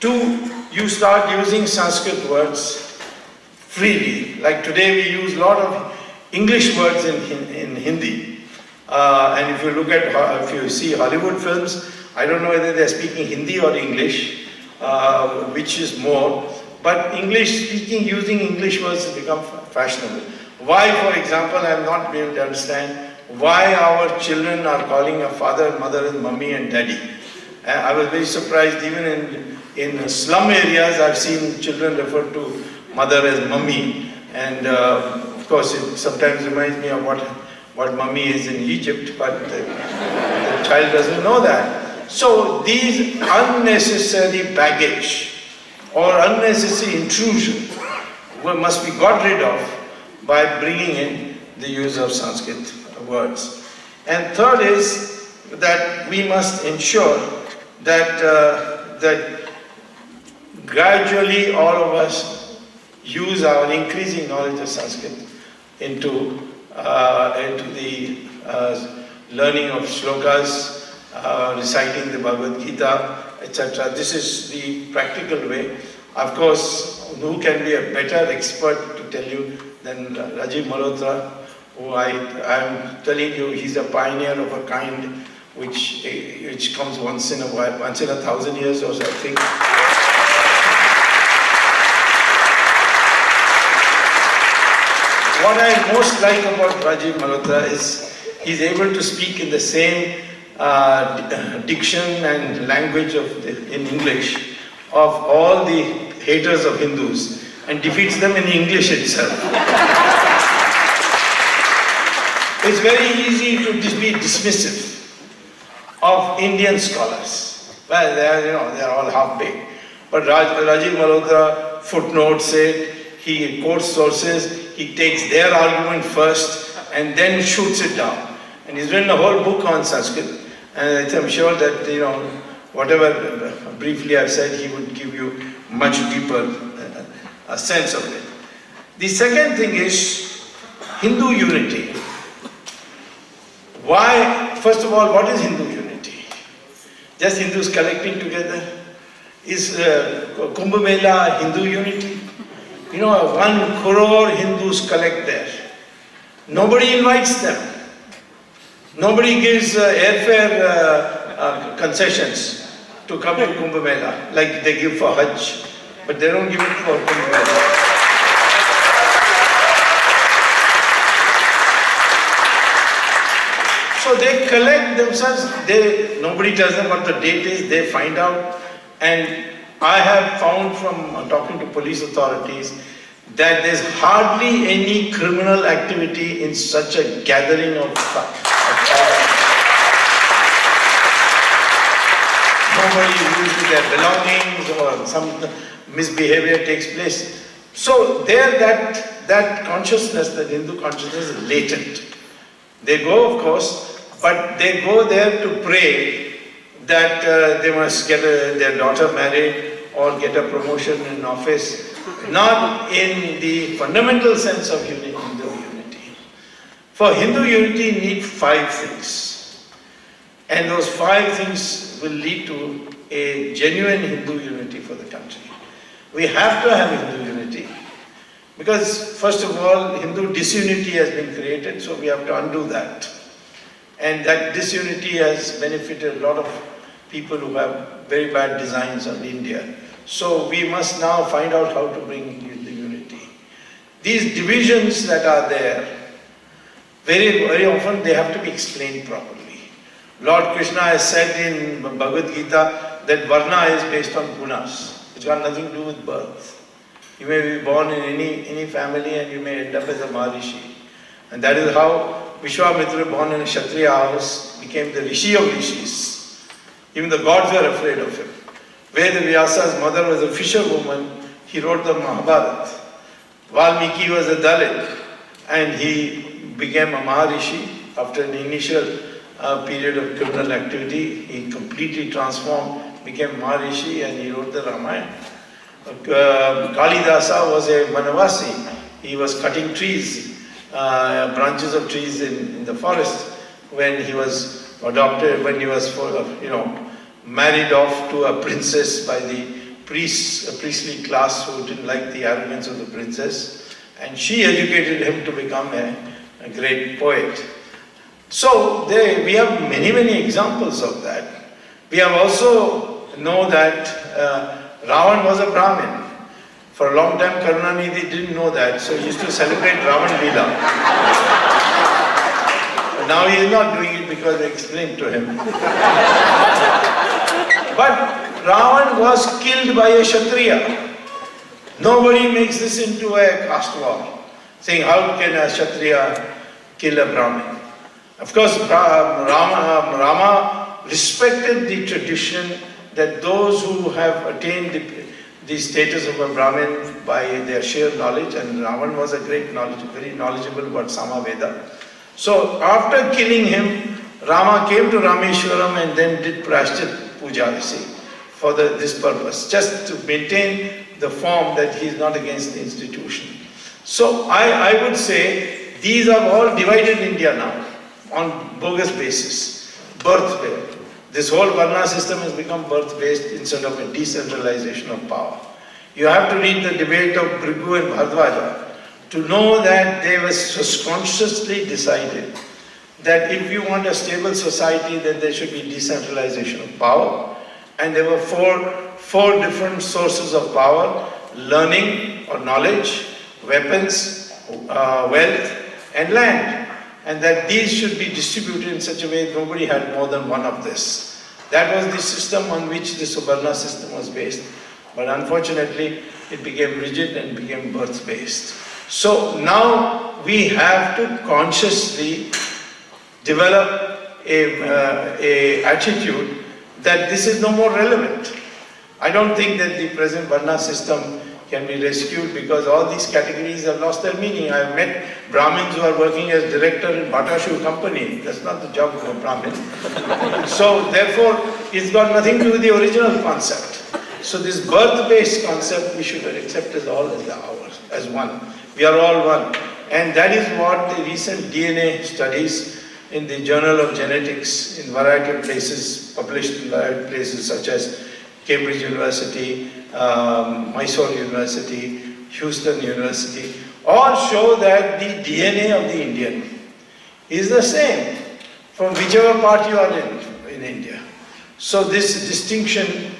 2, you start using Sanskrit words freely. Like today we use a lot of English words in Hindi. And if you look at, if you see Hollywood films, I don't know whether they're speaking Hindi or English, which is more, but English speaking, using English words has become fashionable. Why, for example, I'm not able to understand why our children are calling a father and mother as mummy and daddy. I was very surprised, even in slum areas, I've seen children refer to mother as mummy, and of course it sometimes reminds me of what mummy is in Egypt, but the child doesn't know that. So these unnecessary baggage or unnecessary intrusion must be got rid of by bringing in the use of Sanskrit words. And third is that we must ensure that that gradually all of us use our increasing knowledge of Sanskrit into the learning of shlokas, reciting the Bhagavad Gita, etc. This is the practical way. Of course, who can be a better expert to tell you than Rajiv Malhotra, who I'm telling you, he's a pioneer of a kind which comes once in a while, once in 1,000 years or so, I think. What I most like about Rajiv Malhotra is he's able to speak in the same diction and language in English of all the haters of Hindus and defeats them in English itself. It's very easy to be dismissive of Indian scholars. Well, they're all half-baked. But Rajiv Malhotra footnotes it, he quotes sources, he takes their argument first and then shoots it down. And he's written a whole book on Sanskrit. And I'm sure that, whatever briefly I've said, he would give you much deeper sense of it. The second thing is Hindu unity. Why, first of all, what is Hindu unity? Just Hindus collecting together? Is Kumbh Mela Hindu unity? 1 crore Hindus collect there. Nobody invites them. Nobody gives airfare concessions to come to Kumbh Mela, like they give for Hajj, but they don't give it for Kumbh Mela. So they collect themselves, nobody tells them what the date is, they find out. And I have found from talking to police authorities that there's hardly any criminal activity in such a gathering of nobody loses their belongings or some misbehavior takes place. So there that consciousness, that Hindu consciousness is latent. They go, of course, but they go there to pray that they must get their daughter married or get a promotion in office, not in the fundamental sense of Hindu unity. For Hindu unity, you need 5 things. And those 5 things will lead to a genuine Hindu unity for the country. We have to have Hindu unity because, first of all, Hindu disunity has been created, so we have to undo that. And that disunity has benefited a lot of people who have very bad designs on India. So we must now find out how to bring the unity. These divisions that are there, very, very often they have to be explained properly. Lord Krishna has said in Bhagavad Gita that Varna is based on gunas. It's got nothing to do with birth. You may be born in any family and you may end up as a Maharishi. And that is how Vishwamitra, born in a Kshatriya house, became the Rishi of Rishis. Even the gods were afraid of him. Vyasa's mother was a fisherwoman, he wrote the Mahabharata. Valmiki was a Dalit, and he became a Maharishi after an initial period of criminal activity. He completely transformed, became Maharishi, and he wrote the Ramayana. Kalidasa was a Vanavasi. He was cutting trees, branches of trees in the forest when he was adopted, when he was married off to a princess by the priestly class who didn't like the arrogance of the princess, and she educated him to become a a great poet. So we have many examples of that. We have also know that Ravan was a Brahmin. For a long time Karunanidhi didn't know that, so he used to celebrate Ravan Leela. Now he is not doing it because I explained to him. But Ravan was killed by a Kshatriya. Nobody makes this into a caste war, saying how can a Kshatriya kill a Brahmin? Of course, Rama respected the tradition that those who have attained the status of a Brahmin by their sheer knowledge, and Ravan was a very knowledgeable about Samaveda. So after killing him, Rama came to Rameshwaram and then did Prashchit Puja, you see, for this purpose, just to maintain the form that he is not against the institution. So I would say these are all divided India now on bogus basis, birth-based. This whole Varna system has become birth-based instead of a decentralization of power. You have to read the debate of Bhrigu and Bhardwaja to know that they were consciously decided that if you want a stable society, then there should be decentralization of power. And there were four different sources of power: learning or knowledge, weapons, wealth, and land. And that these should be distributed in such a way that nobody had more than one of this. That was the system on which the Varna system was based. But unfortunately, it became rigid and became birth-based. So now we have to consciously develop a attitude that this is no more relevant. I don't think that the present Varna system can be rescued because all these categories have lost their meaning. I have met Brahmins who are working as director in Bata Shoe Company. That's not the job of a Brahmin. So therefore, it's got nothing to do with the original concept. So this birth-based concept we should accept as all as ours, as one. We are all one. And that is what the recent DNA studies in the Journal of Genetics in variety of places, published in variety of places such as Cambridge University, Mysore University, Houston University, all show that the DNA of the Indian is the same from whichever part you are in India. So this distinction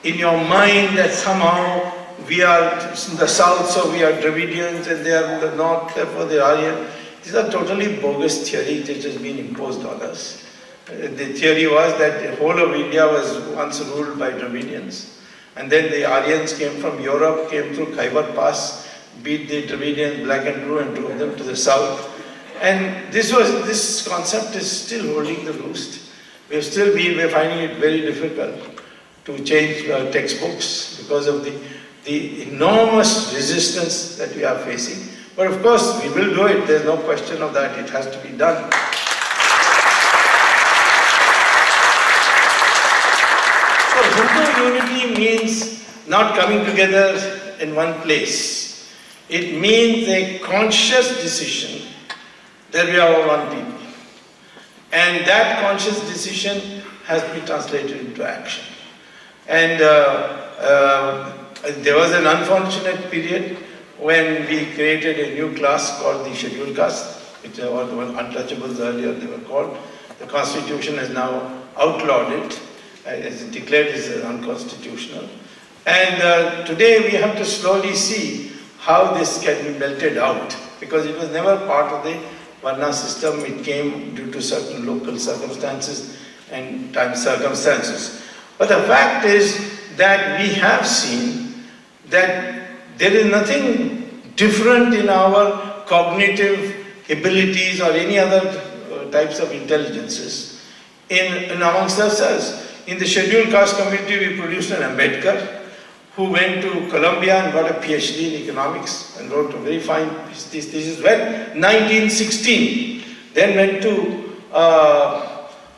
in your mind that somehow we are in the south, so we are Dravidians, and they are in the north, therefore they are Aryan. These are totally bogus theories which has been imposed on us. The theory was that the whole of India was once ruled by Dravidians. And then the Aryans came from Europe, came through Khyber Pass, beat the Dravidians black and blue and drove them to the south. And this concept is still holding the roost. We're finding it very difficult to change textbooks because of the enormous resistance that we are facing. But of course, we will do it. There's no question of that. It has to be done. So Hindu unity means not coming together in one place. It means a conscious decision that we are all one people. And that conscious decision has to be translated into action. And there was an unfortunate period when we created a new class called the Scheduled Caste, which or the Untouchables earlier they were called. The Constitution has now outlawed it, as it declared it unconstitutional. And today we have to slowly see how this can be melted out, because it was never part of the Varna system. It came due to certain local circumstances and time circumstances. But the fact is that we have seen that there is nothing different in our cognitive abilities or any other types of intelligences in amongst ourselves. In the Scheduled Caste community, we produced an Ambedkar who went to Columbia and got a PhD in economics and wrote a very fine thesis when 1916. Then went to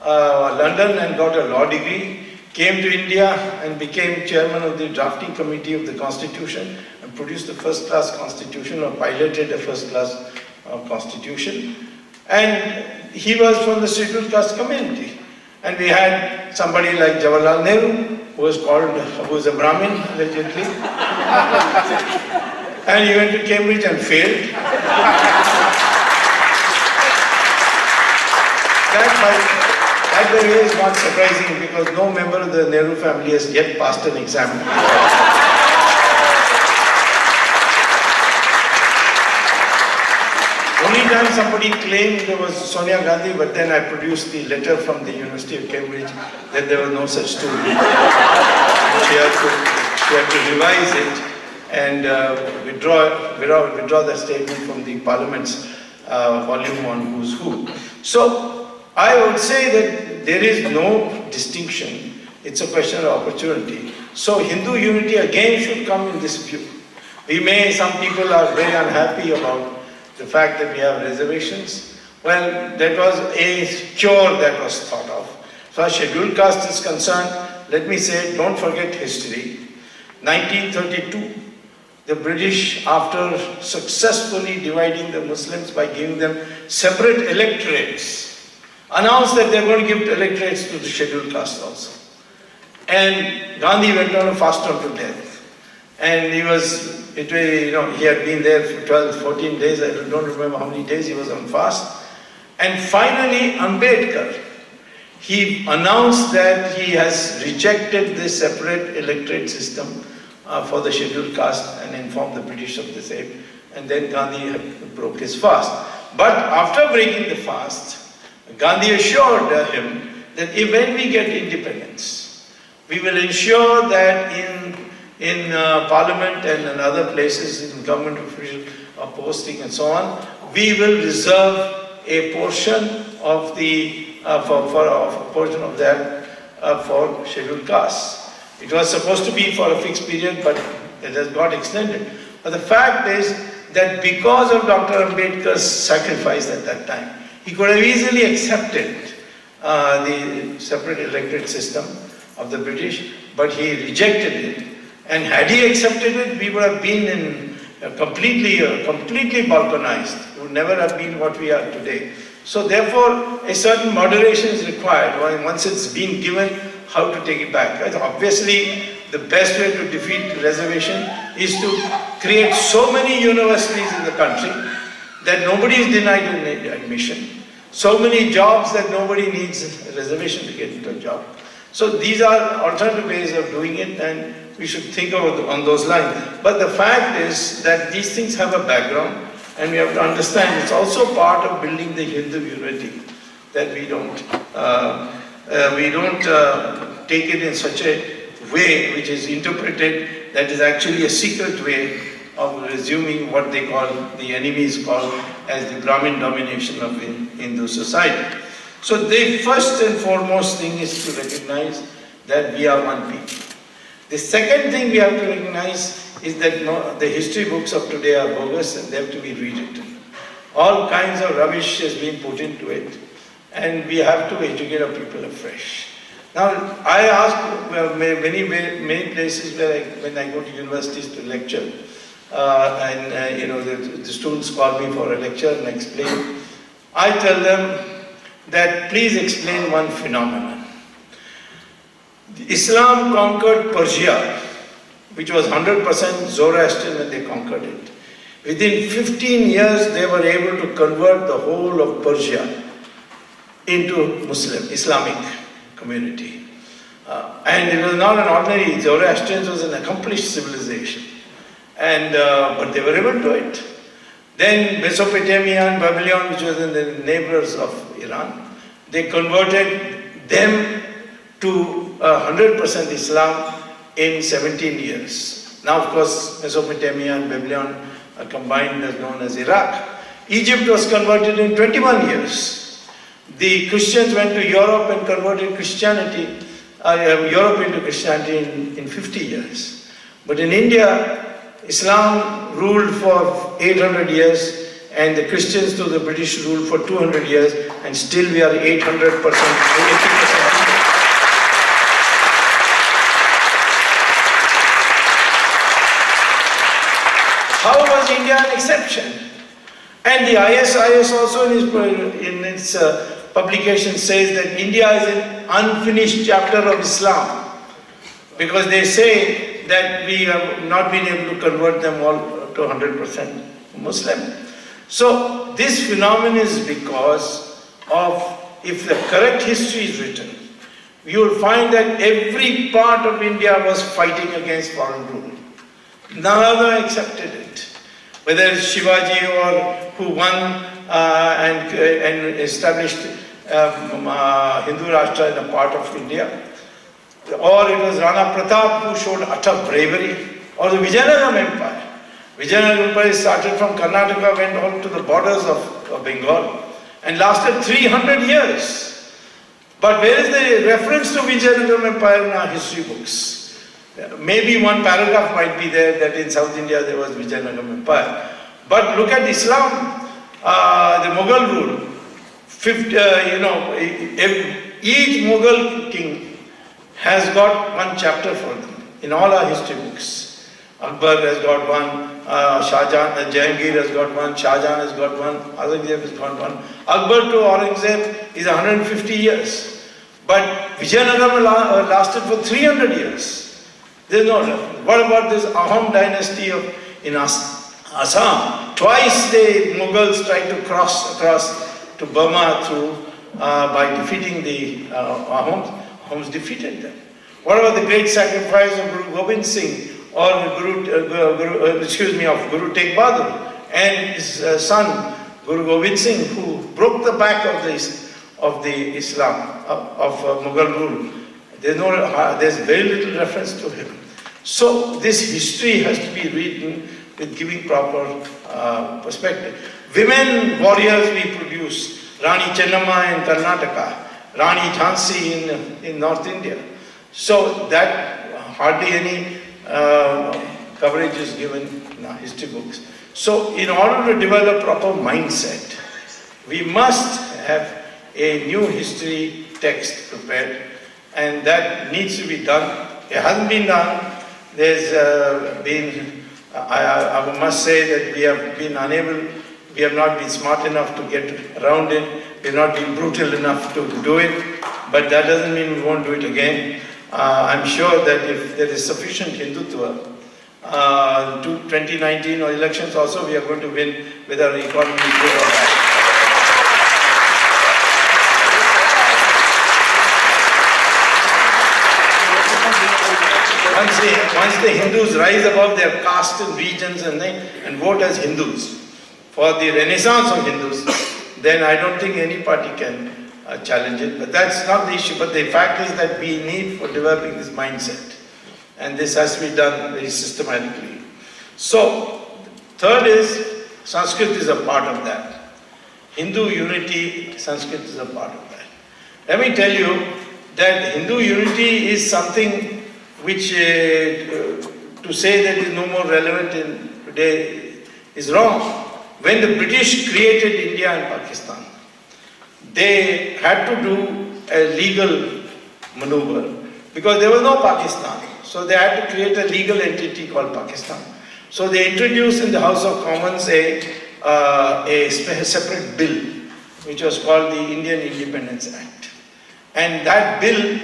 London and got a law degree. Came to India and became chairman of the drafting committee of the Constitution and produced the first-class Constitution, or piloted a first-class Constitution. And he was from the Scheduled Caste community. And we had somebody like Jawaharlal Nehru, who was a Brahmin, allegedly. And he went to Cambridge and failed. By the way, is not surprising because no member of the Nehru family has yet passed an exam. Only time somebody claimed there was Sonia Gandhi, but then I produced the letter from the University of Cambridge that there was no such student. She had to revise it and withdraw the statement from the Parliament's volume on who's who. So I would say that there is no distinction. It's a question of opportunity. So Hindu unity again should come in this view. Some people are very unhappy about the fact that we have reservations. Well, that was a cure that was thought of. So as scheduled caste is concerned, let me say, don't forget history. 1932, the British, after successfully dividing the Muslims by giving them separate electorates, announced that they're going to give electorates to the scheduled caste also. And Gandhi went on a fast unto death. And he had been there for 12, 14 days, I don't remember how many days he was on fast. And finally, Ambedkar, he announced that he has rejected this separate electorate system for the scheduled caste and informed the British of the same. And then Gandhi broke his fast. But after breaking the fast, Gandhi assured him that when we get independence, we will ensure that in Parliament and in other places, in government official posting and so on, we will reserve a portion of the for scheduled castes. It was supposed to be for a fixed period, but it has got extended. But the fact is that because of Dr. Ambedkar's sacrifice at that time, he could have easily accepted the separate electorate system of the British, but he rejected it. And had he accepted it, we would have been completely balkanized. We would never have been what we are today. So therefore, a certain moderation is required. Once it's been given, how to take it back. Obviously, the best way to defeat reservation is to create so many universities in the country that nobody is denied admission. So many jobs that nobody needs a reservation to get into a job. So these are alternative ways of doing it, and we should think on those lines. But the fact is that these things have a background, and we have to understand it's also part of building the Hindu unity, that we don't take it in such a way which is interpreted that is actually a secret way of resuming what they call, the enemies call, as the Brahmin domination of Hindu society. So the first and foremost thing is to recognize that we are one people. The second thing we have to recognize is that the history books of today are bogus and they have to be rewritten. All kinds of rubbish has been put into it, and we have to educate our people afresh. Now, I ask many places when I go to universities to lecture, the students call me for a lecture and explain. I tell them that please explain one phenomenon. Islam conquered Persia, which was 100% Zoroastrian when they conquered it. Within 15 years, they were able to convert the whole of Persia into Islamic community. And it was not an ordinary, Zoroastrians was an accomplished civilization. But they were able to do it. Then Mesopotamia and Babylon, which was in the neighbors of Iran, they converted them to 100% Islam in 17 years. Now, of course, Mesopotamia and Babylon are combined as known as Iraq. Egypt was converted in 21 years. The Christians went to Europe and converted Europe into Christianity in 50 years. But in India, Islam ruled for 800 years and the Christians to the British ruled for 200 years, and still we are 800%, 80%. How was India an exception? And the ISIS also in its publication says that India is an unfinished chapter of Islam, because they say that we have not been able to convert them all to 100% Muslim. So this phenomenon is because of if the correct history is written, you will find that every part of India was fighting against foreign rule. None of them accepted it. Whether it's Shivaji or who won and established Hindu Rashtra in a part of India, or it was Rana Pratap who showed utter bravery, or the Vijayanagara Empire. Vijayanagara Empire started from Karnataka, went all to the borders of Bengal and lasted 300 years. But where is the reference to Vijayanagara Empire in our history books? Maybe one paragraph might be there that in South India there was Vijayanagara Empire. But look at Islam, the Mughal rule. Each Mughal king has got one chapter for them in all our history books. Akbar has got one, Jahangir has got one, Shah Jahan has got one, Aurangzeb has got one. Akbar to Aurangzeb is 150 years. But Vijayanagara lasted for 300 years. There's no reference. What about this Ahom dynasty in Assam? Twice the Mughals tried to cross across to Burma by defeating the Ahoms. Ahoms defeated them. What about the great sacrifice of Guru Gobind Singh or Guru Tegh Bahadur and his son Guru Gobind Singh, who broke the back of the Islam of Mughal rule? There's very little reference to him. So this history has to be written with giving proper perspective. Women warriors we produce, Rani Chennamma in Karnataka, Rani Jhansi in North India. So that hardly any coverage is given in our history books. So in order to develop proper mindset, we must have a new history text prepared, and that needs to be done. It hasn't been done. There's I must say that we have been unable, we have not been smart enough to get around it, we have not been brutal enough to do it, but that doesn't mean we won't do it again. I'm sure that if there is sufficient Hindutva, to 2019 or elections also, we are going to win whether our economy is good or bad. Once the Hindus rise above their caste and regions and vote as Hindus for the renaissance of Hindus, then I don't think any party can challenge it. But that's not the issue. But the fact is that we need for developing this mindset. And this has to be done very systematically. So, third is, Sanskrit is a part of that. Hindu unity, Sanskrit is a part of that. Let me tell you that Hindu unity is something which to say that is no more relevant in today is wrong. When the British created India and Pakistan, they had to do a legal maneuver because there was no Pakistan. So they had to create a legal entity called Pakistan. So they introduced in the House of Commons a separate bill, which was called the Indian Independence Act. And that bill,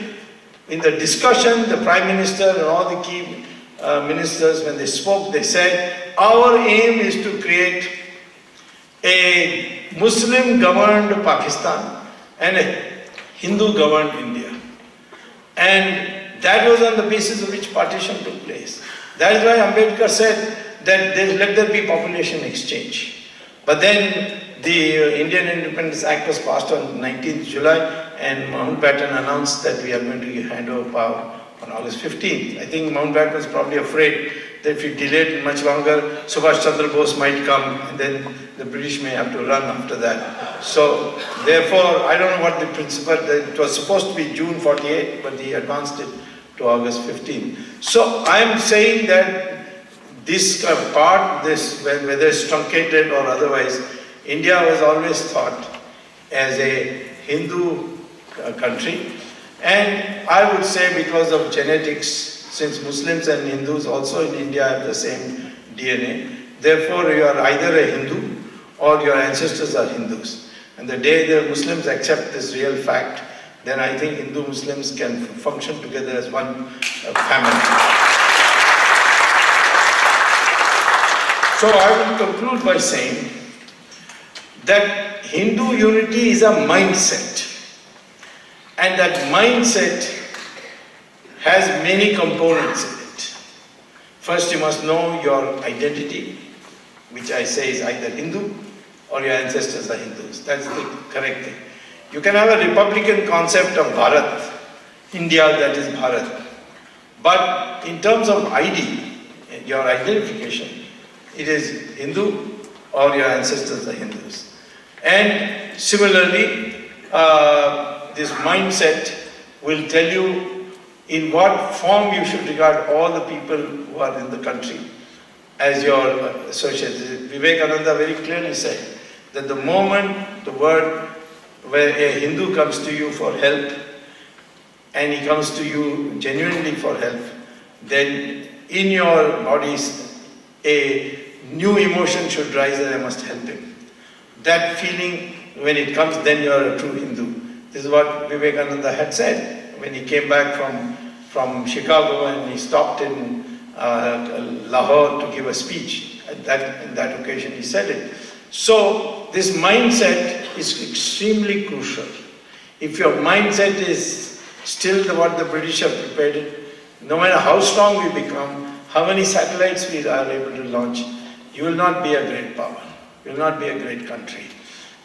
in the discussion, the Prime Minister and all the key ministers, when they spoke, they said, our aim is to create a Muslim-governed Pakistan and a Hindu-governed India. And that was on the basis of which partition took place. That is why Ambedkar said that let there be population exchange. But then the Indian Independence Act was passed on 19th July and Mountbatten announced that we are going to hand over power on August 15th. I think Mountbatten was probably afraid that if we delayed it much longer, Subhash Chandra Bose might come and then the British may have to run after that. So therefore, I don't know what the principle, it was supposed to be June 48, but they advanced it to August 15. So I am saying that this part, whether it's truncated or otherwise, India was always thought as a Hindu country, and I would say because of genetics, since Muslims and Hindus also in India have the same DNA, therefore you are either a Hindu or your ancestors are Hindus. And the day the Muslims accept this real fact, then I think Hindu-Muslims can function together as one family. So I will conclude by saying that Hindu unity is a mindset. And that mindset has many components in it. First, you must know your identity, which I say is either Hindu or your ancestors are Hindus. That's the correct thing. You can have a republican concept of Bharat, India, that is Bharat. But in terms of ID, your identification, it is Hindu or your ancestors are Hindus. And similarly, this mindset will tell you in what form you should regard all the people who are in the country as your associates. Vivekananda very clearly said that the moment the word where a Hindu comes to you for help and he comes to you genuinely for help, then in your bodies a new emotion should rise that I must help him. That feeling, when it comes, then you are a true Hindu. This is what Vivekananda had said when he came back from Chicago and he stopped in Lahore to give a speech. In that occasion he said it. So this mindset is extremely crucial. If your mindset is still what the British have prepared it, no matter how strong we become, how many satellites we are able to launch, you will not be a great power. You will not be a great country.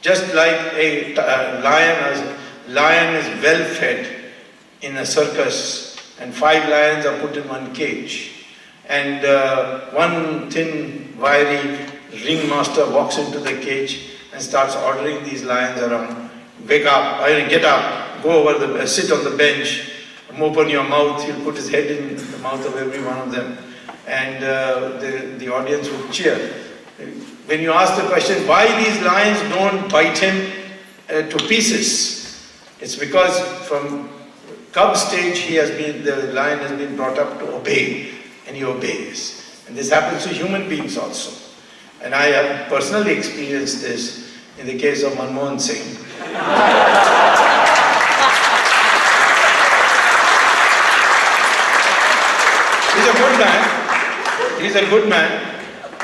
Just like a lion is well fed in a circus and 5 lions are put in one cage and one thin wiry ringmaster walks into the cage and starts ordering these lions around. Wake up, get up, go over sit on the bench, open your mouth. He'll put his head in the mouth of every one of them and the audience will cheer. When you ask the question why these lions don't bite him to pieces, it's because from cub stage the lion has been brought up to obey, and he obeys. And this happens to human beings also. And I have personally experienced this in the case of Manmohan Singh. He's a good man. He's a good man.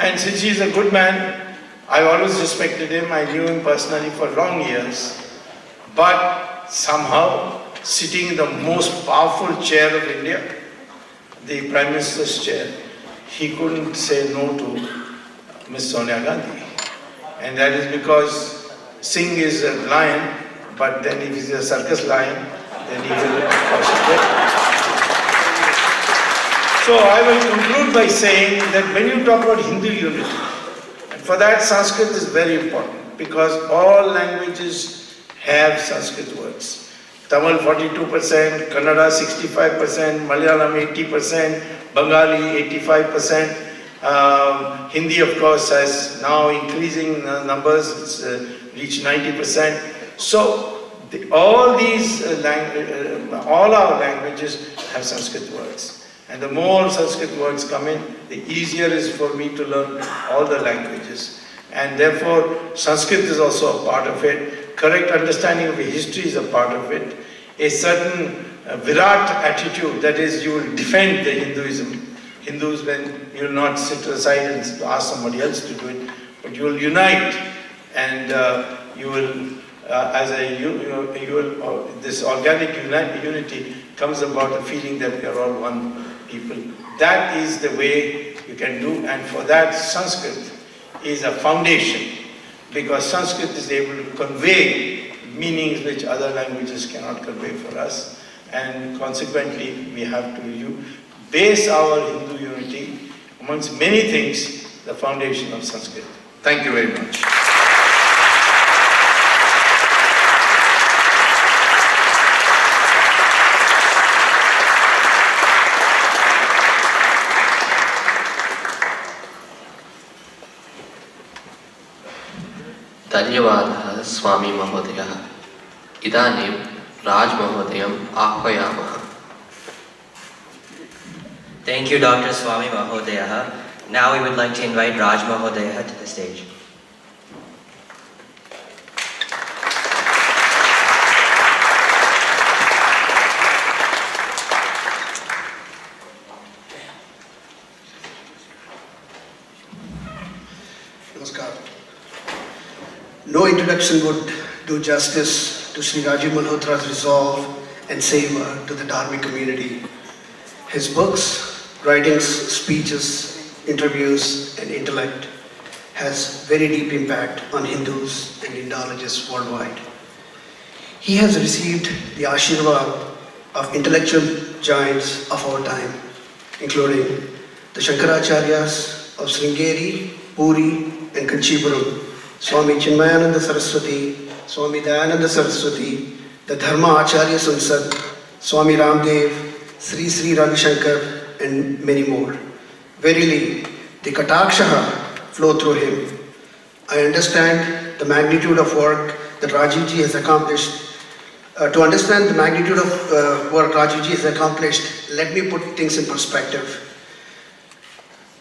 And since he's a good man, I've always respected him. I knew him personally for long years. But somehow, sitting in the most powerful chair of India, the Prime Minister's chair, he couldn't say no to Miss Sonia Gandhi. And that is because Singh is a lion, but then if he's a circus lion, then he will worship it. So I will conclude by saying that when you talk about Hindu unity, and for that Sanskrit is very important because all languages have Sanskrit words. Tamil 42%, Kannada 65%, Malayalam 80%, Bengali 85%. Hindi of course has now increasing numbers, it's reached 90%. So all our languages have Sanskrit words. And the more Sanskrit words come in, the easier it is for me to learn all the languages. And therefore, Sanskrit is also a part of it. Correct understanding of the history is a part of it. A certain Virat attitude, that is, you will defend the Hinduism. Hindus, when you will not sit aside and ask somebody else to do it, but you will unite and you will, this organic unity comes about the feeling that we are all one people. That is the way you can do, and for that Sanskrit is a foundation, because Sanskrit is able to convey meanings which other languages cannot convey for us, and consequently we have to base our Hindu unity amongst many things, the foundation of Sanskrit. Thank you very much. धन्यवादः स्वामी महोदयः. इदानीं राज महोदयम् आह्वयामः. Thank you, Dr. Swamy Mahodaya. Now we would like to invite Raj Mahodaya to the stage. Namaskar. No introduction would do justice to Shri Rajiv Malhotra's resolve and Siva to the Dharmic community. His books, writings, speeches, interviews, and intellect has very deep impact on Hindus and Indologists worldwide. He has received the Ashirvad of intellectual giants of our time, including the Shankaracharyas of Sringeri, Puri, and Kanchipuram, Swami Chinmayananda Saraswati, Swami Dayananda Saraswati, the Dharma Acharya Sansad, Swami Ramdev, Sri Sri Ravi Shankar, and many more. Verily, the Katakshaha flow through him. I understand the magnitude of work that Rajivji has accomplished. To understand the magnitude of work Rajivji has accomplished, let me put things in perspective.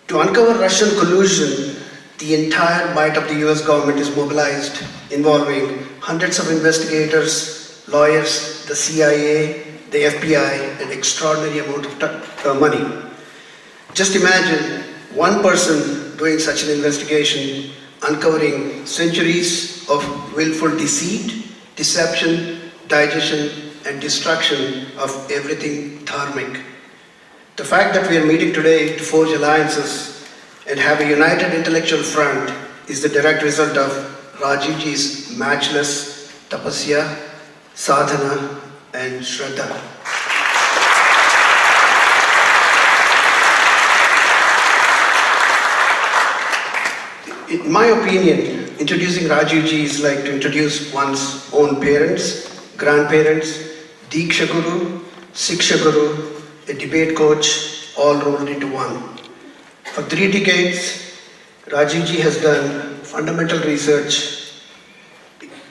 To uncover Russian collusion, the entire might of the US government is mobilized, involving hundreds of investigators, lawyers, the CIA, the FBI, an extraordinary amount of money. Just imagine one person doing such an investigation, uncovering centuries of willful deceit, deception, digestion, and destruction of everything dharmic. The fact that we are meeting today to forge alliances and have a united intellectual front is the direct result of Rajivji's matchless tapasya, sadhana, and shraddha. In my opinion, introducing Rajivji is like to introduce one's own parents, grandparents, Diksha Guru, Siksha Guru, a debate coach, all rolled into one. For 3 decades, Rajivji has done fundamental research,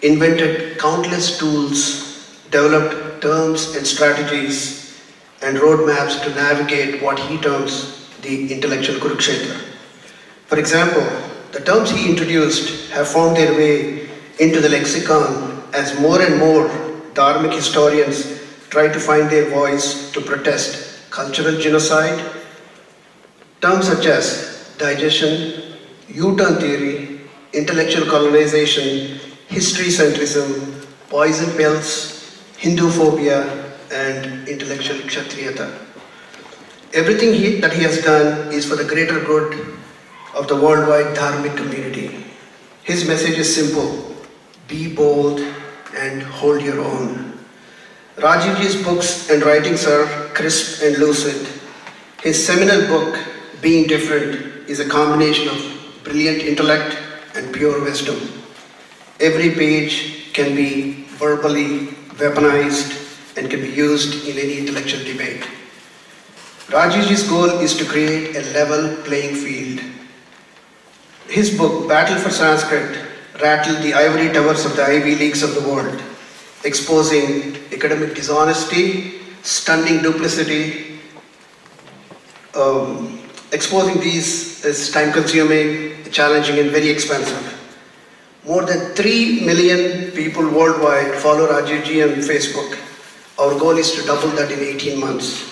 invented countless tools, developed terms and strategies, and roadmaps to navigate what he terms the intellectual Kurukshetra. For example, the terms he introduced have found their way into the lexicon as more and more Dharmic historians try to find their voice to protest cultural genocide. Terms such as digestion, U-turn theory, intellectual colonization, history centrism, poison pills, Hindu phobia, and intellectual kshatriyata. Everything that he has done is for the greater good of the worldwide Dharmic community. His message is simple: be bold and hold your own. Rajivji's books and writings are crisp and lucid. His seminal book, Being Different, is a combination of brilliant intellect and pure wisdom. Every page can be verbally weaponized and can be used in any intellectual debate. Rajivji's goal is to create a level playing field. His book, Battle for Sanskrit, rattled the ivory towers of the Ivy Leagues of the world, exposing academic dishonesty, stunning duplicity. Exposing these is time-consuming, challenging, and very expensive. More than 3 million people worldwide follow Rajivji on Facebook. Our goal is to double that in 18 months.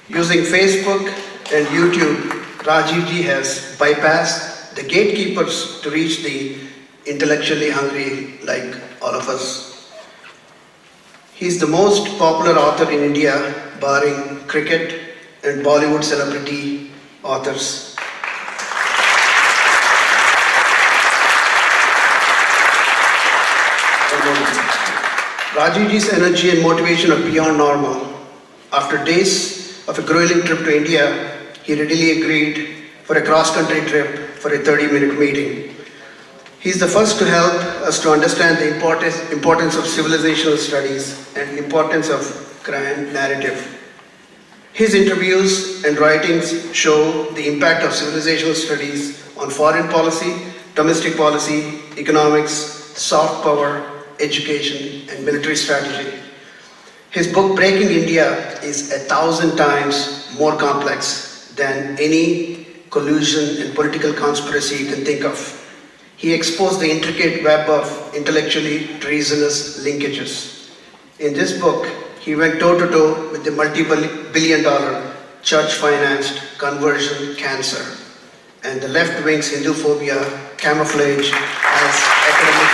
Using Facebook and YouTube, Rajivji has bypassed the gatekeepers to reach the intellectually hungry like all of us. He is the most popular author in India, barring cricket and Bollywood celebrity authors. Rajivji's energy and motivation are beyond normal. After days of a grueling trip to India, he readily agreed for a cross-country trip for a 30-minute meeting. He is the first to help us to understand the importance of civilizational studies and the importance of grand narrative. His interviews and writings show the impact of civilizational studies on foreign policy, domestic policy, economics, soft power, education, and military strategy. His book, Breaking India, is 1,000 times more complex than any collusion and political conspiracy you can think of. He exposed the intricate web of intellectually treasonous linkages. In this book, he went toe-to-toe with the multi-billion-dollar church-financed conversion cancer and the left-wing's Hindu phobia camouflage as academic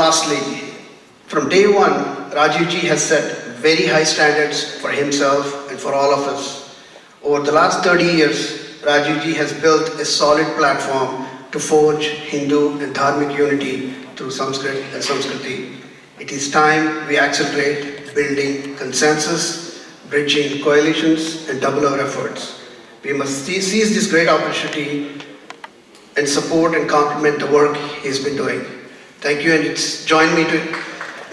lastly, from day one, Rajiv ji has set very high standards for himself and for all of us. Over the last 30 years, Rajiv ji has built a solid platform to forge Hindu and Dharmic unity through Sanskrit and Samskriti. It is time we accelerate building consensus, bridging coalitions, and double our efforts. We must seize this great opportunity and support and complement the work he's been doing. Thank you, and join me to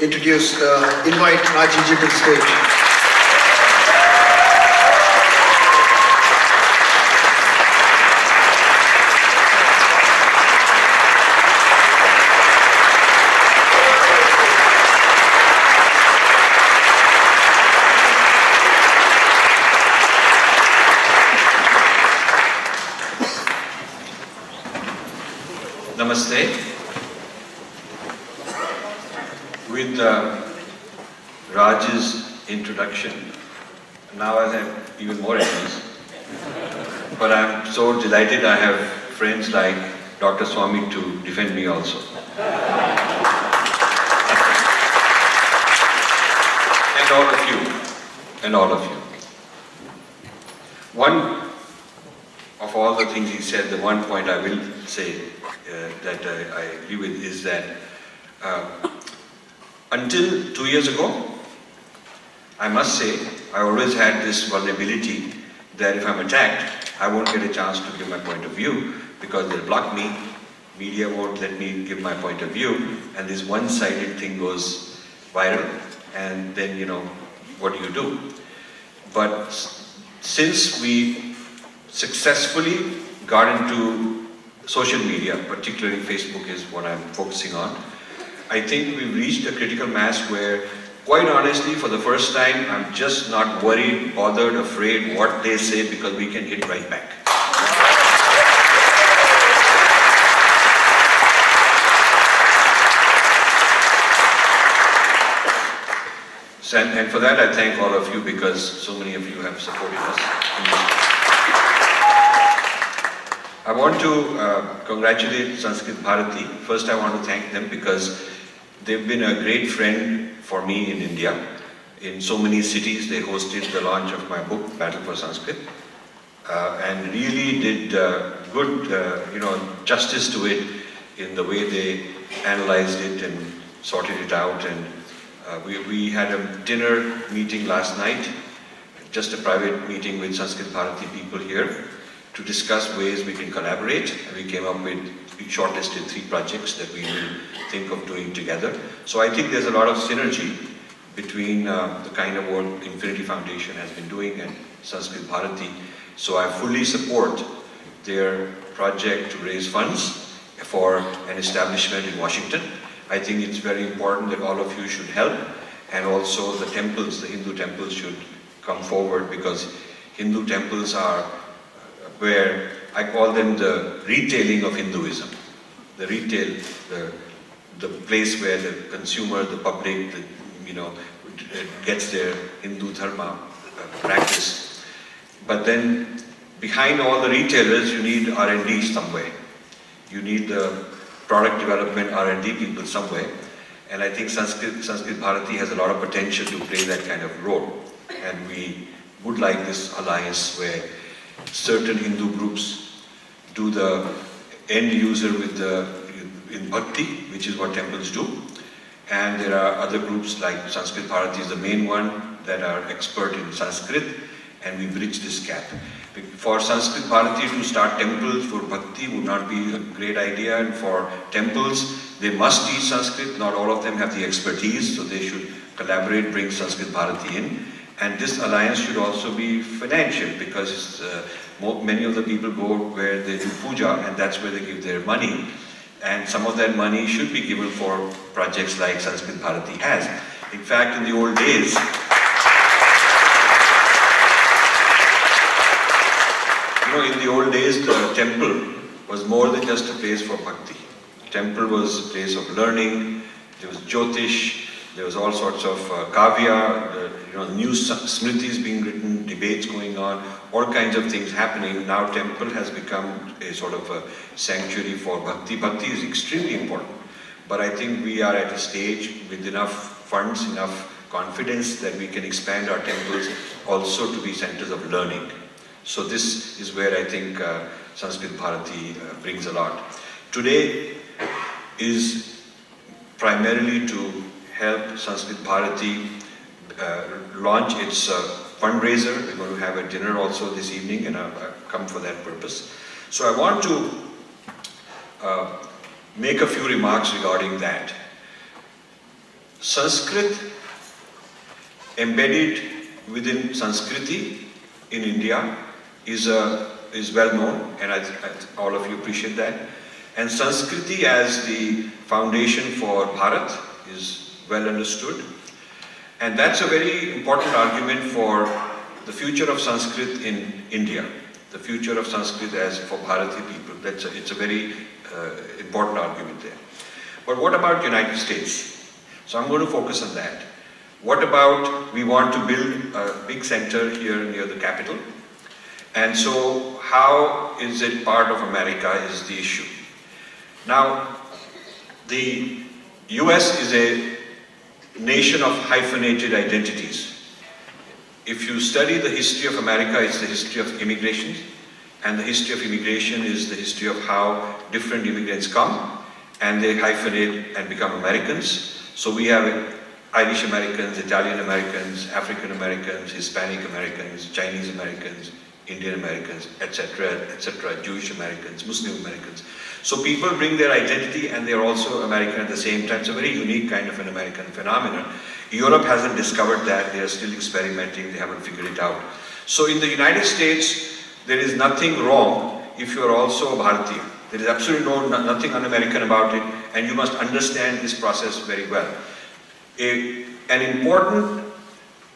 invite Rajiv ji to the stage. Namaste. With Raj's introduction, now I have even more enemies. But I'm so delighted I have friends like Dr. Swamy to defend me also. And all of you. And all of you. One of all the things he said, the one point I will say that I agree with is that until 2 years ago, I must say, I always had this vulnerability that if I'm attacked, I won't get a chance to give my point of view because they'll block me, media won't let me give my point of view, and this one-sided thing goes viral, and then, you know, what do? But since we successfully got into social media, particularly Facebook is what I'm focusing on, I think we've reached a critical mass where, quite honestly, for the first time, I'm just not worried, bothered, afraid what they say because we can hit right back. And for that I thank all of you because so many of you have supported us. I want to congratulate Sanskrit Bharati. First I want to thank them because they've been a great friend for me in India. In so many cities they hosted the launch of my book, Battle for Sanskrit, and really did good justice to it in the way they analyzed it and sorted it out. And we had a dinner meeting last night, just a private meeting with Sanskrit Bharati people here to discuss ways we can collaborate. We came up with, we shortlisted 3 projects that we will think of doing together. So I think there's a lot of synergy between the kind of work Infinity Foundation has been doing and Sanskrit Bharati. So I fully support their project to raise funds for an establishment in Washington. I think it's very important that all of you should help, and also the temples, the Hindu temples should come forward because Hindu temples are where I call them the retailing of Hinduism. The retail, the place where the consumer, the public, gets their Hindu dharma practice. But then behind all the retailers, you need R&D somewhere. You need the product development R&D people somewhere. And I think Sanskrit Bharati has a lot of potential to play that kind of role. And we would like this alliance where certain Hindu groups do the end user in bhakti, which is what temples do. And there are other groups like Sanskrit Bharati is the main one that are expert in Sanskrit, and we bridge this gap. For Sanskrit Bharati to start temples for bhakti would not be a great idea, and for temples, they must teach Sanskrit. Not all of them have the expertise, so they should collaborate, bring Sanskrit Bharati in. And this alliance should also be financial because many of the people go where they do puja, and that's where they give their money. And some of that money should be given for projects like Sanskrit Bharati has. In fact, in the old days, the temple was more than just a place for bhakti. Temple was a place of learning. There was Jyotish. There was all sorts of kavya, new smritis being written, debates going on, all kinds of things happening. Now temple has become a sort of a sanctuary for bhakti. Bhakti is extremely important. but I think we are at a stage with enough funds, enough confidence that we can expand our temples also to be centers of learning. So this is where I think Sanskrit Bharati brings a lot. Today is primarily to help Sanskrit Bharati launch its fundraiser. We're going to have a dinner also this evening, and I've come for that purpose. So I want to make a few remarks regarding that. Sanskrit embedded within Sanskriti in India is well known, and all of you appreciate that. And Sanskriti as the foundation for Bharat is well understood. And that's a very important argument for the future of Sanskrit in India, the future of Sanskrit as for Bharati people. It's a very important argument there. But what about United States? So I'm going to focus on that. What about, we want to build a big center here near the capital. And so how is it part of America is the issue. Now, the US is a nation of hyphenated identities. If you study the history of America, it's the history of immigration, and the history of immigration is the history of how different immigrants come and they hyphenate and become Americans. So we have Irish Americans, Italian Americans, African Americans, Hispanic Americans, Chinese Americans, Indian Americans, etc., Jewish Americans, Muslim Americans. So people bring their identity and they're also American at the same time. It's a very unique kind of an American phenomenon. Europe hasn't discovered that. They are still experimenting. They haven't figured it out. So in the United States, there is nothing wrong if you are also a Bharatiya. There is absolutely nothing un-American about it, and you must understand this process very well. An important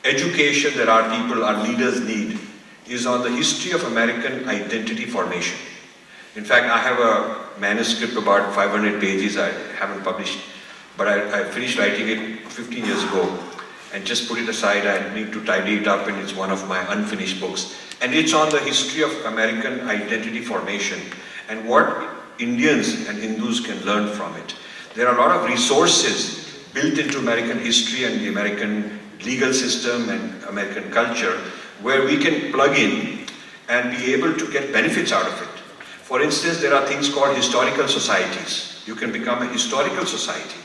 education that our people, our leaders need is on the history of American identity formation. In fact, I have a manuscript about 500 pages I haven't published, but I finished writing it 15 years ago and just put it aside. I need to tidy it up, and it's one of my unfinished books. And it's on the history of American identity formation and what Indians and Hindus can learn from it. There are a lot of resources built into American history and the American legal system and American culture where we can plug in and be able to get benefits out of it. For instance, there are things called historical societies. You can become a historical society,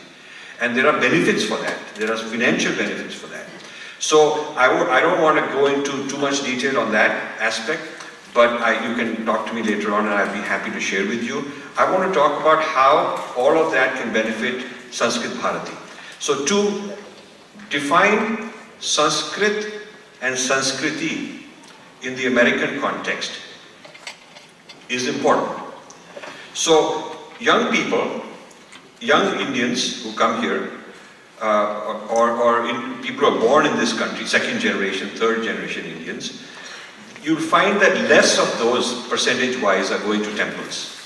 and there are benefits for that. There are financial benefits for that. So I don't want to go into too much detail on that aspect, but you can talk to me later on and I'll be happy to share with you. I want to talk about how all of that can benefit Sanskrit Bharati. So to define Sanskrit and Sanskriti in the American context is important. So young people, young Indians who come here, people who are born in this country, second generation, third generation Indians, you'll find that less of those percentage-wise are going to temples.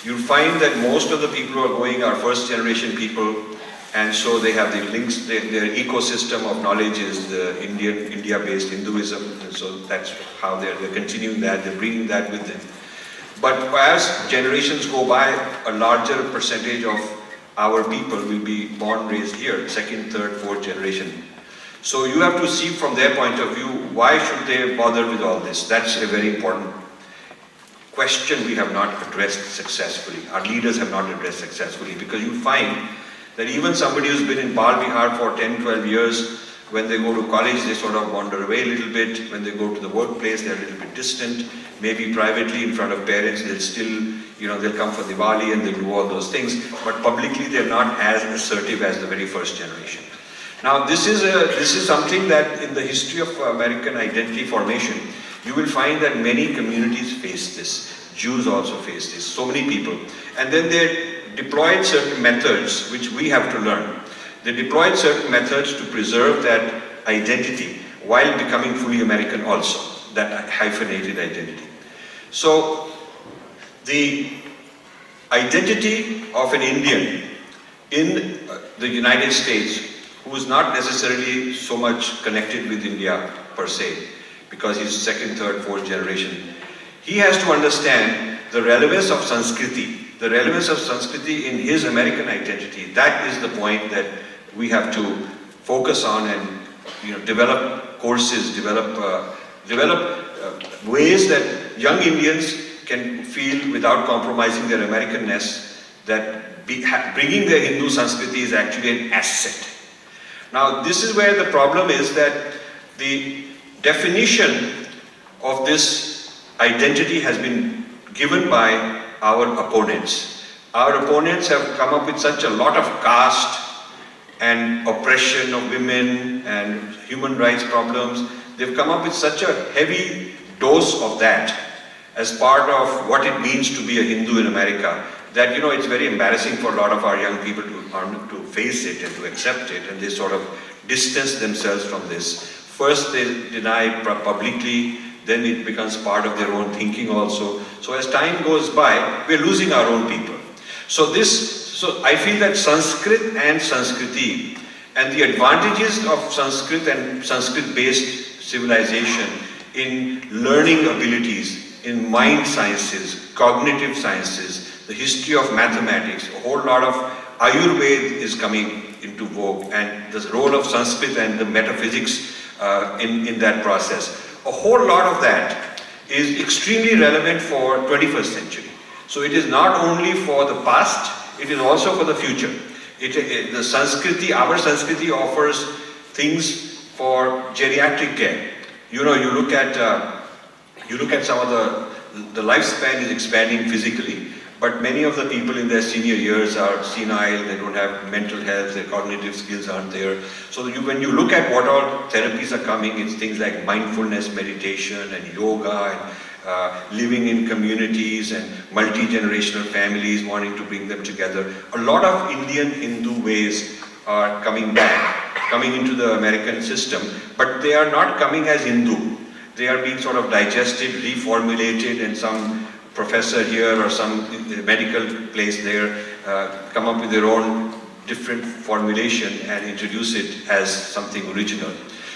You'll find that most of the people who are going are first generation people, and so they have the links, their ecosystem of knowledge is the India-based Hinduism, and so that's how they're continuing that, they're bringing that with them. But as generations go by, a larger percentage of our people will be born, raised here, second, third, fourth generation. So you have to see from their point of view, why should they bother with all this? That's a very important question we have not addressed successfully. Our leaders have not addressed successfully, because you find that even somebody who's been in Bal Vihar for 10, 12 years, when they go to college, they sort of wander away a little bit. When they go to the workplace, they're a little bit distant. Maybe privately in front of parents, they'll still, they'll come for Diwali and they'll do all those things. But publicly, they're not as assertive as the very first generation. Now, this is something that in the history of American identity formation, you will find that many communities face this. Jews also face this, so many people. And then they deployed certain methods which we have to learn. They deployed certain methods to preserve that identity while becoming fully American also, that hyphenated identity. So, the identity of an Indian in the United States, who is not necessarily so much connected with India per se, because he's second, third, fourth generation, he has to understand the relevance of Sanskriti the relevance of Sanskriti in his American identity, that is the point that we have to focus on and develop courses, develop ways that young Indians can feel without compromising their Americanness that bringing their Hindu Sanskriti is actually an asset. Now this is where the problem is, that the definition of this identity has been given by our opponents. Our opponents have come up with such a lot of caste and oppression of women and human rights problems. They've come up with such a heavy dose of that as part of what it means to be a Hindu in America, that it's very embarrassing for a lot of our young people to face it and to accept it, and they sort of distance themselves from this. First they deny publicly, then it becomes part of their own thinking also. So as time goes by, we're losing our own people. So I feel that Sanskrit and Sanskriti and the advantages of Sanskrit and Sanskrit-based civilization in learning abilities, in mind sciences, cognitive sciences, the history of mathematics, a whole lot of Ayurveda is coming into vogue, and the role of Sanskrit and the metaphysics in that process. A whole lot of that is extremely relevant for 21st century. So it is not only for the past, it is also for the future. The Sanskriti, our Sanskriti offers things for geriatric care. You look at some of the lifespan is expanding physically, but many of the people in their senior years are senile, they don't have mental health, their cognitive skills aren't there. So when you look at what all therapies are coming, it's things like mindfulness meditation and yoga and living in communities and multi-generational families, wanting to bring them together. A lot of Indian Hindu ways are coming back, coming into the American system, but they are not coming as Hindu. They are being sort of digested, reformulated, and some professor here or some medical place there come up with their own different formulation and introduce it as something original.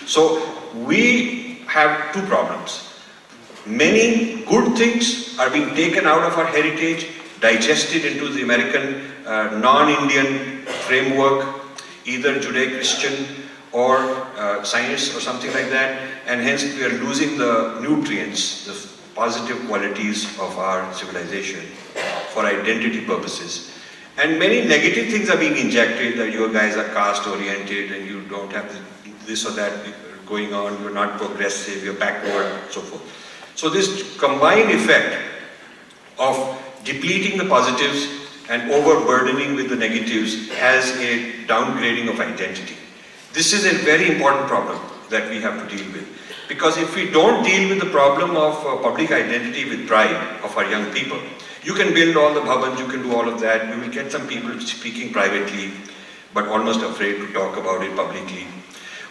So we have two problems. Many good things are being taken out of our heritage, digested into the American non-Indian framework, either Judeo-Christian or science or something like that, and hence we are losing the nutrients, the positive qualities of our civilization for identity purposes. And many negative things are being injected, that you guys are caste oriented and you don't have this or that going on, you're not progressive, you're backward, so forth. So this combined effect of depleting the positives and overburdening with the negatives has a downgrading of identity. This is a very important problem that we have to deal with. Because if we don't deal with the problem of public identity with pride of our young people, you can build all the bhavans, you can do all of that, you will get some people speaking privately, but almost afraid to talk about it publicly.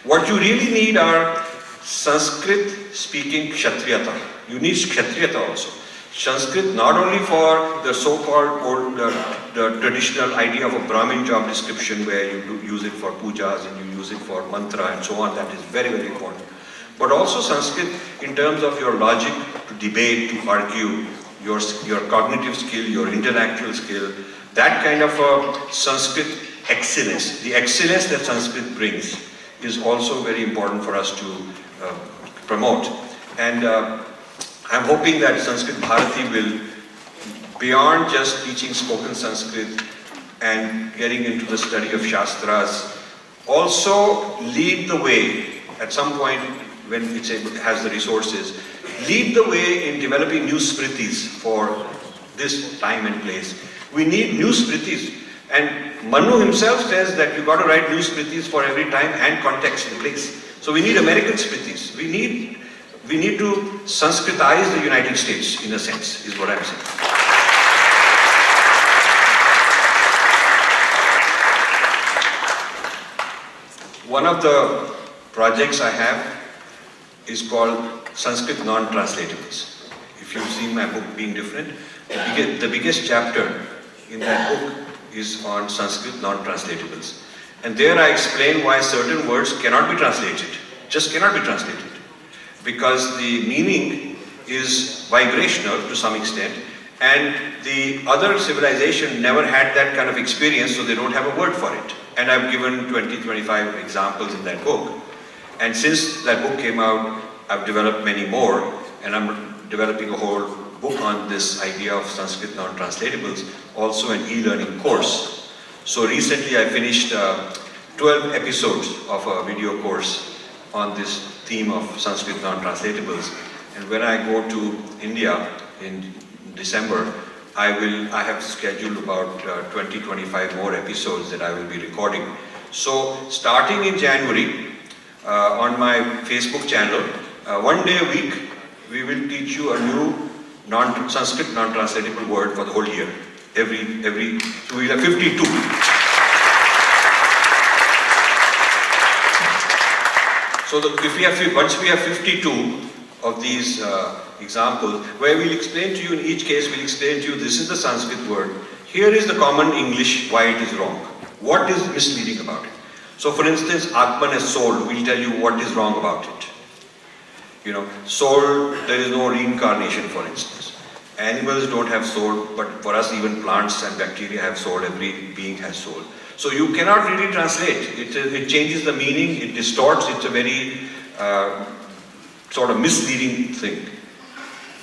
What you really need are Sanskrit speaking Kshatriyata. You need Kshatriyata also. Sanskrit not only for the so-called old, the traditional idea of a Brahmin job description where you use it for pujas and you use it for mantra and so on, that is very, very important. But also Sanskrit in terms of your logic to debate, to argue, your cognitive skill, your intellectual skill, that kind of a Sanskrit excellence, the excellence that Sanskrit brings is also very important for us to promote. And I'm hoping that Sanskrit Bharati will, beyond just teaching spoken Sanskrit and getting into the study of Shastras, also lead the way at some point when it has the resources, lead the way in developing new smritis for this time and place. We need new smritis, and Manu himself says that you've got to write new smritis for every time and context and place. So we need American smritis. We need to Sanskritize the United States, in a sense, is what I'm saying. One of the projects I have is called Sanskrit Non-Translatables. If you've seen my book Being Different, the biggest chapter in that book is on Sanskrit Non-Translatables. And there I explain why certain words cannot be translated, just cannot be translated. Because the meaning is vibrational to some extent, And the other civilization never had that kind of experience, so they don't have a word for it. And I've given 20-25 examples in that book. And since that book came out, I've developed many more, and I'm developing a whole book on this idea of Sanskrit non-translatables, also an e-learning course. So recently I finished 12 episodes of a video course on this theme of Sanskrit non-translatables. And when I go to India in December, I have scheduled about 20-25 more episodes that I will be recording. So starting in January, on my Facebook channel, one day a week, we will teach you a new Sanskrit non-translatable word for the whole year. So we'll have 52. So once we have 52 of these examples, where we'll explain to you, in each case we'll explain to you, this is the Sanskrit word, here is the common English, why it is wrong. What is misleading about it? So for instance, Atman as soul, we'll tell you what is wrong about it. You know, soul, there is no reincarnation, for instance. Animals don't have soul, but for us even plants and bacteria have soul, every being has soul. So you cannot really translate. It changes the meaning, it distorts, it's a very sort of misleading thing.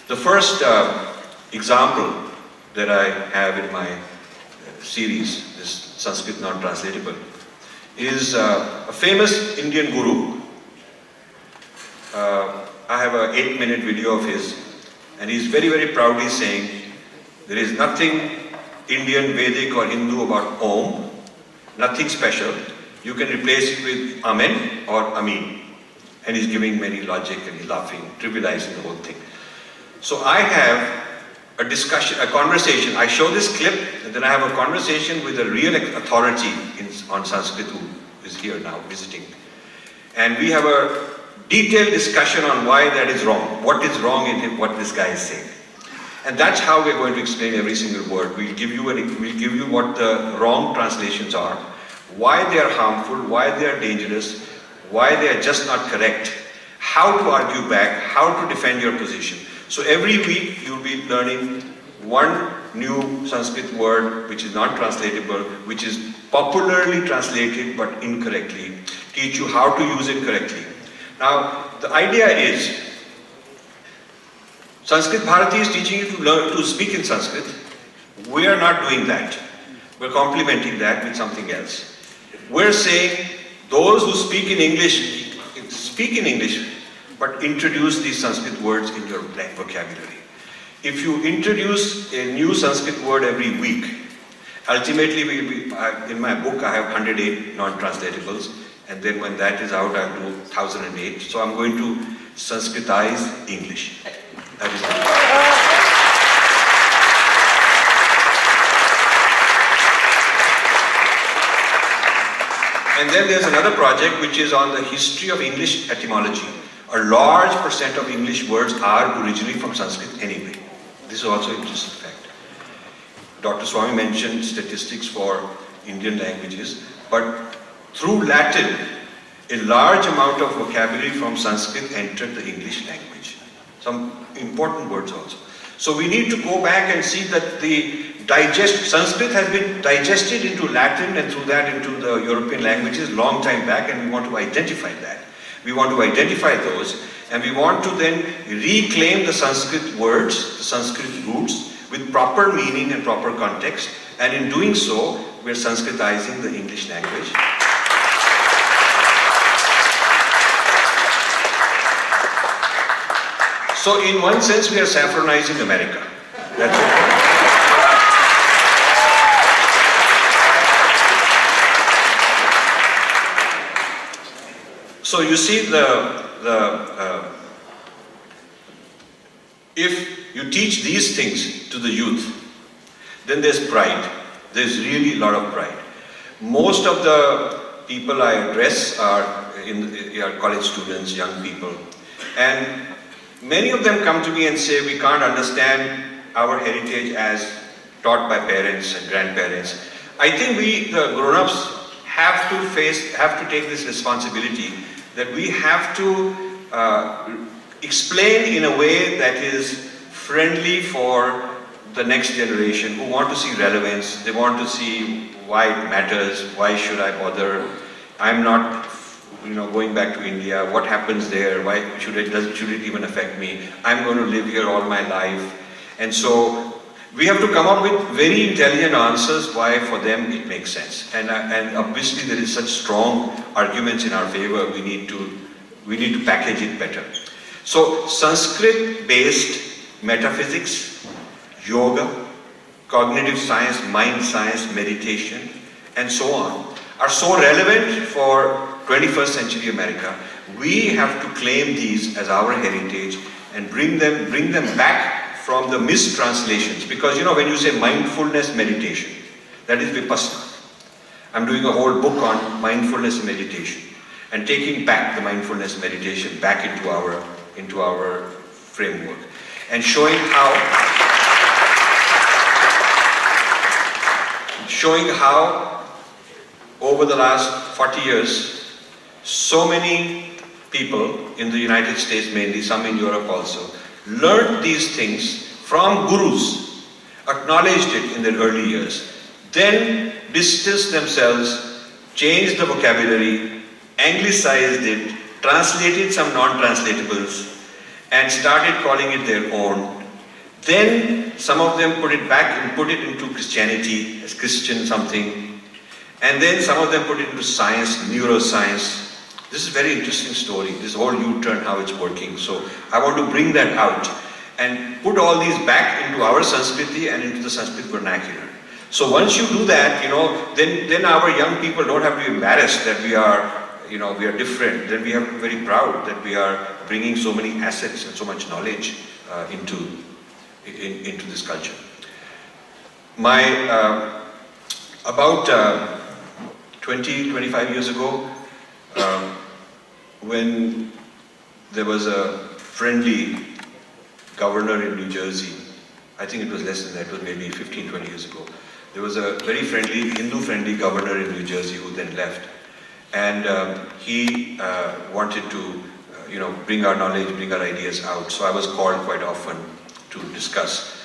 The first example that I have in my series, this Sanskrit non-translatable, is a famous Indian guru. I have an 8-minute video of his, and he's very, very proudly saying, there is nothing Indian, Vedic or Hindu about Om, nothing special. You can replace it with Amen or Amin. And he's giving many logic and he's laughing, trivializing the whole thing. So I have a discussion, a conversation. I show this clip, and then I have a conversation with a real authority on Sanskrit who is here now visiting. And we have a detailed discussion on why that is wrong. What is wrong in what this guy is saying. And that's how we're going to explain every single word. We'll give you what the wrong translations are, why they are harmful, why they are dangerous, why they are just not correct, how to argue back, how to defend your position. So every week you'll be learning one new Sanskrit word which is not translatable, which is popularly translated but incorrectly, teach you how to use it correctly. Now the idea is, Sanskrit Bharati is teaching you to learn to speak in Sanskrit. We are not doing that. We're complementing that with something else. We're saying those who speak in English, but introduce these Sanskrit words in your vocabulary. If you introduce a new Sanskrit word every week, ultimately we'll be, in my book I have 108 non-translatables, and then when that is out I'll do 1008. So I'm going to Sanskritize English. That is it. And then there's another project which is on the history of English etymology. A large % of English words are originally from Sanskrit anyway. This is also an interesting fact. Dr. Swamy mentioned statistics for Indian languages, but through Latin, a large amount of vocabulary from Sanskrit entered the English language. Some important words also. So we need to go back and see that Sanskrit has been digested into Latin and through that into the European languages long time back, and we want to identify that. We want to identify those, and we want to then reclaim the Sanskrit words, the Sanskrit roots, with proper meaning and proper context, and in doing so, we're Sanskritizing the English language. So in one sense, we are saffronizing America. That's it. So you see, if you teach these things to the youth, then there's pride. There's really a lot of pride. Most of the people I address are college students, young people, and many of them come to me and say, we can't understand our heritage as taught by parents and grandparents. I think we, the grown-ups, have to take this responsibility that we have to explain in a way that is friendly for the next generation who want to see relevance, they want to see why it matters, why should I bother, I'm not going back to India, what happens there, why should it even affect me, I'm going to live here all my life. And so we have to come up with very intelligent answers why for them it makes sense. And obviously there is such strong arguments in our favor, we need to package it better. So Sanskrit-based metaphysics, yoga, cognitive science, mind science, meditation, and so on are so relevant for 21st century America. We have to claim these as our heritage and bring them back from the mistranslations. Because when you say mindfulness meditation, that is Vipassana. I'm doing a whole book on mindfulness meditation and taking back the mindfulness meditation back into our framework and showing how over the last 40 years, so many people in the United States mainly, some in Europe also, learned these things from gurus, acknowledged it in their early years, then distanced themselves, changed the vocabulary, anglicized it, translated some non-translatables, and started calling it their own. Then some of them put it back and put it into Christianity as Christian something, and then some of them put it into science, neuroscience. This is a very interesting story, this whole U-turn, how it's working. So I want to bring that out and put all these back into our Sanskriti and into the Sanskrit vernacular. So once you do that, then our young people don't have to be embarrassed that we are different. Then we have to be very proud that we are bringing so many assets and so much knowledge into this culture. About 20-25 years ago, when there was a friendly governor in New Jersey, I think it was less than that, it was maybe 15-20 years ago, there was a very friendly, Hindu-friendly governor in New Jersey who then left. And he wanted to, bring our knowledge, bring our ideas out. So I was called quite often to discuss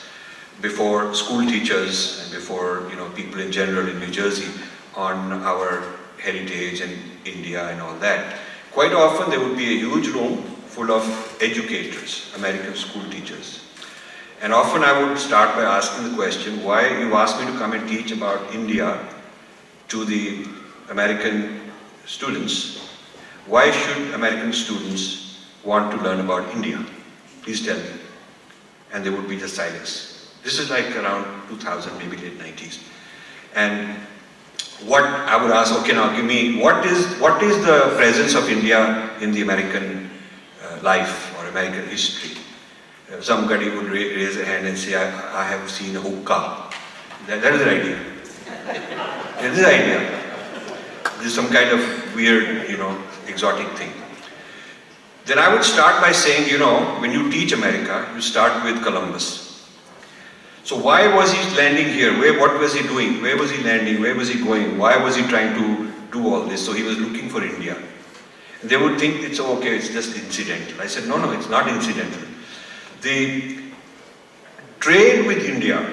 before school teachers and before, people in general in New Jersey on our heritage and India and all that. Quite often there would be a huge room full of educators, American school teachers. And often I would start by asking the question, why you asked me to come and teach about India to the American students? Why should American students want to learn about India? Please tell me. And there would be just silence. This is like around 2000, maybe late 90s. And what I would ask, okay, now give me, what is the presence of India in the American life or American history? Somebody would raise a hand and say, I have seen a hookah. That is the idea. That is the idea. This is some kind of weird, exotic thing. Then I would start by saying, when you teach America, you start with Columbus. So why was he landing here? What was he doing? Where was he landing? Where was he going? Why was he trying to do all this? So he was looking for India. And they would think it's okay, it's just incidental. I said, no, it's not incidental. The trade with India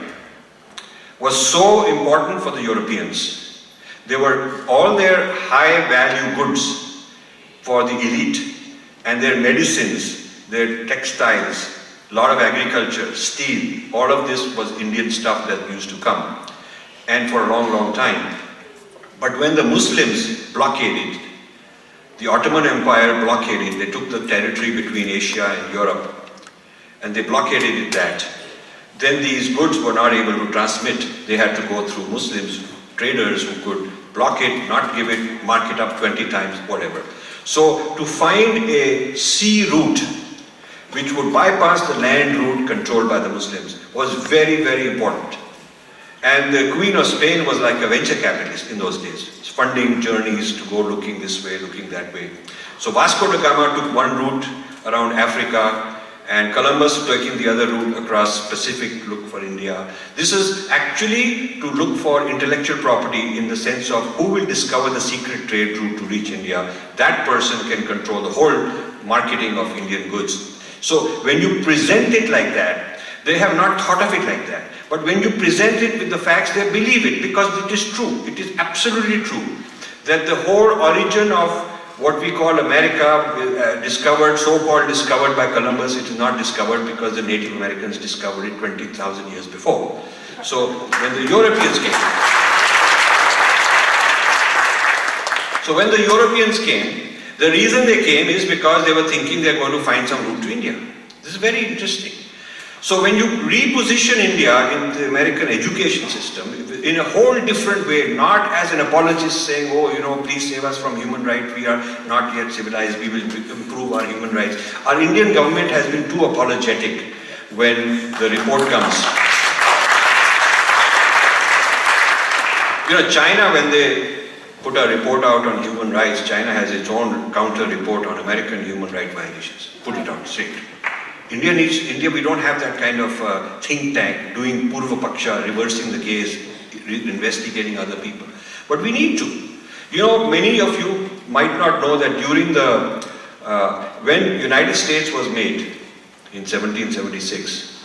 was so important for the Europeans. They were all their high value goods for the elite, and their medicines, their textiles, a lot of agriculture, steel, all of this was Indian stuff that used to come, and for a long, long time. But when the Muslims blockaded, the Ottoman Empire blockaded, they took the territory between Asia and Europe, and they blockaded that. Then these goods were not able to transmit. They had to go through Muslims, traders who could block it, not give it, mark it up 20 times, whatever. So to find a sea route which would bypass the land route controlled by the Muslims was very, very important. And the Queen of Spain was like a venture capitalist in those days, funding journeys to go looking this way, looking that way. So Vasco da Gama took one route around Africa, and Columbus taking the other route across Pacific to look for India. This is actually to look for intellectual property in the sense of who will discover the secret trade route to reach India. That person can control the whole marketing of Indian goods. So when you present it like that, They have not thought of it like that. But when you present it with the facts, they believe it because it is true. It is absolutely true that the whole origin of what we call America, discovered, so-called discovered by Columbus, it is not discovered because the Native Americans discovered it 20,000 years before. So when the Europeans came, the reason they came is because they were thinking they're going to find some route to India. This is very interesting. So when you reposition India in the American education system in a whole different way, not as an apologist saying, oh, you know, please save us from human rights, we are not yet civilized, we will improve our human rights. Our Indian government has been too apologetic when the report comes. You know, China, when they put a report out on human rights, China has its own counter report on American human rights violations. Put it out straight. India, we don't have that kind of think tank doing Purva Paksha, reversing the case, investigating other people. But we need to. You know, many of you might not know that during the, when United States was made in 1776,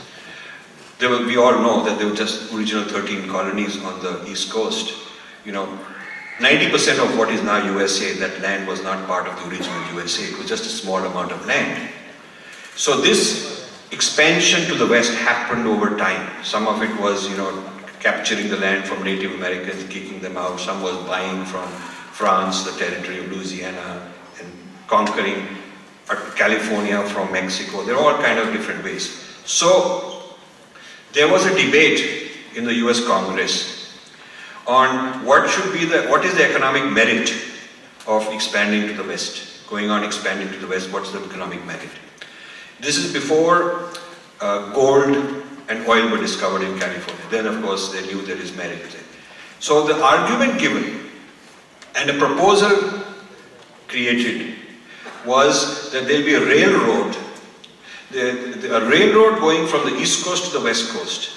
we all know that there were just original 13 colonies on the East Coast. You know, 90% of what is now USA, that land was not part of the original USA. It was just a small amount of land. So this expansion to the West happened over time. Some of it was, you know, capturing the land from Native Americans, kicking them out. Some was buying from France, the territory of Louisiana, and conquering California from Mexico. There are all kind of different ways. So there was a debate in the US Congress on what is the economic merit of expanding to the West, going on expanding to the West, what's the economic merit? This is before gold and oil were discovered in California. Then, of course, they knew there is merit there. So the argument given and a proposal created was that there will be a railroad, a railroad going from the East Coast to the West Coast.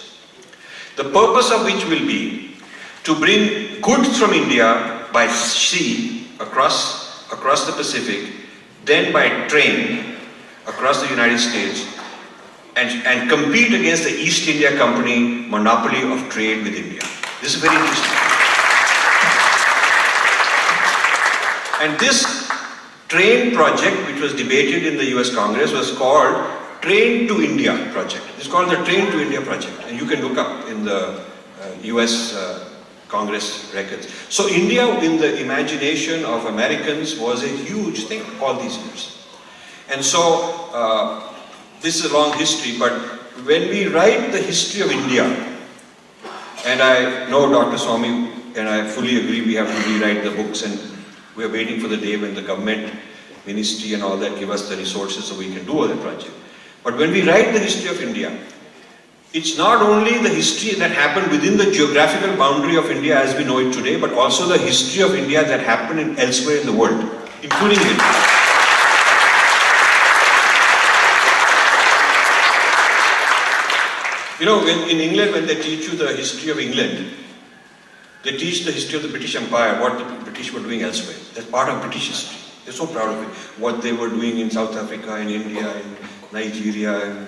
The purpose of which will be to bring goods from India by sea across the Pacific, then by train across the United States, and compete against the East India Company monopoly of trade with India. This is very interesting. And this train project, which was debated in the US Congress, was called Train to India Project. It's called the Train to India Project, and you can look up in the US Congress records. So India, in the imagination of Americans, was a huge thing all these years. And so, this is a long history, but when we write the history of India, and I know Dr. Swamy, and I fully agree we have to rewrite the books, and we are waiting for the day when the government, ministry and all that give us the resources so we can do all the project. But when we write the history of India, it's not only the history that happened within the geographical boundary of India as we know it today, but also the history of India that happened elsewhere in the world, including India. You know, in England, when they teach you the history of England, they teach the history of the British Empire, what the British were doing elsewhere. That's part of British history. They're so proud of it. What they were doing in South Africa, in India, in Nigeria, and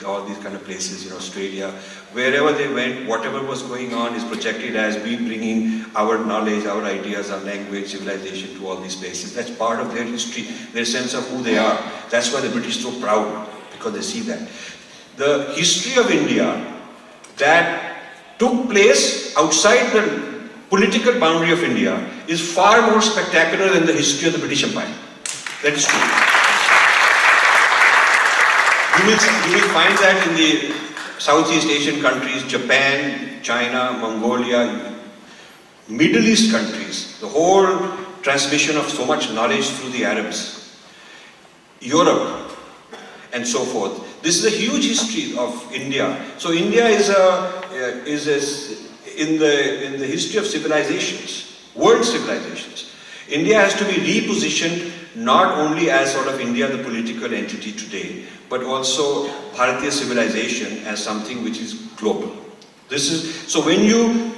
all these kind of places, in Australia. Wherever they went, whatever was going on is projected as we bringing our knowledge, our ideas, our language, civilization to all these places. That's part of their history, their sense of who they are. That's why the British are so proud, because they see that. The history of India that took place outside the political boundary of India is far more spectacular than the history of the British Empire. That is true. You will find that in the Southeast Asian countries, Japan, China, Mongolia, Middle East countries, the whole transmission of so much knowledge through the Arabs, Europe, and so forth. This is a huge history of India. So India is in the history of civilizations, world civilizations. India has to be repositioned not only as sort of India, the political entity today, but also Bharatiya civilization as something which is global. So when you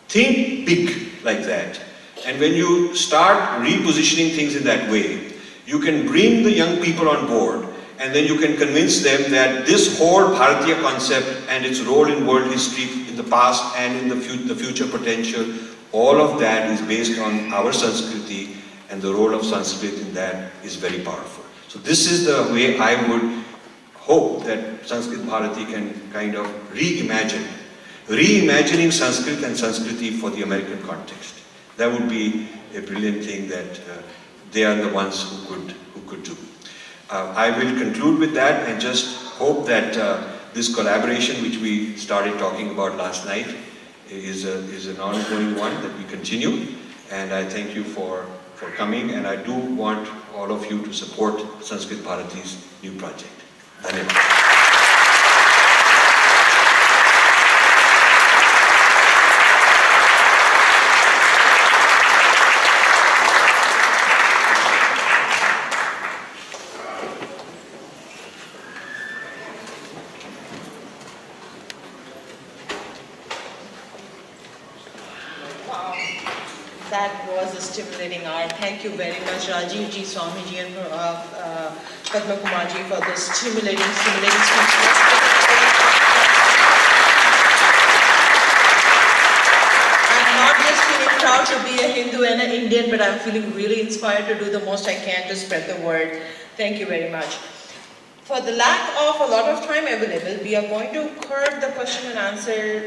think big like that, and when you start repositioning things in that way, you can bring the young people on board and then you can convince them that this whole Bharatiya concept and its role in world history in the past and in the future potential, all of that is based on our Sanskriti, and the role of Sanskrit in that is very powerful. So this is the way I would hope that Sanskrit Bharati can kind of reimagining Sanskrit and Sanskriti for the American context. That would be a brilliant thing that they are the ones who could do. I will conclude with that and just hope that this collaboration which we started talking about last night is an ongoing one that we continue, and I thank you for coming, and I do want all of you to support Sanskrit Bharati's new project. Dhanyavad. That was a stimulating hour. Thank you very much, Rajiv ji, Swamy ji, and Padma Kumar ji for this stimulating speech. I'm not just feeling proud to be a Hindu and an Indian, but I'm feeling really inspired to do the most I can to spread the word. Thank you very much. For the lack of a lot of time available, we are going to curb the question and answer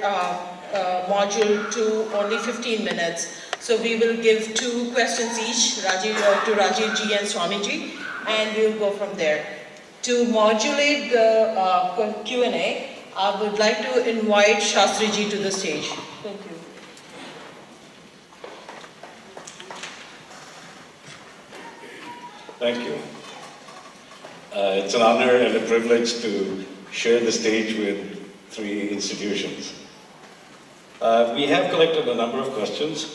module to only 15 minutes. So we will give 2 questions each to Rajiv ji and Swamy ji, and we will go from there. To modulate the Q&A, I would like to invite Shastri ji to the stage. Thank you. Thank you. It's an honor and a privilege to share the stage with 3 institutions. We have collected a number of questions.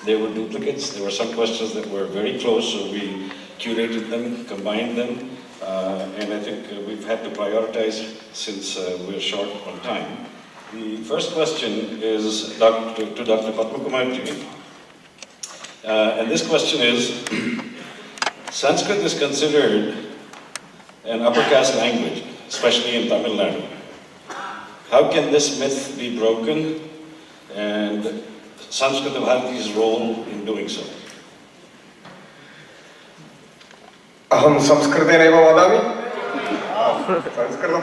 There were duplicates. There were some questions that were very close, so we curated them, combined them, and I think we've had to prioritize since we're short on time. The first question is to Dr. Padma Kumar ji, and this question is, Sanskrit is considered an upper caste language, especially in Tamil Nadu. How can this myth be broken, and Sanskrit Bharati's role in doing so? Aham Samskritaneva vadami. Sanskritam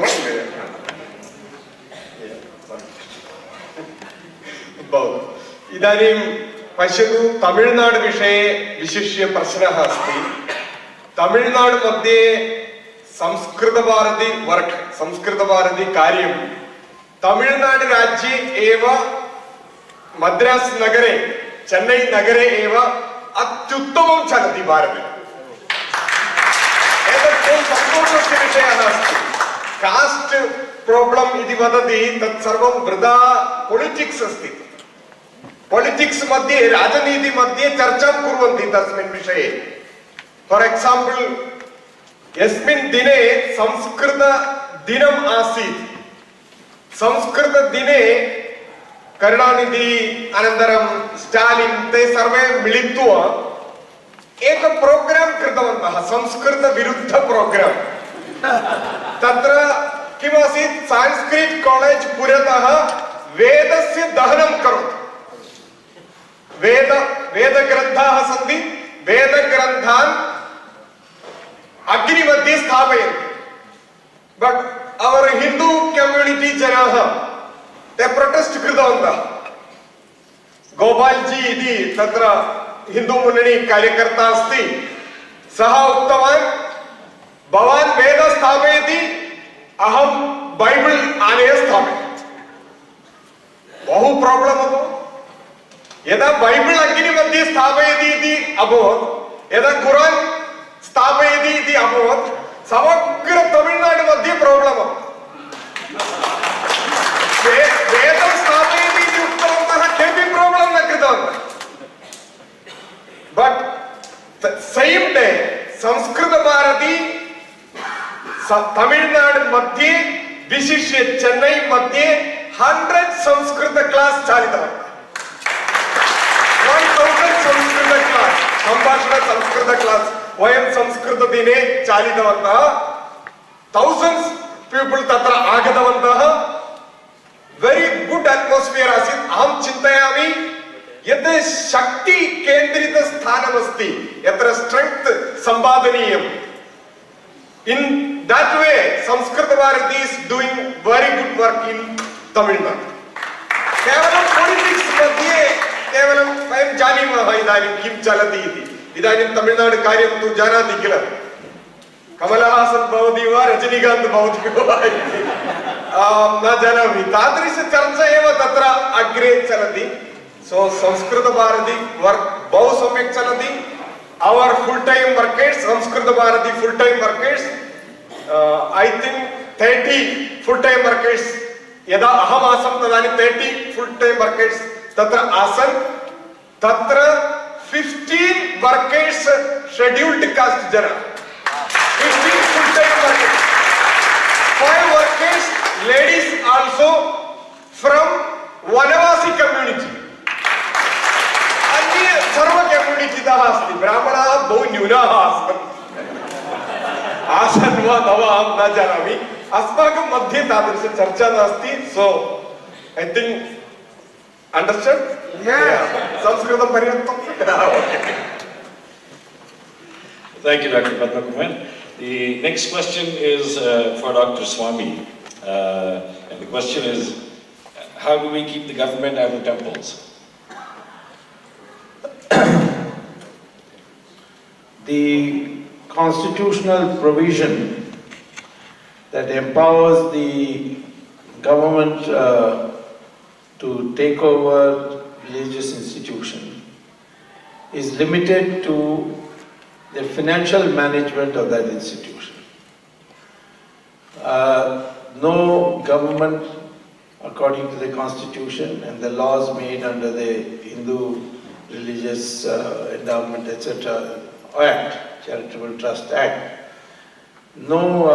भवतु। इदानीं पश्यतु, तमिळ्नाडु विषये विशिष्य प्रश्नः अस्ति। तमिळ्नाडु मध्ये Samskrita Bharati work, Samskrita Bharati कार्यं तमिळ्नाडु राज्ये एव, मद्रास् नगरे, चेन्नै नगरे एव अत्युत्तमं चलति भारते। एतत् सम्पूर्णस्य विषयः नास्ति। कास्ट् प्राब्लम् इति वदति, तत् सर्वं वृथा पोलिटिक्स् अस्ति। पोलिटिक्स् मध्ये, राजनीति मध्ये चर्चां कुर्वन्ति तस्मिन् विषये। फार् एक्साम्पल्, यस्मिन् दिने संस्कृत दिनम् आसीत्, संस्कृत दिने करुणानिधि अनन्तरं स्टालिन् ते सर्वे मिलित्वा एक प्रोग्राम कृतवन्तः, संस्कृत विरुद्ध प्रोग्राम। तत्र किमासीत्, संस्कृत कॉलेज पुरतः वेदस्य दहनं करोति। वेदग्रन्थाः सन्ति, वेदग्रन्थान् अग्निमध्ये स्थापयन्ति। बट् अवर् हिन्दू कम्युनिटी जनाः ते प्रोटेस्ट् कृतवन्तः। गोपाल्जी इति तत्र हिन्दू मुन्नणी कार्यकर्ता अस्ति, सः उक्तवान्, भवान् वेद स्थापयति, अहं बैबल् आनय स्थापयामि। बहु प्राब्लम् अभवत्। यदा बैबल् अग्निमध्ये स्थापयति इति अभवत्, यदा कुरान् स्थापयति इति अभवत्, समग्र तमिळ्नाडु मध्ये प्राब्लम् अभवत्। वेदं स्थापयति इति उक्तवन्तः, केपि प्राब्लम् न कृतवन्तः। But same day Sanskrit Bharati Tamil Nadu मध्ये, विशिष्य चेन्नै मध्ये 100 संस्कृत क्लास् चालितवन्तः। 1000 संस्कृत क्लास्, सम्भाषण संस्कृत क्लास् वयं संस्कृत दिने चालितवन्तः। thousands people tatra agatavantah. Very good atmosphere asit. Aham chintayami yat shakti kendrita sthanam asti, yatra strength sambhadaniyam. In that way, Sanskrit Bharati is doing very good work in Tamil Nadu. Kevalam politics madhye kevalam vayam janimah idanim kim chalati iti. Idanim Tamil Nadu karyam tu janati kila. Kamala Hasan bhavati va Rajinikanth bhavati va iti. Na janami. Tadrisha charcha eva tatra agre chalati. So Sanskrit Bharati work bahu samyak chalati. Our full-time workers, Sanskrit Bharati full-time workers, I think 30 full-time workers. Yada aham asam tadani 30 full-time workers tatra asan. Tatra 15 workers scheduled caste jana. 15 full-time workers. 5 workers, ladies also from Vanavasi community. Sarva community asti. Brahmana बहु न्यूना आसन. आसन वा नवा हम न जानामि. अस्माकं मध्ये तादृश चर्चा नास्ति. So I think understood? Yeah. Sanskritam पर्याप्तं. Okay. Thank you, Dr. Padma Kumar. The next question is for Dr. Swamy. And the question is, how do we keep the government out of temples? The constitutional provision that empowers the government to take over religious institution is limited to the financial management of that institution. No government, according to the constitution and the laws made under the Hindu Religious Endowment, etc. Act, Charitable Trust Act, no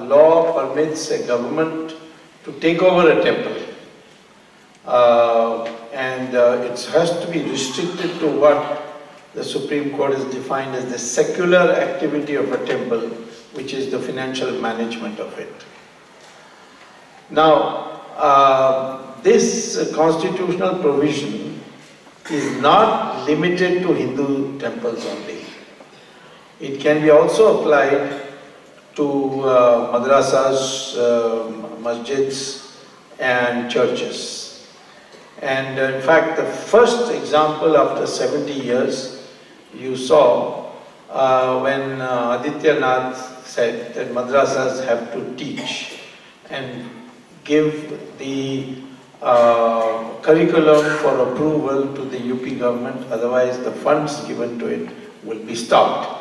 law permits a government to take over a temple. And it has to be restricted to what the Supreme Court has defined as the secular activity of a temple, which is the financial management of it. Now, this constitutional provision is not limited to Hindu temples only. It can be also applied to madrasas, masjids and churches. And in fact, the first example after 70 years you saw when Adityanath said that madrasas have to teach and give the curriculum for approval to the UP government, otherwise the funds given to it will be stopped.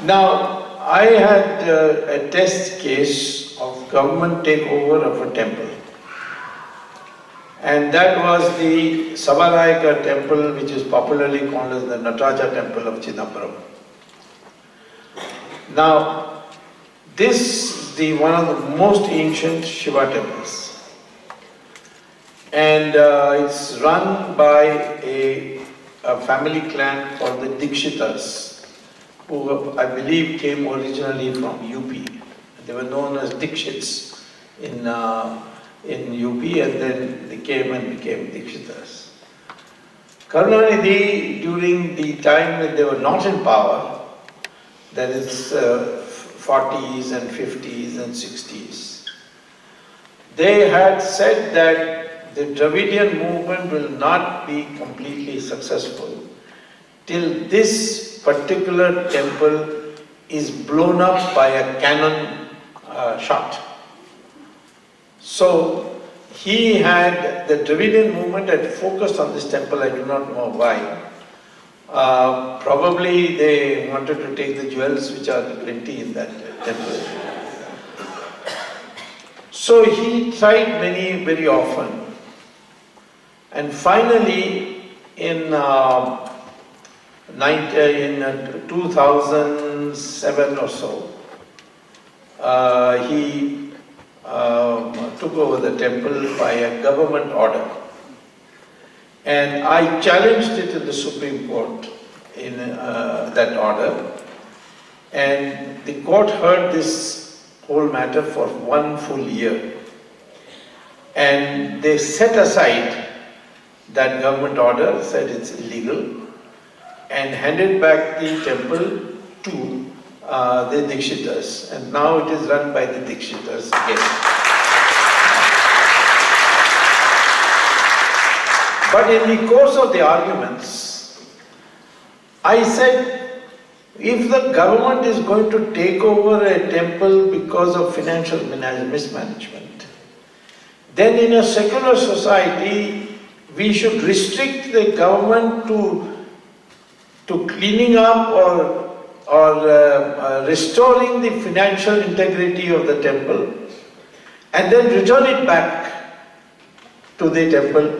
Now, I had a test case of government takeover of a temple. And that was the Savanayaka temple, which is popularly called as the Nataraja temple of Chidambaram. Now, this is one of the most ancient Shiva temples. And it's run by a family clan called the Dikshitas, who I believe came originally from UP. They were known as Dikshits in UP, and then they came and became Dikshitas. Karunanidhi, during the time when they were not in power, that is 40s and 50s and 60s, they had said that the Dravidian movement will not be completely successful till this particular temple is blown up by a cannon shot. So the Dravidian movement had focused on this temple. I do not know why. Probably they wanted to take the jewels which are plenty in that temple. So he tried very often. And finally, in 2007 or so, he took over the temple by a government order. And I challenged it in the Supreme Court in that order. And the court heard this whole matter for 1 full year. And they set aside that government order, said it's illegal, and handed back the temple to the Dikshitas. And now it is run by the Dikshitas again. But in the course of the arguments, I said, if the government is going to take over a temple because of financial mismanagement, then in a secular society, we should restrict the government to cleaning up or restoring the financial integrity of the temple, and then return it back to the temple,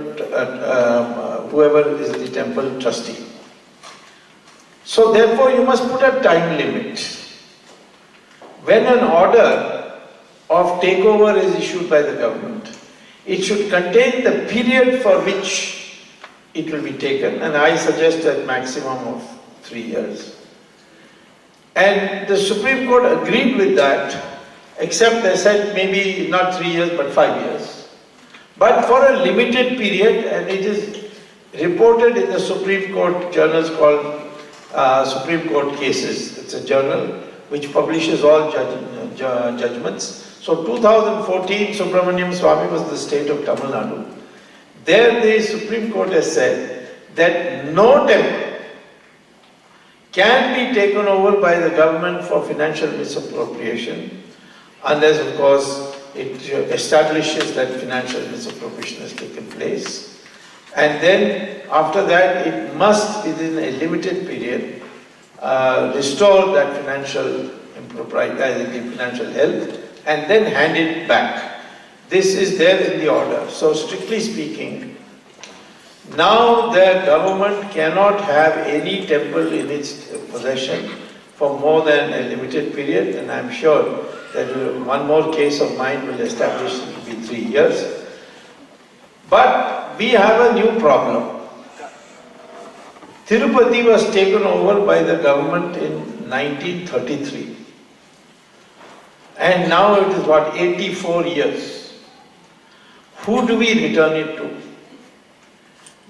whoever is the temple trustee. So therefore you must put a time limit. When an order of takeover is issued by the government, it should contain the period for which it will be taken, and I suggest a maximum of 3 years. And the Supreme Court agreed with that, except they said maybe not 3 years but 5 years. But for a limited period, and it is reported in the Supreme Court journals called Supreme Court Cases. It's a journal which publishes all judgments. So 2014, Subramanian Swamy was the state of Tamil Nadu. There the Supreme Court has said that no temple can be taken over by the government for financial misappropriation unless, of course, it establishes that financial misappropriation has taken place. And then after that, it must, within a limited period, restore that financial impropriety, financial health, and then hand it back. This is there in the order. So strictly speaking, now the government cannot have any temple in its possession for more than a limited period, and I'm sure that one more case of mine will establish it to be 3 years. But we have a new problem. Tirupati was taken over by the government in 1933. And now it is what, 84 years. Who do we return it to?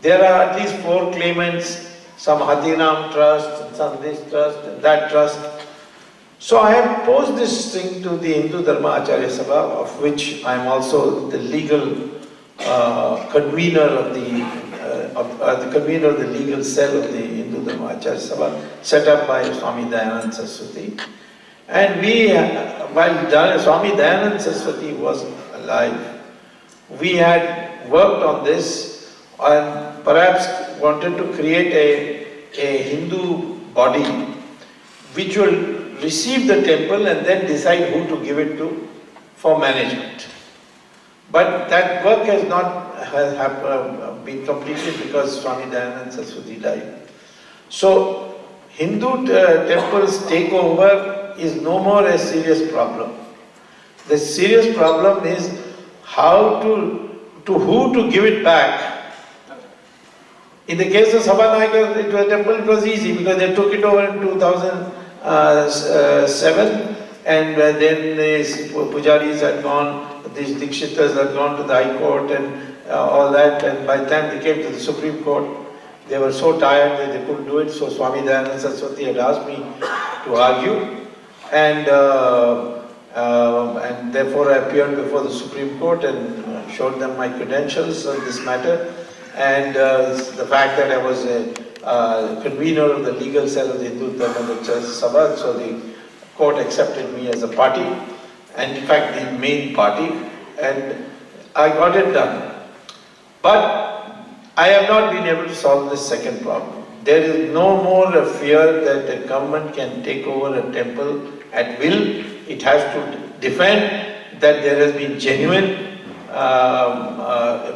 There are at least 4 claimants, some Hathiram Trust, some this trust, and that trust. So I have posed this thing to the Hindu Dharma Acharya Sabha, of which I am also the legal convener of the legal cell of the Hindu Dharma Acharya Sabha, set up by Swami Dayananda Saraswati. And we, while Swami Dayananda Saraswati was alive, we had worked on this and perhaps wanted to create a Hindu body which will receive the temple and then decide who to give it to for management. But that work has not been completed because Swami Dayananda Saraswati died. So Hindu temples takeover is no more a serious problem. The serious problem is how to who to give it back. In the case of Sabhanayaka temple, it was easy because they took it over in 2007, and then the pujaris had gone, these Dikshitas had gone to the High Court and all that, and by the time they came to the Supreme Court, they were so tired that they couldn't do it, so Swami Dayananda Saraswati had asked me to argue, and therefore I appeared before the Supreme Court and showed them my credentials on this matter, and the fact that I was a convener of the legal cell of the Hindu Dharma Sabha, so the court accepted me as a party, and in fact the main party, and I got it done. But I have not been able to solve this second problem. There is no more a fear that a government can take over a temple at will. It has to defend that there has been genuine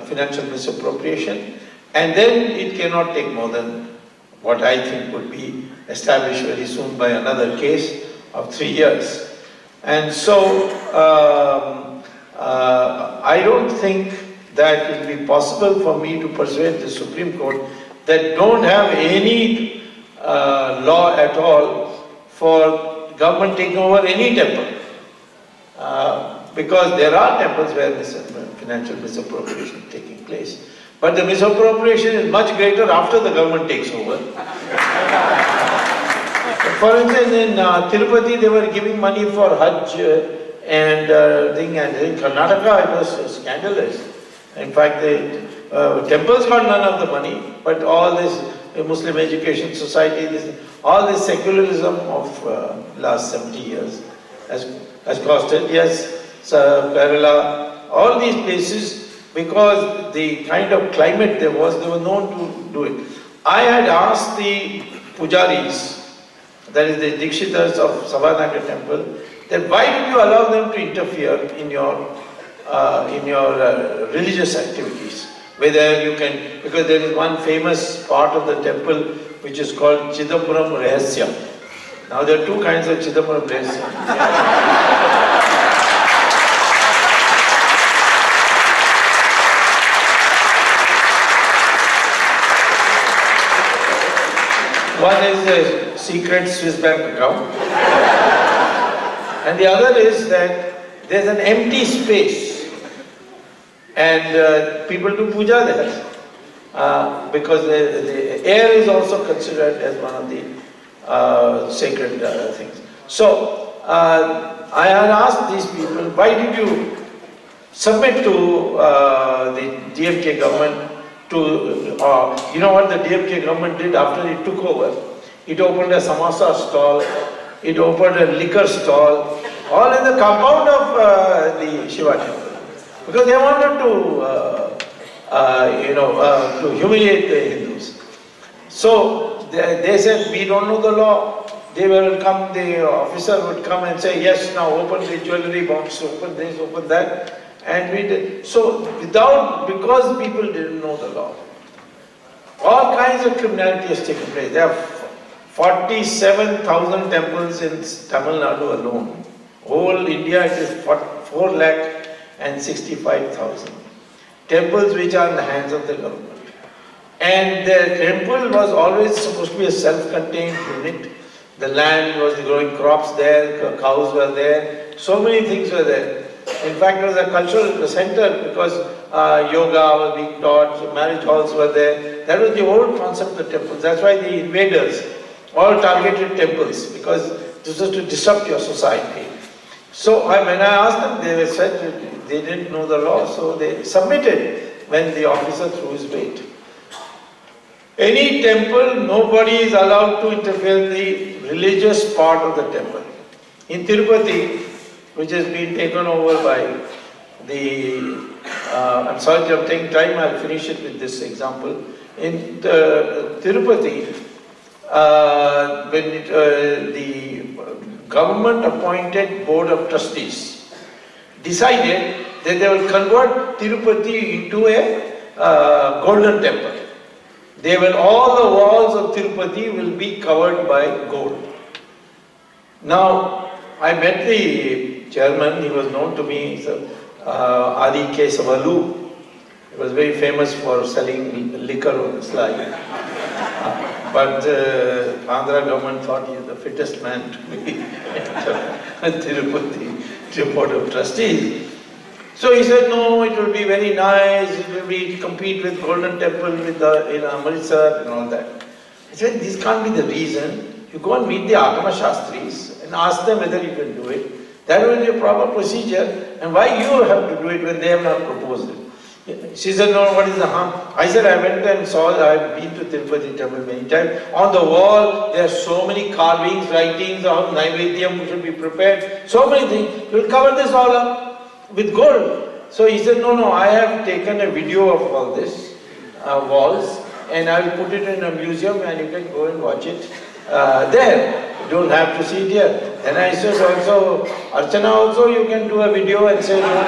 financial misappropriation, and then it cannot take more than what I think would be established very soon by another case of 3 years. And so I don't think that it will be possible for me to persuade the Supreme Court that don't have any law at all for government taking over any temple. Because there are temples where this financial misappropriation is taking place. But the misappropriation is much greater after the government takes over. For instance, in Tirupati, they were giving money for Hajj and in Karnataka, it was scandalous. In fact, the temples got none of the money, but all this Muslim Education Society, all this secularism of last 70 years has costed. Yes, Kerala, all these places, because the kind of climate there was, they were known to do it. I had asked the pujaris, that is the Dikshitas of Savanagar temple, that why did you allow them to interfere in your religious activities? Whether you can, because there is one famous part of the temple which is called Chidambaram Rahasya. Now there are two kinds of Chidambaram Rahasya. One is a secret Swiss bank account, and the other is that there's an empty space, and people do puja there, because the air is also considered as one of the sacred things. So, I had asked these people, why did you submit to the DMK government to, you know what the DMK government did after it took over? It opened a samosa stall, it opened a liquor stall, all in the compound of the Shiva temple. Because they wanted to humiliate the Hindus. So they said, we don't know the law. They will come, the officer would come and say, yes, now open the jewelry box, open this, open that. And we did. So, because people didn't know the law, all kinds of criminality has taken place. There are 47,000 temples in Tamil Nadu alone. Whole India, it is 4,65,000 temples which are in the hands of the government. And the temple was always supposed to be a self-contained unit. The land was growing crops there, cows were there, so many things were there. In fact, it was a cultural center because yoga was being taught, marriage halls were there. That was the old concept of temples. That's why the invaders all targeted temples, because this was to disrupt your society. So when I asked them, they said they didn't know the law, so they submitted when the officer threw his weight. Any temple, nobody is allowed to interfere in the religious part of the temple. In Tirupati, which has been taken over by the, I'm sorry I'm taking time, I'll finish it with this example. In Tirupati, when the government appointed board of trustees decided that they will convert Tirupati into a golden temple. All the walls of Tirupati will be covered by gold. Now, I met the chairman, he was known to me, Adi Kesavalu. He was very famous for selling liquor on the sly. But Andhra government thought he is the fittest man to be Tirupati board of trustees. So he said, no, it will be very nice, it will be compete with Golden Temple in Amritsar and all that. I said, this can't be the reason. You go and meet the Agama Shastris and ask them whether you can do it. That will be a proper procedure. And why you have to do it when they have not proposed it? She said, no, what is the harm? I said, I went and saw, I've been to Tirupati temple many times. On the wall, there are so many carvings, writings of Naivedyam should be prepared. So many things. You will cover this all up with gold. So he said, no, I have taken a video of all this walls and I will put it in a museum and you can go and watch it there. You don't have to see it here. And I said also, Archana also you can do a video and say, no,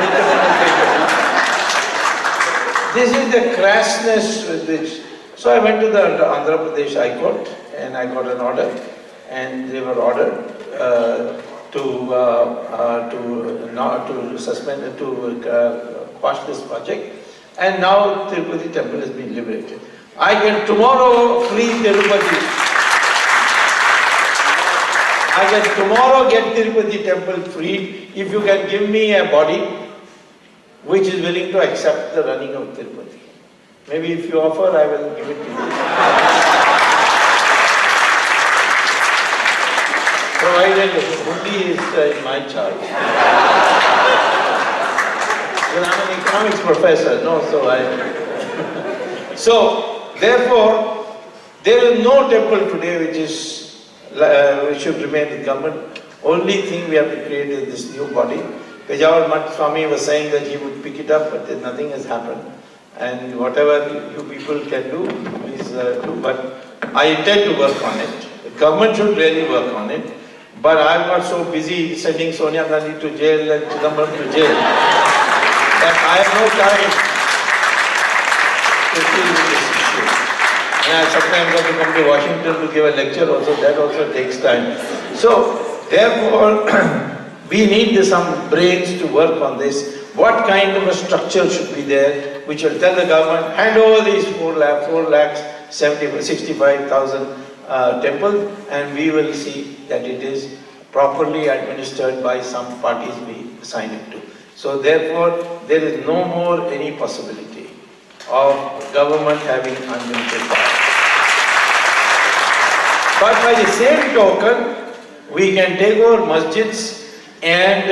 this is the crassness with which. So I went to the Andhra Pradesh High Court and I got an order and they were ordered to suspend, to quash this project, and now Tirupati temple has been liberated. I can tomorrow free Tirupati. I can tomorrow get Tirupati temple free if you can give me a body which is willing to accept the running of Tirupati. Maybe if you offer, I will give it to you. Provided Hundi is in my charge. Well, I'm an economics professor, no, so therefore, there is no temple today which should remain in government. Only thing we have to create is this new body. Pejawar Swamy was saying that he would pick it up, but nothing has happened. And whatever you people can do, please do. But I intend to work on it. The government should really work on it. But I'm not so busy sending Sonia Gandhi to jail and Chidambaram to jail that I have no time to deal with this issue. And I sometimes have to come to Washington to give a lecture also, that also takes time. So, therefore, we need some brains to work on this. What kind of a structure should be there which will tell the government, hand over these 4,65,000 temples, and we will see that it is properly administered by some parties we assign it to. So therefore, there is no more any possibility of government having unlimited power. But by the same token, we can take over masjids and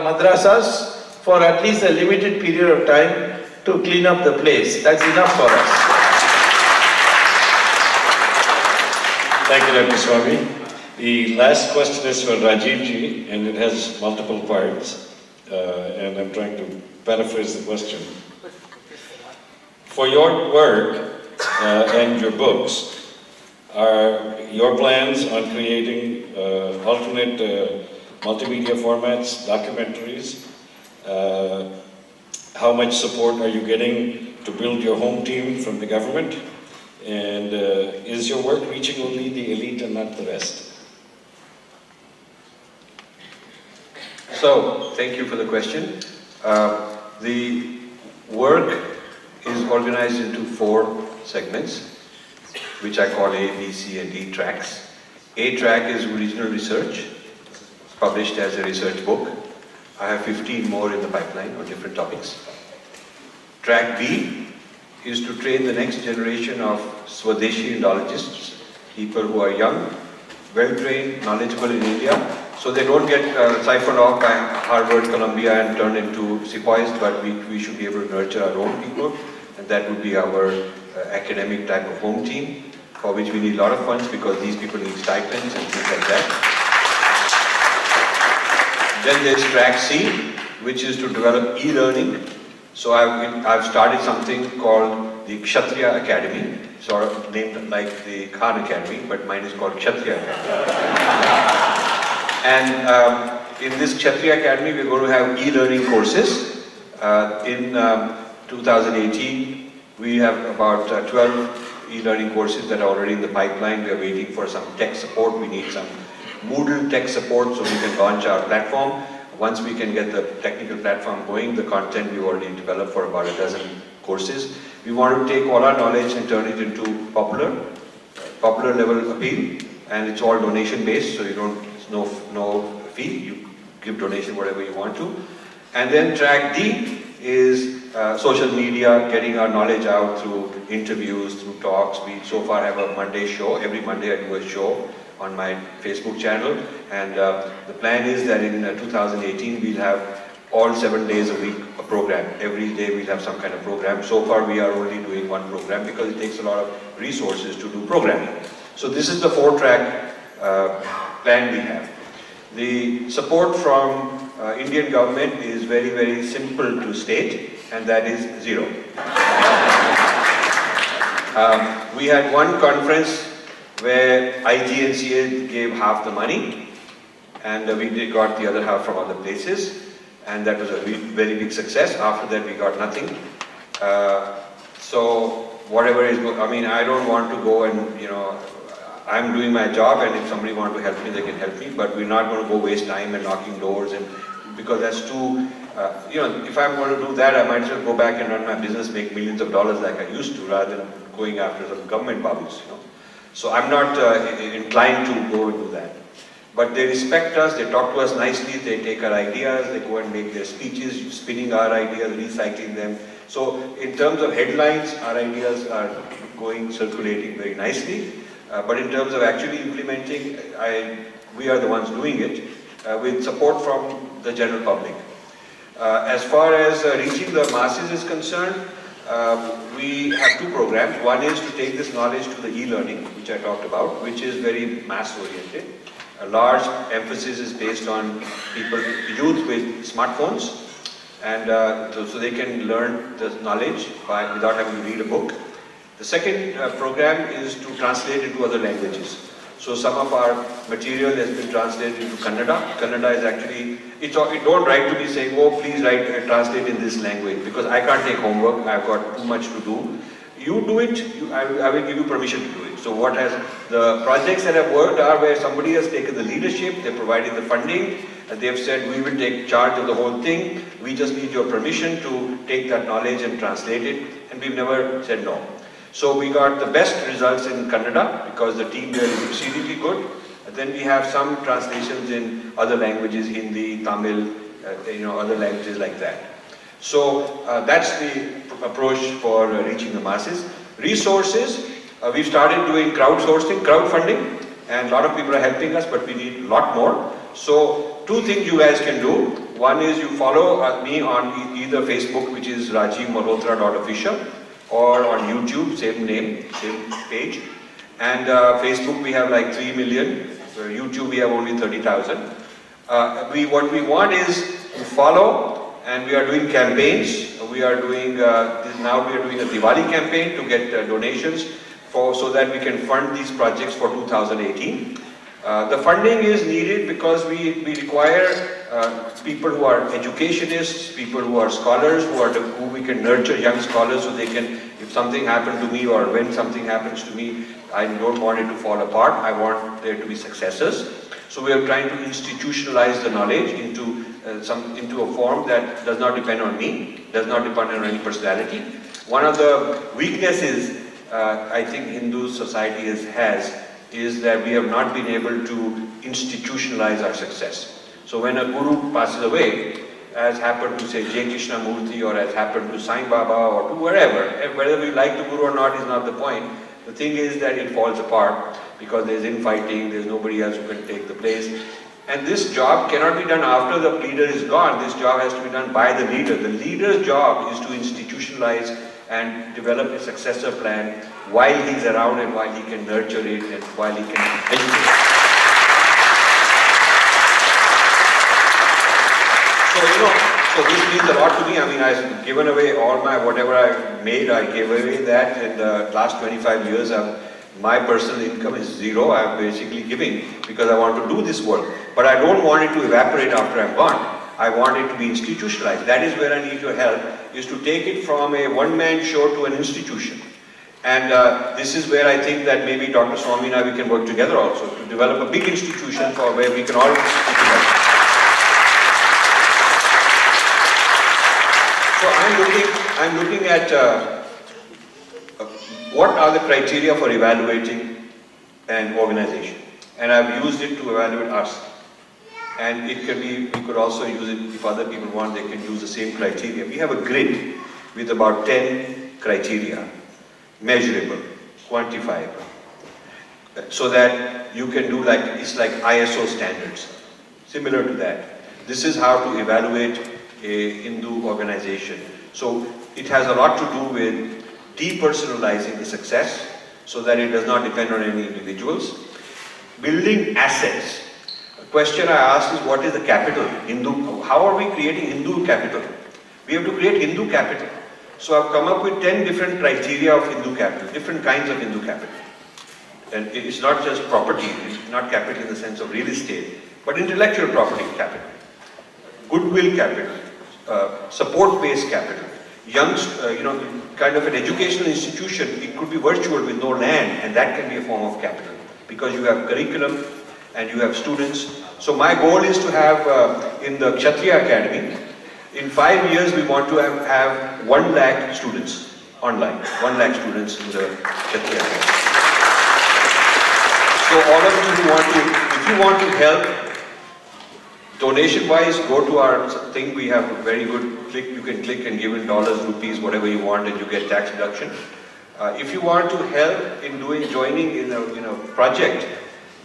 madrasas for at least a limited period of time to clean up the place. That's enough for us. Thank you, Dr. Swamy. The last question is for Rajiv ji, and it has multiple parts, and I'm trying to paraphrase the question. For your work and your books, are your plans on creating alternate multimedia formats, documentaries? How much support are you getting to build your home team from the government? And is your work reaching only the elite and not the rest? So, thank you for the question. The work is organized into 4 segments, which I call A, B, C, and D tracks. A track is original research, published as a research book. I have 15 more in the pipeline on different topics. Track B is to train the next generation of Swadeshi Indologists, people who are young, well-trained, knowledgeable in India, so they don't get siphoned off by Harvard, Columbia and turned into sepoys, but we should be able to nurture our own people, and that would be our academic type of home team, for which we need a lot of funds because these people need stipends and things like that. Then there's track C, which is to develop e-learning. So I've started something called the Kshatriya Academy, sort of named like the Khan Academy, but mine is called Kshatriya Academy. And in this Kshatriya Academy, we're going to have e-learning courses. In 2018, we have about 12 e-learning courses that are already in the pipeline. We are waiting for some tech support. We need some Moodle tech support so we can launch our platform. Once we can get the technical platform going, the content we've already developed for about 12 courses. We want to take all our knowledge and turn it into popular level appeal, and it's all donation based, so you don't, no fee, you give donation whatever you want to. And then track D is social media, getting our knowledge out through interviews, through talks. We so far have a Monday show. Every Monday I do a show on my Facebook channel, and the plan is that in 2018 we'll have all 7 days a week a program. Every day we'll have some kind of program. So far we are only doing one program because it takes a lot of resources to do programming. So this is the 4-track plan we have. The support from Indian government is very, very simple to state, and that is 0. We had one conference where IGNCA gave half the money, and we got the other half from other places, and that was a very big success. After that we got nothing. So whatever is, I don't want to go and, I'm doing my job, and if somebody wants to help me, they can help me, but we're not going to go waste time and knocking doors, and because that's too, if I'm going to do that, I might as well go back and run my business, make millions of dollars like I used to, rather than going after some government bobbies, So I'm not inclined to go and do that. but they respect us, they talk to us nicely, they take our ideas, they go and make their speeches, spinning our ideas, recycling them. So in terms of headlines, our ideas are circulating very nicely, but in terms of actually implementing, we are the ones doing it with support from the general public. As far as reaching the masses is concerned, we have two programs. One is to take this knowledge to the e-learning, which I talked about, which is very mass-oriented. A large emphasis is based on youth with smartphones, and so they can learn the knowledge without having to read a book. The second program is to translate into other languages. So some of our material has been translated into Kannada. Kannada is actually, don't write to me saying, oh, please translate in this language, because I can't take homework, I've got too much to do. You do it, I will give you permission to do it. So the projects that have worked are where somebody has taken the leadership, they provided the funding, and they've said, we will take charge of the whole thing, we just need your permission to take that knowledge and translate it, and we've never said no. So we got the best results in Kannada because the team there is exceedingly good. And then we have some translations in other languages, Hindi, Tamil, other languages like that. So that's the approach for reaching the masses. Resources, we've started doing crowdfunding, and a lot of people are helping us, but we need a lot more. So two things you guys can do. One is you follow me on either Facebook, which is rajivmalhotra.official, or on YouTube, same name, same page. And Facebook, we have like 3 million. YouTube, we have only 30,000. What we want is to follow, and we are doing campaigns. We are doing, now we are doing a Diwali campaign to get donations so that we can fund these projects for 2018. The funding is needed because we require people who are educationists, people who are scholars, who we can nurture young scholars so they can, if something happened to me or when something happens to me, I don't want it to fall apart, I want there to be successors. So we are trying to institutionalize the knowledge into a form that does not depend on me, does not depend on any personality. One of the weaknesses I think Hindu society has is that we have not been able to institutionalize our success. So when a guru passes away, as happened to say J. Krishnamurti, or as happened to Sai Baba, or to wherever, whether we like the guru or not is not the point. The thing is that it falls apart because there's infighting, there's nobody else who can take the place. And this job cannot be done after the leader is gone. This job has to be done by the leader. The leader's job is to institutionalize and develop a successor plan while he's around and while he can nurture it and while he can educate. So this means a lot to me. I mean, I've given away all whatever I made, I gave away that in the last 25 years. My personal income is zero. I'm basically giving because I want to do this work. But I don't want it to evaporate after I'm gone. I want it to be institutionalized. That is where I need your help, is to take it from a one-man show to an institution. And this is where I think that maybe Dr. Swamy and I, we can work together also to develop a big institution for where we can all work together. So I'm looking at what are the criteria for evaluating an organization, and I've used it to evaluate us. And it can be, we could also use it if other people want, they can use the same criteria. We have a grid with about 10 criteria, measurable, quantifiable, so that you can do it's like ISO standards, similar to that. This is how to evaluate a Hindu organization. So it has a lot to do with depersonalizing the success so that it does not depend on any individuals. Building assets. A question I asked is, what is the capital? How are we creating Hindu capital? We have to create Hindu capital. So I've come up with 10 different criteria of Hindu capital, different kinds of Hindu capital. And it's not just property, it's not capital in the sense of real estate, but intellectual property capital, goodwill capital, support-based capital, kind of an educational institution. It could be virtual with no land, and that can be a form of capital because you have curriculum and you have students. So my goal is to have in the Kshatriya Academy, in 5 years we want to have 1 lakh students online, 1 lakh students in the Kshatriya Academy. So all of you who want to, if you want to help, donation-wise, go to our thing. We have a very good click. You can click and give in dollars, rupees, whatever you want, and you get tax deduction. If you want to help in joining in a project,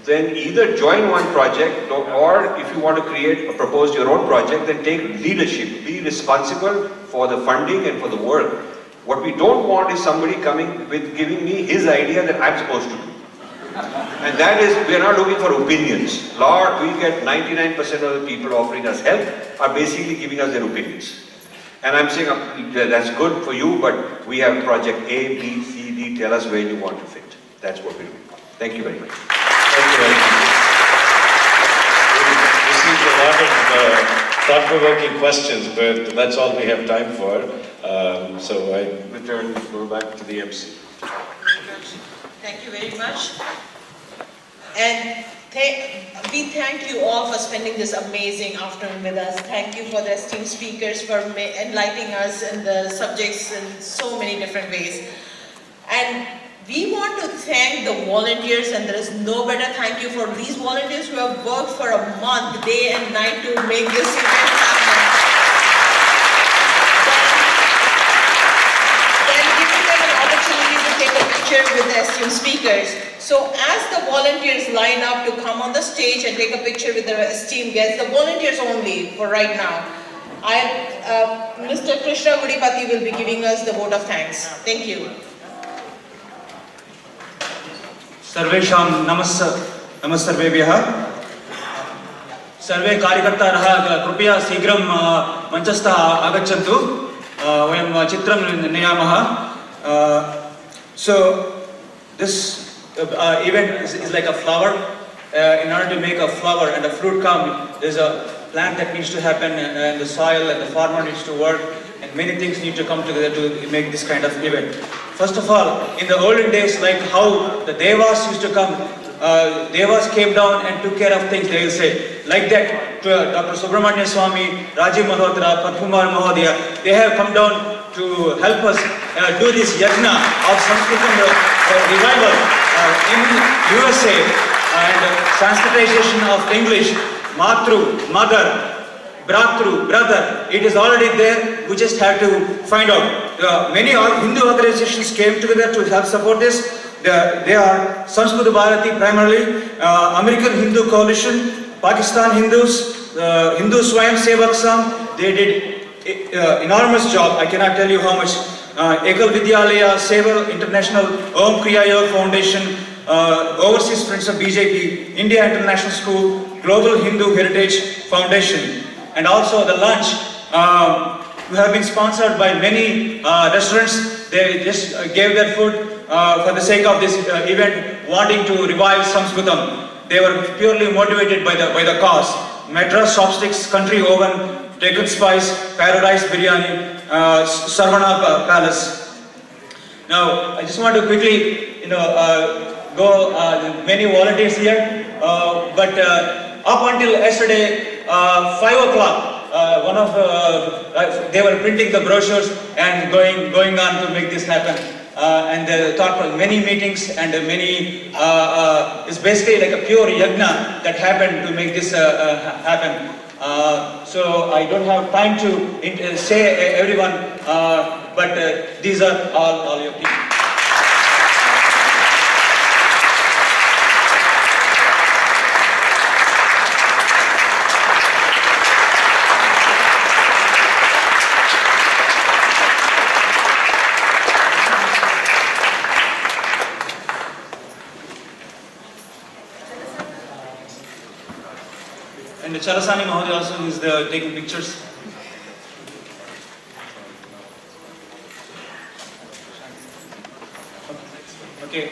then either join one project, or if you want to propose your own project, then take leadership. Be responsible for the funding and for the work. What we don't want is somebody coming with giving me his idea that I'm supposed to do. And that is, we are not looking for opinions. Lord, we get 99% of the people offering us help are basically giving us their opinions. And I'm saying, that's good for you, but we have project A, B, C, D, tell us where you want to fit. That's what we're doing. Thank you very much. Thank you very much. We received a lot of thought-provoking questions, but that's all we have time for. So I return the floor back to the MC. Thank you very much. And we thank you all for spending this amazing afternoon with us. Thank you for the esteemed speakers for enlightening us in the subjects in so many different ways. And we want to thank the volunteers, and there is no better thank you for these volunteers who have worked for a month, day and night, to make this event happen. Then giving them an opportunity to take a picture with the esteemed speakers. So as the volunteers line up to come on the stage and take a picture with the esteemed guests, the volunteers only for right now, Mr. Krishna Gudipati will be giving us the vote of thanks. Thank you. सर्वेषां नमस्सर्वेभ्यः सर्वे कार्यकर्तारः कृपया शीघ्रं मञ्चस्थः आगच्छन्तु वयं चित्रं नयामः So this event is like a flower. In order to make a flower and a fruit come, there's a plant that needs to happen, and the soil and the farmer needs to work, and many things need to come together to make this kind of event. First of all, in the olden days, like how the Devas used to come, Devas came down and took care of things, they will say. Like that, Dr. Subramanian Swamy, Rajiv Malhotra, Padkumar Mahodaya, they have come down to help us do this yajna of Sanskrit Revival in USA, and Sanskritization of English, Matru, mother, Bratru, brother, it is already there, we just have to find out. Many Hindu organizations came together to help support this. They are Sanskrit Bharati primarily, American Hindu Coalition, Pakistan Hindus, Hindu Swayam Sevak Sangh, they did enormous job, I cannot tell you how much. Ekal Vidyalaya, Seva International, Om Kriya Yoga Foundation, Overseas Friends of BJP, India International School, Global Hindu Heritage Foundation, and also the lunch. We have been sponsored by many restaurants. They just gave their food for the sake of this event, wanting to revive Samskritam. They were purely motivated by the cause. Madras chopsticks, country oven, Deccan Spice, Paradise Biryani, Sarvana Palace. Now, I just want to quickly, go many volunteers here, but up until yesterday, 5 o'clock, they were printing the brochures and going on to make this happen. And they talked about many meetings and many, it's basically like a pure yajna that happened to make this happen. So I don't have time to say everyone, but these are all your people. And the Charasani Mahodaya also is taking pictures. Okay,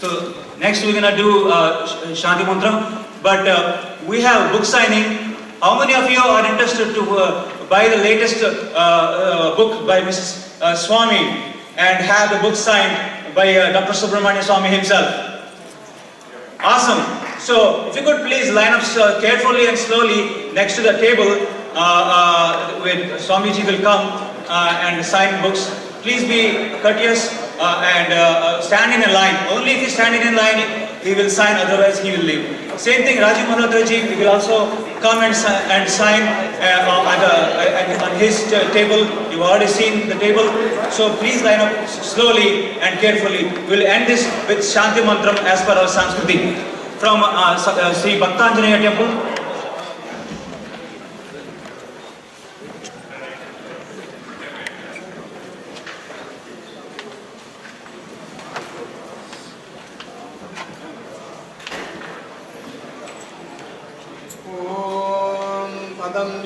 so next we're gonna do Shanti Mantram, but we have book signing. How many of you are interested to buy the latest book by Mrs. Swamy and have the book signed by Dr. Subramanian Swamy himself? Awesome. So, if you could please line up carefully and slowly next to the table where Swamiji will come and sign books. Please be courteous and stand in a line. Only if you stand in a line, he will sign, otherwise he will leave. Same thing, Rajiv Malhotra ji will also come and sign on his table. You've already seen the table. So please line up slowly and carefully. We'll end this with Shanti Mantram as per our Sanskriti from Sri Bhaktanjanaya temple.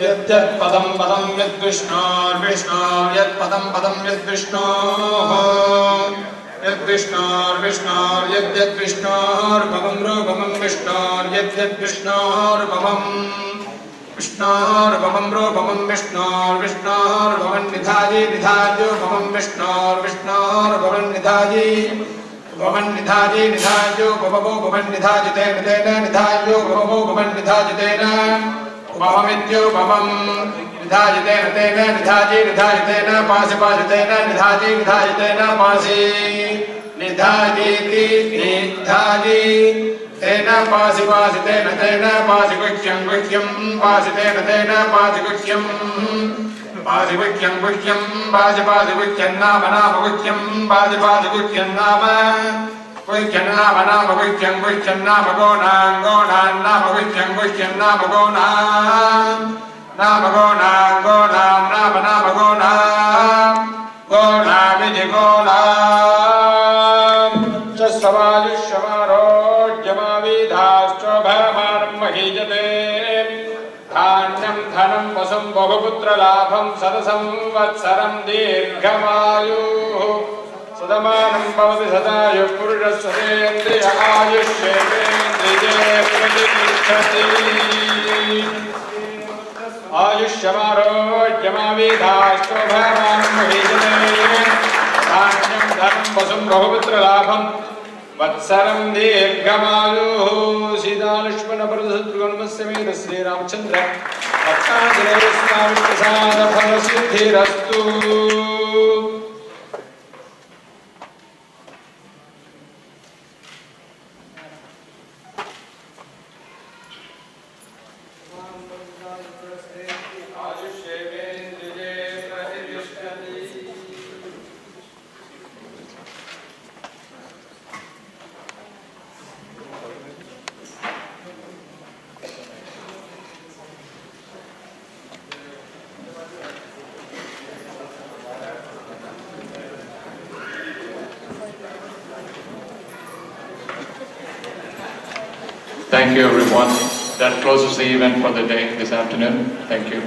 यत् पदं पदं यद्विष्णोर्विष्णोर् यत् पदं पदं यद्विष्णोः यद्विष्णोर्विष्णोर् यद्यद्विष्णोर्भवं रूपमं विष्णोर् यद्यद्विष्णोर्भवं विष्णोर्भवं रूपमं विष्णोर्विष्णोर्भवं निधायि निधायो भवं विष्णोर्विष्णोर्भवं निधायि भवं निधायि निधायो भवो भवं निधाजितेन तेन निधायो भवो भवं निधाजितेन उपममित्यो भवं निधाजितेन तेन निधाजि निधाजितेन पासि पासितेन निधाजि निधाजितेन पासि निधाजीति निधाजि तेन पासि पासितेन तेन पासि गुह्यं गुह्यं पासितेन तेन पासि गुह्यं पासि गुह्यं गुह्यं पासि पासि गुह्यं नाम नाम गुह्यं पासि पासि गुह्यं नाम गुह्यं नाम नाम गुह्यं गुह्यं नाम गोनां गोनां नाम गुह्यं गुह्यं नाम गोनां नाम गोनां गोनां नाम नाम गोनां गोनामिति गोनां च समायुष्यमारोग्यमाविधाश्चोभयमानं महीयते धान्यं धनं वसुं बहुपुत्रलाभं शतसंवत्सरं दीर्घमायुः सदमानं भवति सदायुः पुरुषस्वतेन्द्रिय आयुष्येन्द्रिये प्रतिष्ठति आयुष्यमारोग्यमाविधाश्चोभयमानं महीयते धान्यं धनं वसुं बहुपुत्रलाभं वत्सरं दीर्घमायुः सीतालक्ष्मणभरतशत्रुघ्नसमेत Shri Ramchandra भक्ताञ्जलिर्स्वामिप्रसादफलसिद्धिरस्तु। Thank you, everyone. That closes the event for the day this afternoon. Thank you.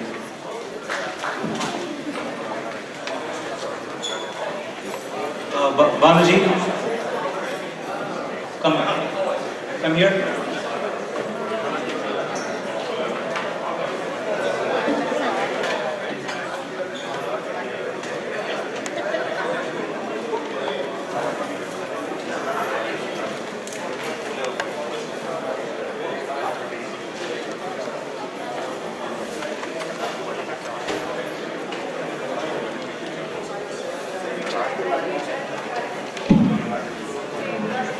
Banuji, come here.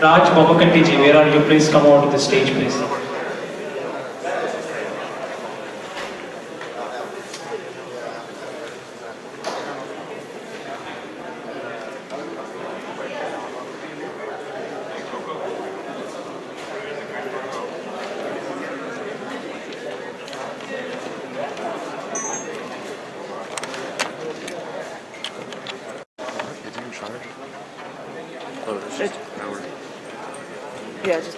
Raj Babakanti ji, where are you? Please come out to the stage, please. Yeah, just